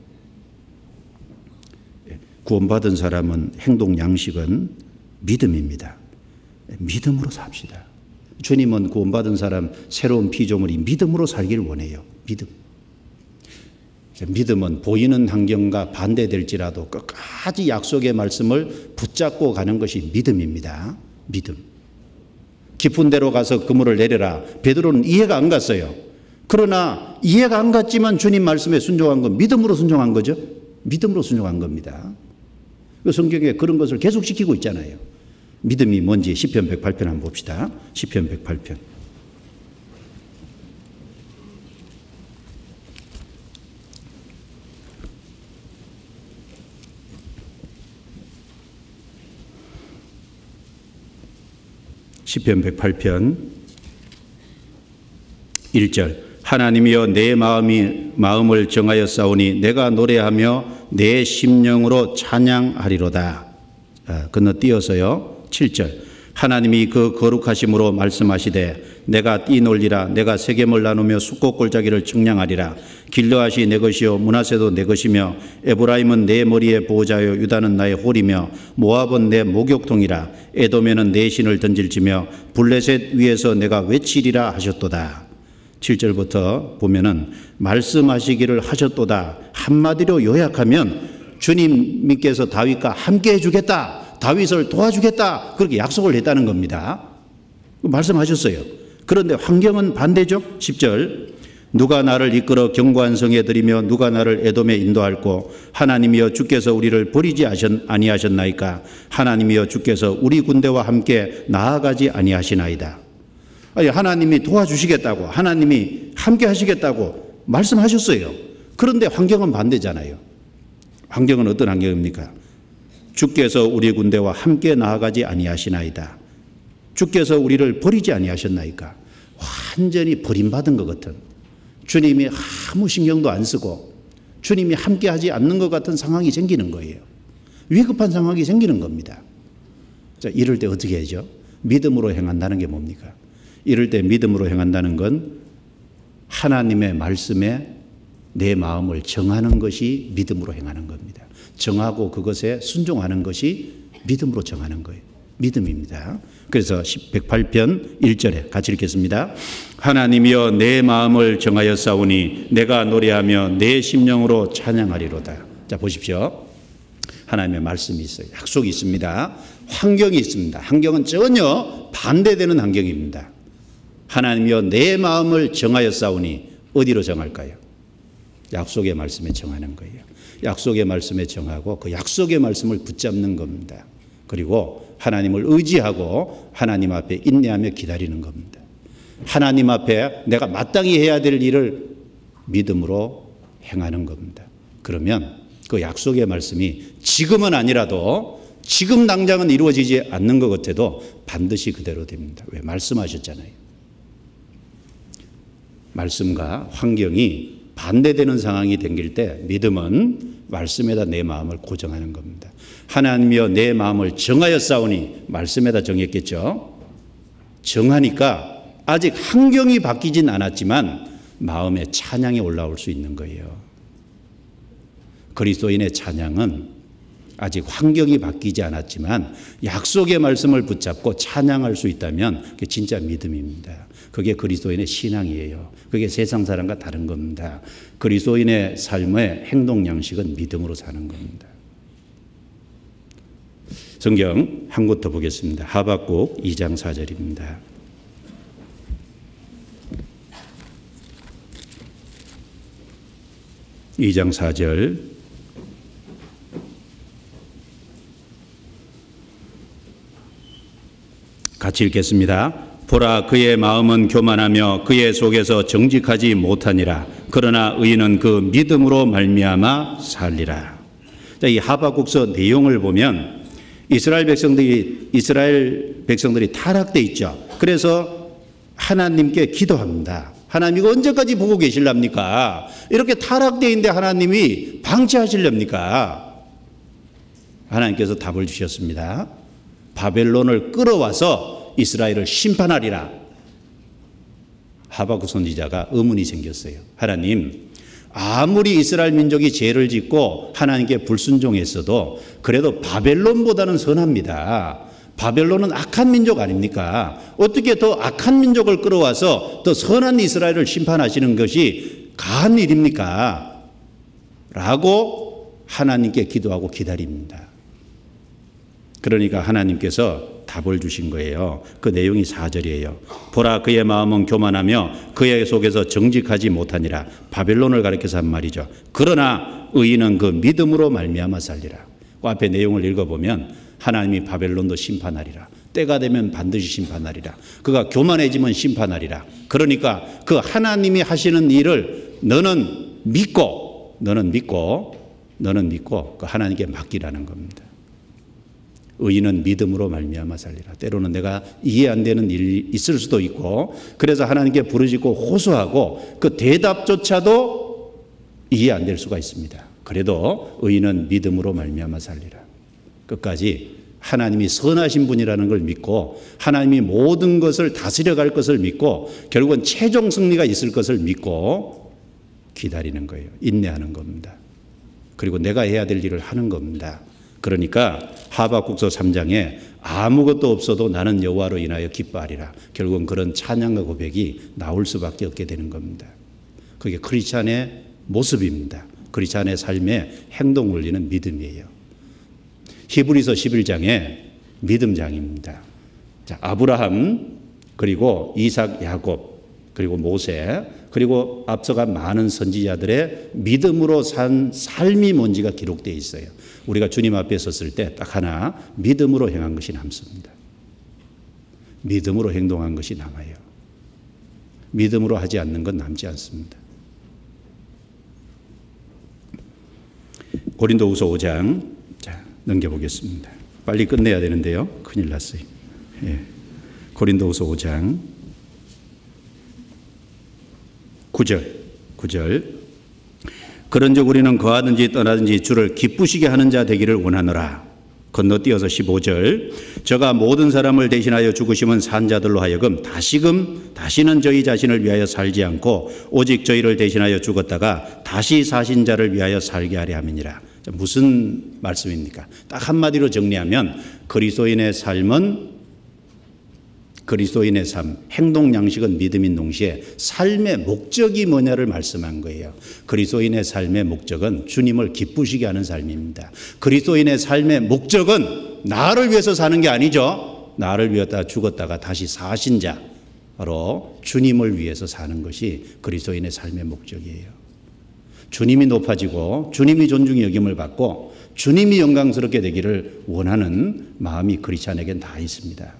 구원받은 사람은 행동 양식은 믿음입니다. 믿음으로 삽시다. 주님은 구원받은 사람, 새로운 피조물이 믿음으로 살기를 원해요. 믿음. 믿음은 보이는 환경과 반대될지라도 끝까지 약속의 말씀을 붙잡고 가는 것이 믿음입니다. 믿음. 깊은 데로 가서 그물을 내려라. 베드로는 이해가 안 갔어요. 그러나 이해가 안 갔지만 주님 말씀에 순종한 건 믿음으로 순종한 거죠. 믿음으로 순종한 겁니다. 성경에 그런 것을 계속 시키고 있잖아요. 믿음이 뭔지 시편 108편 한번 봅시다. 시편 108편. 시편 108편 1절. 하나님이여 내 마음을 정하여 싸우니 내가 노래하며 내 심령으로 찬양하리로다. 건너뛰어서요. 7절. 하나님이 그 거룩하심으로 말씀하시되 내가 뛰놀리라. 내가 세겜을 나누며 숫꽃 골짜기를 측량하리라. 길르앗이 내 것이요 므낫세도 내 것이며 에브라임은 내 머리의 보호자요 유다는 나의 홀이며 모압은 내 목욕통이라. 에돔에는 내 신을 던질지며 블레셋 위에서 내가 외치리라 하셨도다. 7절부터 보면은 말씀하시기를 하셨도다. 한마디로 요약하면 주님께서 다윗과 함께 해주겠다. 다윗을 도와주겠다. 그렇게 약속을 했다는 겁니다. 말씀하셨어요. 그런데 환경은 반대죠. 10절. 누가 나를 이끌어 견고한 성에 들이며 누가 나를 에돔에 인도할꼬. 하나님이여 주께서 우리를 버리지 아니하셨나이까. 하나님이여 주께서 우리 군대와 함께 나아가지 아니하시나이다. 아니, 하나님이 도와주시겠다고, 하나님이 함께 하시겠다고 말씀하셨어요. 그런데 환경은 반대잖아요. 환경은 어떤 환경입니까? 주께서 우리 군대와 함께 나아가지 아니하시나이다. 주께서 우리를 버리지 아니하셨나이까. 완전히 버림받은 것 같은, 주님이 아무 신경도 안 쓰고 주님이 함께 하지 않는 것 같은 상황이 생기는 거예요. 위급한 상황이 생기는 겁니다. 자, 이럴 때 어떻게 하죠? 믿음으로 행한다는 게 뭡니까? 이럴 때 믿음으로 행한다는 건 하나님의 말씀에 내 마음을 정하는 것이 믿음으로 행하는 겁니다. 정하고 그것에 순종하는 것이 믿음으로 정하는 거예요. 믿음입니다. 그래서 108편 1절에 같이 읽겠습니다. 하나님이여 내 마음을 정하여 싸우니 내가 노래하며 내 심령으로 찬양하리로다. 자, 보십시오. 하나님의 말씀이 있어요. 약속이 있습니다. 환경이 있습니다. 환경은 전혀 반대되는 환경입니다. 하나님이여 내 마음을 정하여 싸우니 어디로 정할까요? 약속의 말씀에 정하는 거예요. 약속의 말씀에 정하고 그 약속의 말씀을 붙잡는 겁니다. 그리고 하나님을 의지하고 하나님 앞에 인내하며 기다리는 겁니다. 하나님 앞에 내가 마땅히 해야 될 일을 믿음으로 행하는 겁니다. 그러면 그 약속의 말씀이 지금은 아니라도 지금 당장은 이루어지지 않는 것 같아도 반드시 그대로 됩니다. 왜? 말씀하셨잖아요. 말씀과 환경이 반대되는 상황이 생길 때 믿음은 말씀에다 내 마음을 고정하는 겁니다. 하나님이여 내 마음을 정하여 싸우니 말씀에다 정했겠죠. 정하니까 아직 환경이 바뀌진 않았지만 마음에 찬양이 올라올 수 있는 거예요. 그리스도인의 찬양은 아직 환경이 바뀌지 않았지만 약속의 말씀을 붙잡고 찬양할 수 있다면 그게 진짜 믿음입니다. 그게 그리스도인의 신앙이에요. 그게 세상 사람과 다른 겁니다. 그리스도인의 삶의 행동 양식은 믿음으로 사는 겁니다. 성경 한 곳 더 보겠습니다. 하박국 2장 4절입니다. 이 2장 4절 같이 읽겠습니다. 보라 그의 마음은 교만하며 그의 속에서 정직하지 못하니라. 그러나 의인은 그 믿음으로 말미암아 살리라. 이 하박국서 내용을 보면 이스라엘 백성들이 타락돼 있죠. 그래서 하나님께 기도합니다. 하나님 이거 언제까지 보고 계실랍니까? 이렇게 타락되어 있는데 하나님이 방치하시렵니까? 하나님께서 답을 주셨습니다. 바벨론을 끌어와서 이스라엘을 심판하리라. 하박국 선지자가 의문이 생겼어요. 하나님, 아무리 이스라엘 민족이 죄를 짓고 하나님께 불순종했어도 그래도 바벨론보다는 선합니다. 바벨론은 악한 민족 아닙니까? 어떻게 더 악한 민족을 끌어와서 더 선한 이스라엘을 심판하시는 것이 가한 일입니까? 라고 하나님께 기도하고 기다립니다. 그러니까 하나님께서 답을 주신 거예요. 그 내용이 4절이에요. 보라 그의 마음은 교만하며 그의 속에서 정직하지 못하니라. 바벨론을 가리켜서 한 말이죠. 그러나 의인은 그 믿음으로 말미암아 살리라. 그 앞에 내용을 읽어보면 하나님이 바벨론도 심판하리라. 때가 되면 반드시 심판하리라. 그가 교만해지면 심판하리라. 그러니까 그 하나님이 하시는 일을 너는 믿고 그 하나님께 맡기라는 겁니다. 의인은 믿음으로 말미암아 살리라. 때로는 내가 이해 안 되는 일이 있을 수도 있고 그래서 하나님께 부르짖고 호소하고 그 대답조차도 이해 안 될 수가 있습니다. 그래도 의인은 믿음으로 말미암아 살리라. 끝까지 하나님이 선하신 분이라는 걸 믿고 하나님이 모든 것을 다스려갈 것을 믿고 결국은 최종 승리가 있을 것을 믿고 기다리는 거예요. 인내하는 겁니다. 그리고 내가 해야 될 일을 하는 겁니다. 그러니까 하박국서 3장에 아무것도 없어도 나는 여호와로 인하여 기뻐하리라. 결국은 그런 찬양과 고백이 나올 수밖에 없게 되는 겁니다. 그게 크리스찬의 모습입니다. 크리스찬의 삶의 행동 원리는 믿음이에요. 히브리서 11장에 믿음장입니다. 자, 아브라함 그리고 이삭, 야곱 그리고 모세 그리고 앞서간 많은 선지자들의 믿음으로 산 삶이 뭔지가 기록되어 있어요. 우리가 주님 앞에 섰을 때 딱 하나 믿음으로 행한 것이 남습니다. 믿음으로 행동한 것이 남아요. 믿음으로 하지 않는 건 남지 않습니다. 고린도후서 5장 자, 넘겨보겠습니다. 빨리 끝내야 되는데요. 큰일 났어요. 예. 고린도후서 5장 9절 그런즉 우리는 거하든지 떠나든지 주를 기쁘시게 하는 자 되기를 원하노라. 건너뛰어서 15절 저가 모든 사람을 대신하여 죽으심은 산 자들로 하여금 다시는 저희 자신을 위하여 살지 않고 오직 저희를 대신하여 죽었다가 다시 사신 자를 위하여 살게 하려 함이니라. 무슨 말씀입니까? 딱 한마디로 정리하면 그리스도인의 삶, 행동 양식은 믿음인 동시에 삶의 목적이 뭐냐를 말씀한 거예요. 그리스도인의 삶의 목적은 주님을 기쁘시게 하는 삶입니다. 그리스도인의 삶의 목적은 나를 위해서 사는 게 아니죠. 나를 위하여 죽었다가 다시 사신 자, 바로 주님을 위해서 사는 것이 그리스도인의 삶의 목적이에요. 주님이 높아지고 주님이 존중의 여김을 받고 주님이 영광스럽게 되기를 원하는 마음이 크리스찬에겐 다 있습니다.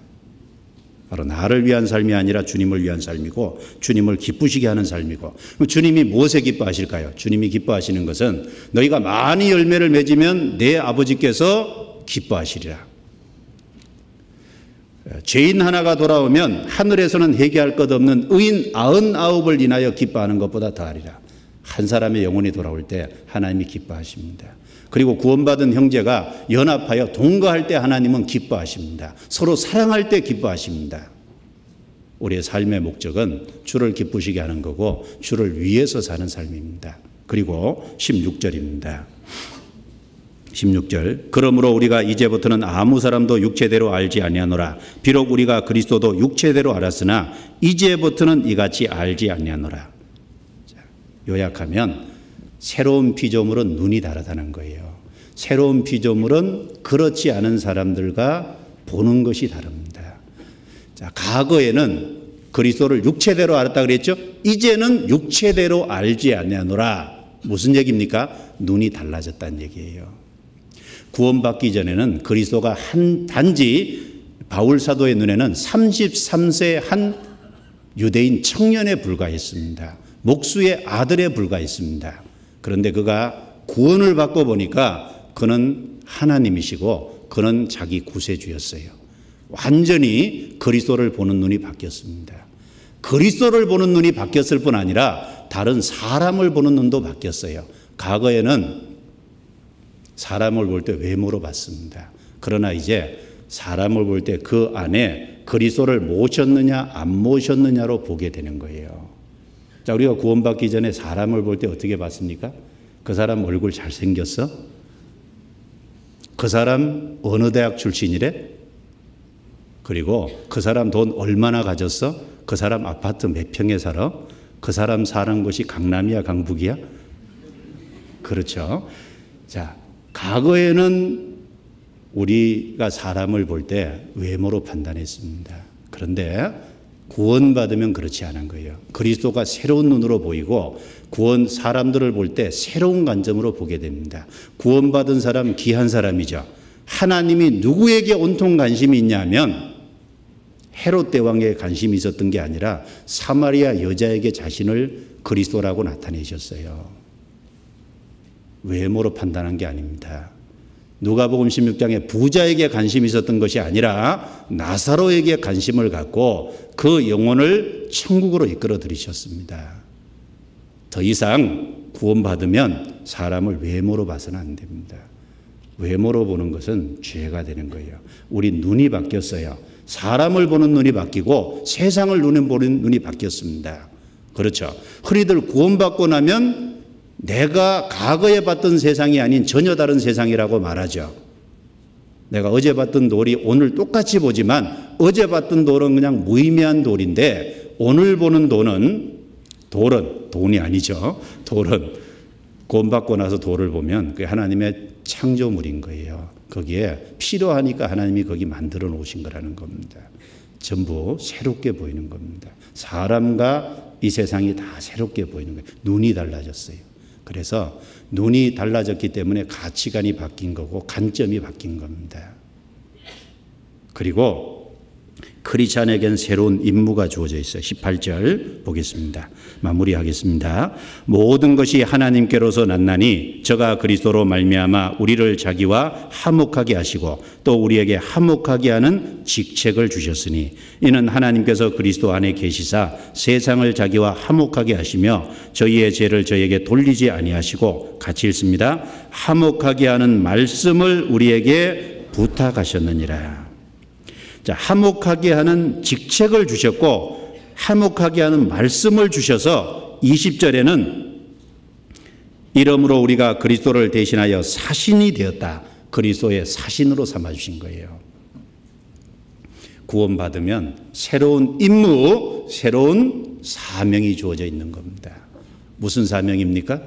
바로 나를 위한 삶이 아니라 주님을 위한 삶이고 주님을 기쁘시게 하는 삶이고, 주님이 무엇에 기뻐하실까요? 주님이 기뻐하시는 것은 너희가 많이 열매를 맺으면 내 아버지께서 기뻐하시리라. 죄인 하나가 돌아오면 하늘에서는 회개할 것 없는 의인 99을 인하여 기뻐하는 것보다 더하리라. 한 사람의 영혼이 돌아올 때 하나님이 기뻐하십니다. 그리고 구원받은 형제가 연합하여 동거할 때 하나님은 기뻐하십니다. 서로 사랑할 때 기뻐하십니다. 우리의 삶의 목적은 주를 기쁘시게 하는 거고 주를 위해서 사는 삶입니다. 그리고 16절입니다. 16절, 그러므로 우리가 이제부터는 아무 사람도 육체대로 알지 아니하노라. 비록 우리가 그리스도도 육체대로 알았으나 이제부터는 이같이 알지 아니하노라. 요약하면 새로운 피조물은 눈이 다르다는 거예요. 새로운 피조물은 그렇지 않은 사람들과 보는 것이 다릅니다. 자, 과거에는 그리스도를 육체대로 알았다 그랬죠? 이제는 육체대로 알지 아니하노라. 무슨 얘기입니까? 눈이 달라졌다는 얘기예요. 구원받기 전에는 그리스도가 단지 바울 사도의 눈에는 33세 한 유대인 청년에 불과했습니다. 목수의 아들에 불과했습니다. 그런데 그가 구원을 받고 보니까 그는 하나님이시고 그는 자기 구세주였어요. 완전히 그리스도를 보는 눈이 바뀌었습니다. 그리스도를 보는 눈이 바뀌었을 뿐 아니라 다른 사람을 보는 눈도 바뀌었어요. 과거에는 사람을 볼 때 외모로 봤습니다. 그러나 이제 사람을 볼 때 그 안에 그리스도를 모셨느냐 안 모셨느냐로 보게 되는 거예요. 자, 우리가 구원받기 전에 사람을 볼 때 어떻게 봤습니까? 그 사람 얼굴 잘생겼어? 그 사람 어느 대학 출신이래? 그리고 그 사람 돈 얼마나 가졌어? 그 사람 아파트 몇 평에 살아? 그 사람 사는 곳이 강남이야, 강북이야? 그렇죠. 자, 과거에는 우리가 사람을 볼 때 외모로 판단했습니다. 그런데 구원받으면 그렇지 않은 거예요. 그리스도가 새로운 눈으로 보이고 사람들을 볼 때 새로운 관점으로 보게 됩니다. 구원받은 사람 귀한 사람이죠. 하나님이 누구에게 온통 관심이 있냐면 헤롯 대왕에게 관심이 있었던 게 아니라 사마리아 여자에게 자신을 그리스도라고 나타내셨어요. 외모로 판단한 게 아닙니다. 누가복음 16장에 부자에게 관심이 있었던 것이 아니라 나사로에게 관심을 갖고 그 영혼을 천국으로 이끌어 들이셨습니다. 더 이상 구원받으면 사람을 외모로 봐서는 안 됩니다. 외모로 보는 것은 죄가 되는 거예요. 우리 눈이 바뀌었어요. 사람을 보는 눈이 바뀌고 세상을 보는 눈이 바뀌었습니다. 그렇죠. 흔히들 구원받고 나면 내가 과거에 봤던 세상이 아닌 전혀 다른 세상이라고 말하죠. 내가 어제 봤던 돌이 오늘 똑같이 보지만 어제 봤던 돌은 그냥 무의미한 돌인데 오늘 보는 돌은 돈이 아니죠. 돌은 구원받고 나서 돌을 보면 그게 하나님의 창조물인 거예요. 거기에 필요하니까 하나님이 거기 만들어 놓으신 거라는 겁니다. 전부 새롭게 보이는 겁니다. 사람과 이 세상이 다 새롭게 보이는 거예요. 눈이 달라졌어요. 그래서 눈이 달라졌기 때문에 가치관이 바뀐 거고 관점이 바뀐 겁니다. 그리고 크리스찬에겐 새로운 임무가 주어져 있어요. 18절 보겠습니다. 마무리하겠습니다. 모든 것이 하나님께로서 났나니 저가 그리스도로 말미암아 우리를 자기와 화목하게 하시고 또 우리에게 화목하게 하는 직책을 주셨으니 이는 하나님께서 그리스도 안에 계시사 세상을 자기와 화목하게 하시며 저희의 죄를 저에게 돌리지 아니하시고 같이 읽습니다. 화목하게 하는 말씀을 우리에게 부탁하셨느니라. 자, 화목하게 하는 직책을 주셨고 화목하게 하는 말씀을 주셔서 20절에는 이러므로 우리가 그리스도를 대신하여 사신이 되었다. 그리스도의 사신으로 삼아주신 거예요. 구원받으면 새로운 임무, 새로운 사명이 주어져 있는 겁니다. 무슨 사명입니까?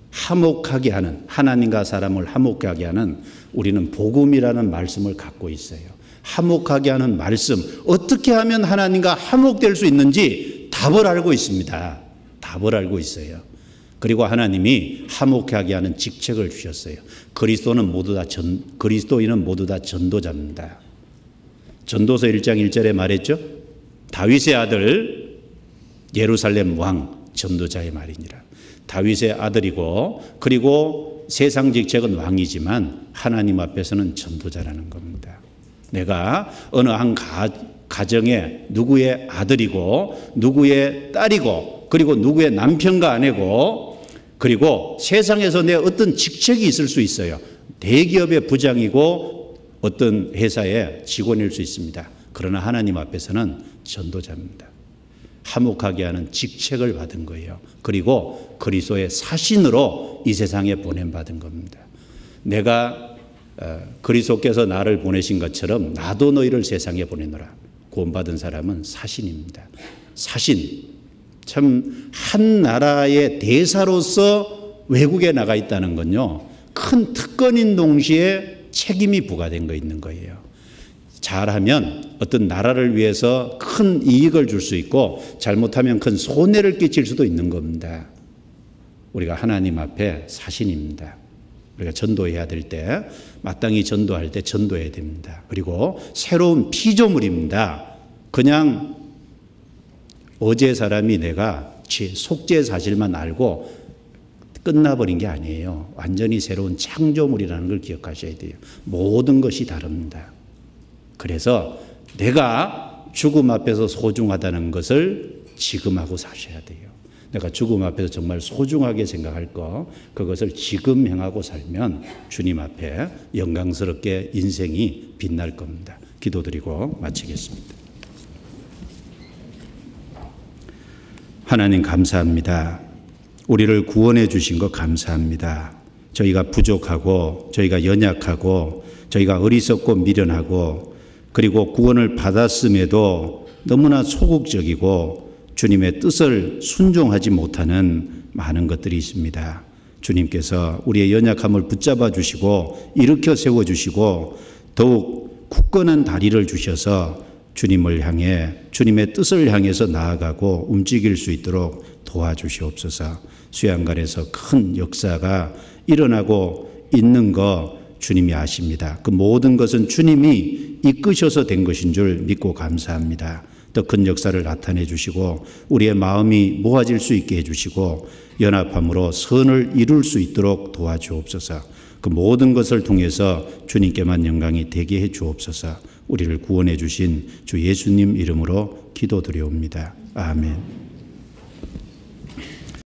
화목하게 하는, 하나님과 사람을 화목하게 하는 우리는 복음이라는 말씀을 갖고 있어요. 화목하게 하는 말씀, 어떻게 하면 하나님과 화목될 수 있는지 답을 알고 있습니다. 답을 알고 있어요. 그리고 하나님이 화목하게 하는 직책을 주셨어요. 그리스도인은 모두 다 전도자입니다. 전도서 1장 1절에 말했죠. 다윗의 아들 예루살렘 왕 전도자의 말이니라. 다윗의 아들이고 그리고 세상 직책은 왕이지만 하나님 앞에서는 전도자라는 겁니다. 내가 어느 한 가정의 누구의 아들이고 누구의 딸이고 그리고 누구의 남편과 아내고 그리고 세상에서 내 어떤 직책이 있을 수 있어요. 대기업의 부장이고 어떤 회사의 직원일 수 있습니다. 그러나 하나님 앞에서는 전도자입니다. 화목하게 하는 직책을 받은 거예요. 그리고 그리스도의 사신으로 이 세상에 보냄받은 겁니다. 내가 그리스도께서 나를 보내신 것처럼 나도 너희를 세상에 보내노라. 구원받은 사람은 사신입니다. 사신. 참 한 나라의 대사로서 외국에 나가 있다는 건요. 큰 특권인 동시에 책임이 부과된 거 있는 거예요. 잘하면 어떤 나라를 위해서 큰 이익을 줄 수 있고 잘못하면 큰 손해를 끼칠 수도 있는 겁니다. 우리가 하나님 앞에 사신입니다. 우리가 전도해야 될 때 마땅히 전도할 때 전도해야 됩니다. 그리고 새로운 피조물입니다. 그냥 어제 사람이 내가 속죄 사실만 알고 끝나버린 게 아니에요. 완전히 새로운 창조물이라는 걸 기억하셔야 돼요. 모든 것이 다릅니다. 그래서 내가 죽음 앞에서 소중하다는 것을 지금 하고 사셔야 돼요. 내가 죽음 앞에서 정말 소중하게 생각할 거 그것을 지금 행하고 살면 주님 앞에 영광스럽게 인생이 빛날 겁니다. 기도드리고 마치겠습니다. 하나님 감사합니다. 우리를 구원해 주신 것 감사합니다. 저희가 부족하고 저희가 연약하고 저희가 어리석고 미련하고 그리고 구원을 받았음에도 너무나 소극적이고 주님의 뜻을 순종하지 못하는 많은 것들이 있습니다. 주님께서 우리의 연약함을 붙잡아 주시고 일으켜 세워 주시고 더욱 굳건한 다리를 주셔서 주님을 향해 주님의 뜻을 향해서 나아가고 움직일 수 있도록 도와주시옵소서. 수양관에서 큰 역사가 일어나고 있는 거 주님이 아십니다. 그 모든 것은 주님이 이끄셔서 된 것인 줄 믿고 감사합니다. 더 큰 역사를 나타내 주시고 우리의 마음이 모아질 수 있게 해주시고 연합함으로 선을 이룰 수 있도록 도와주옵소서. 그 모든 것을 통해서 주님께만 영광이 되게 해 주옵소서. 우리를 구원해 주신 주 예수님 이름으로 기도드려옵니다. 아멘.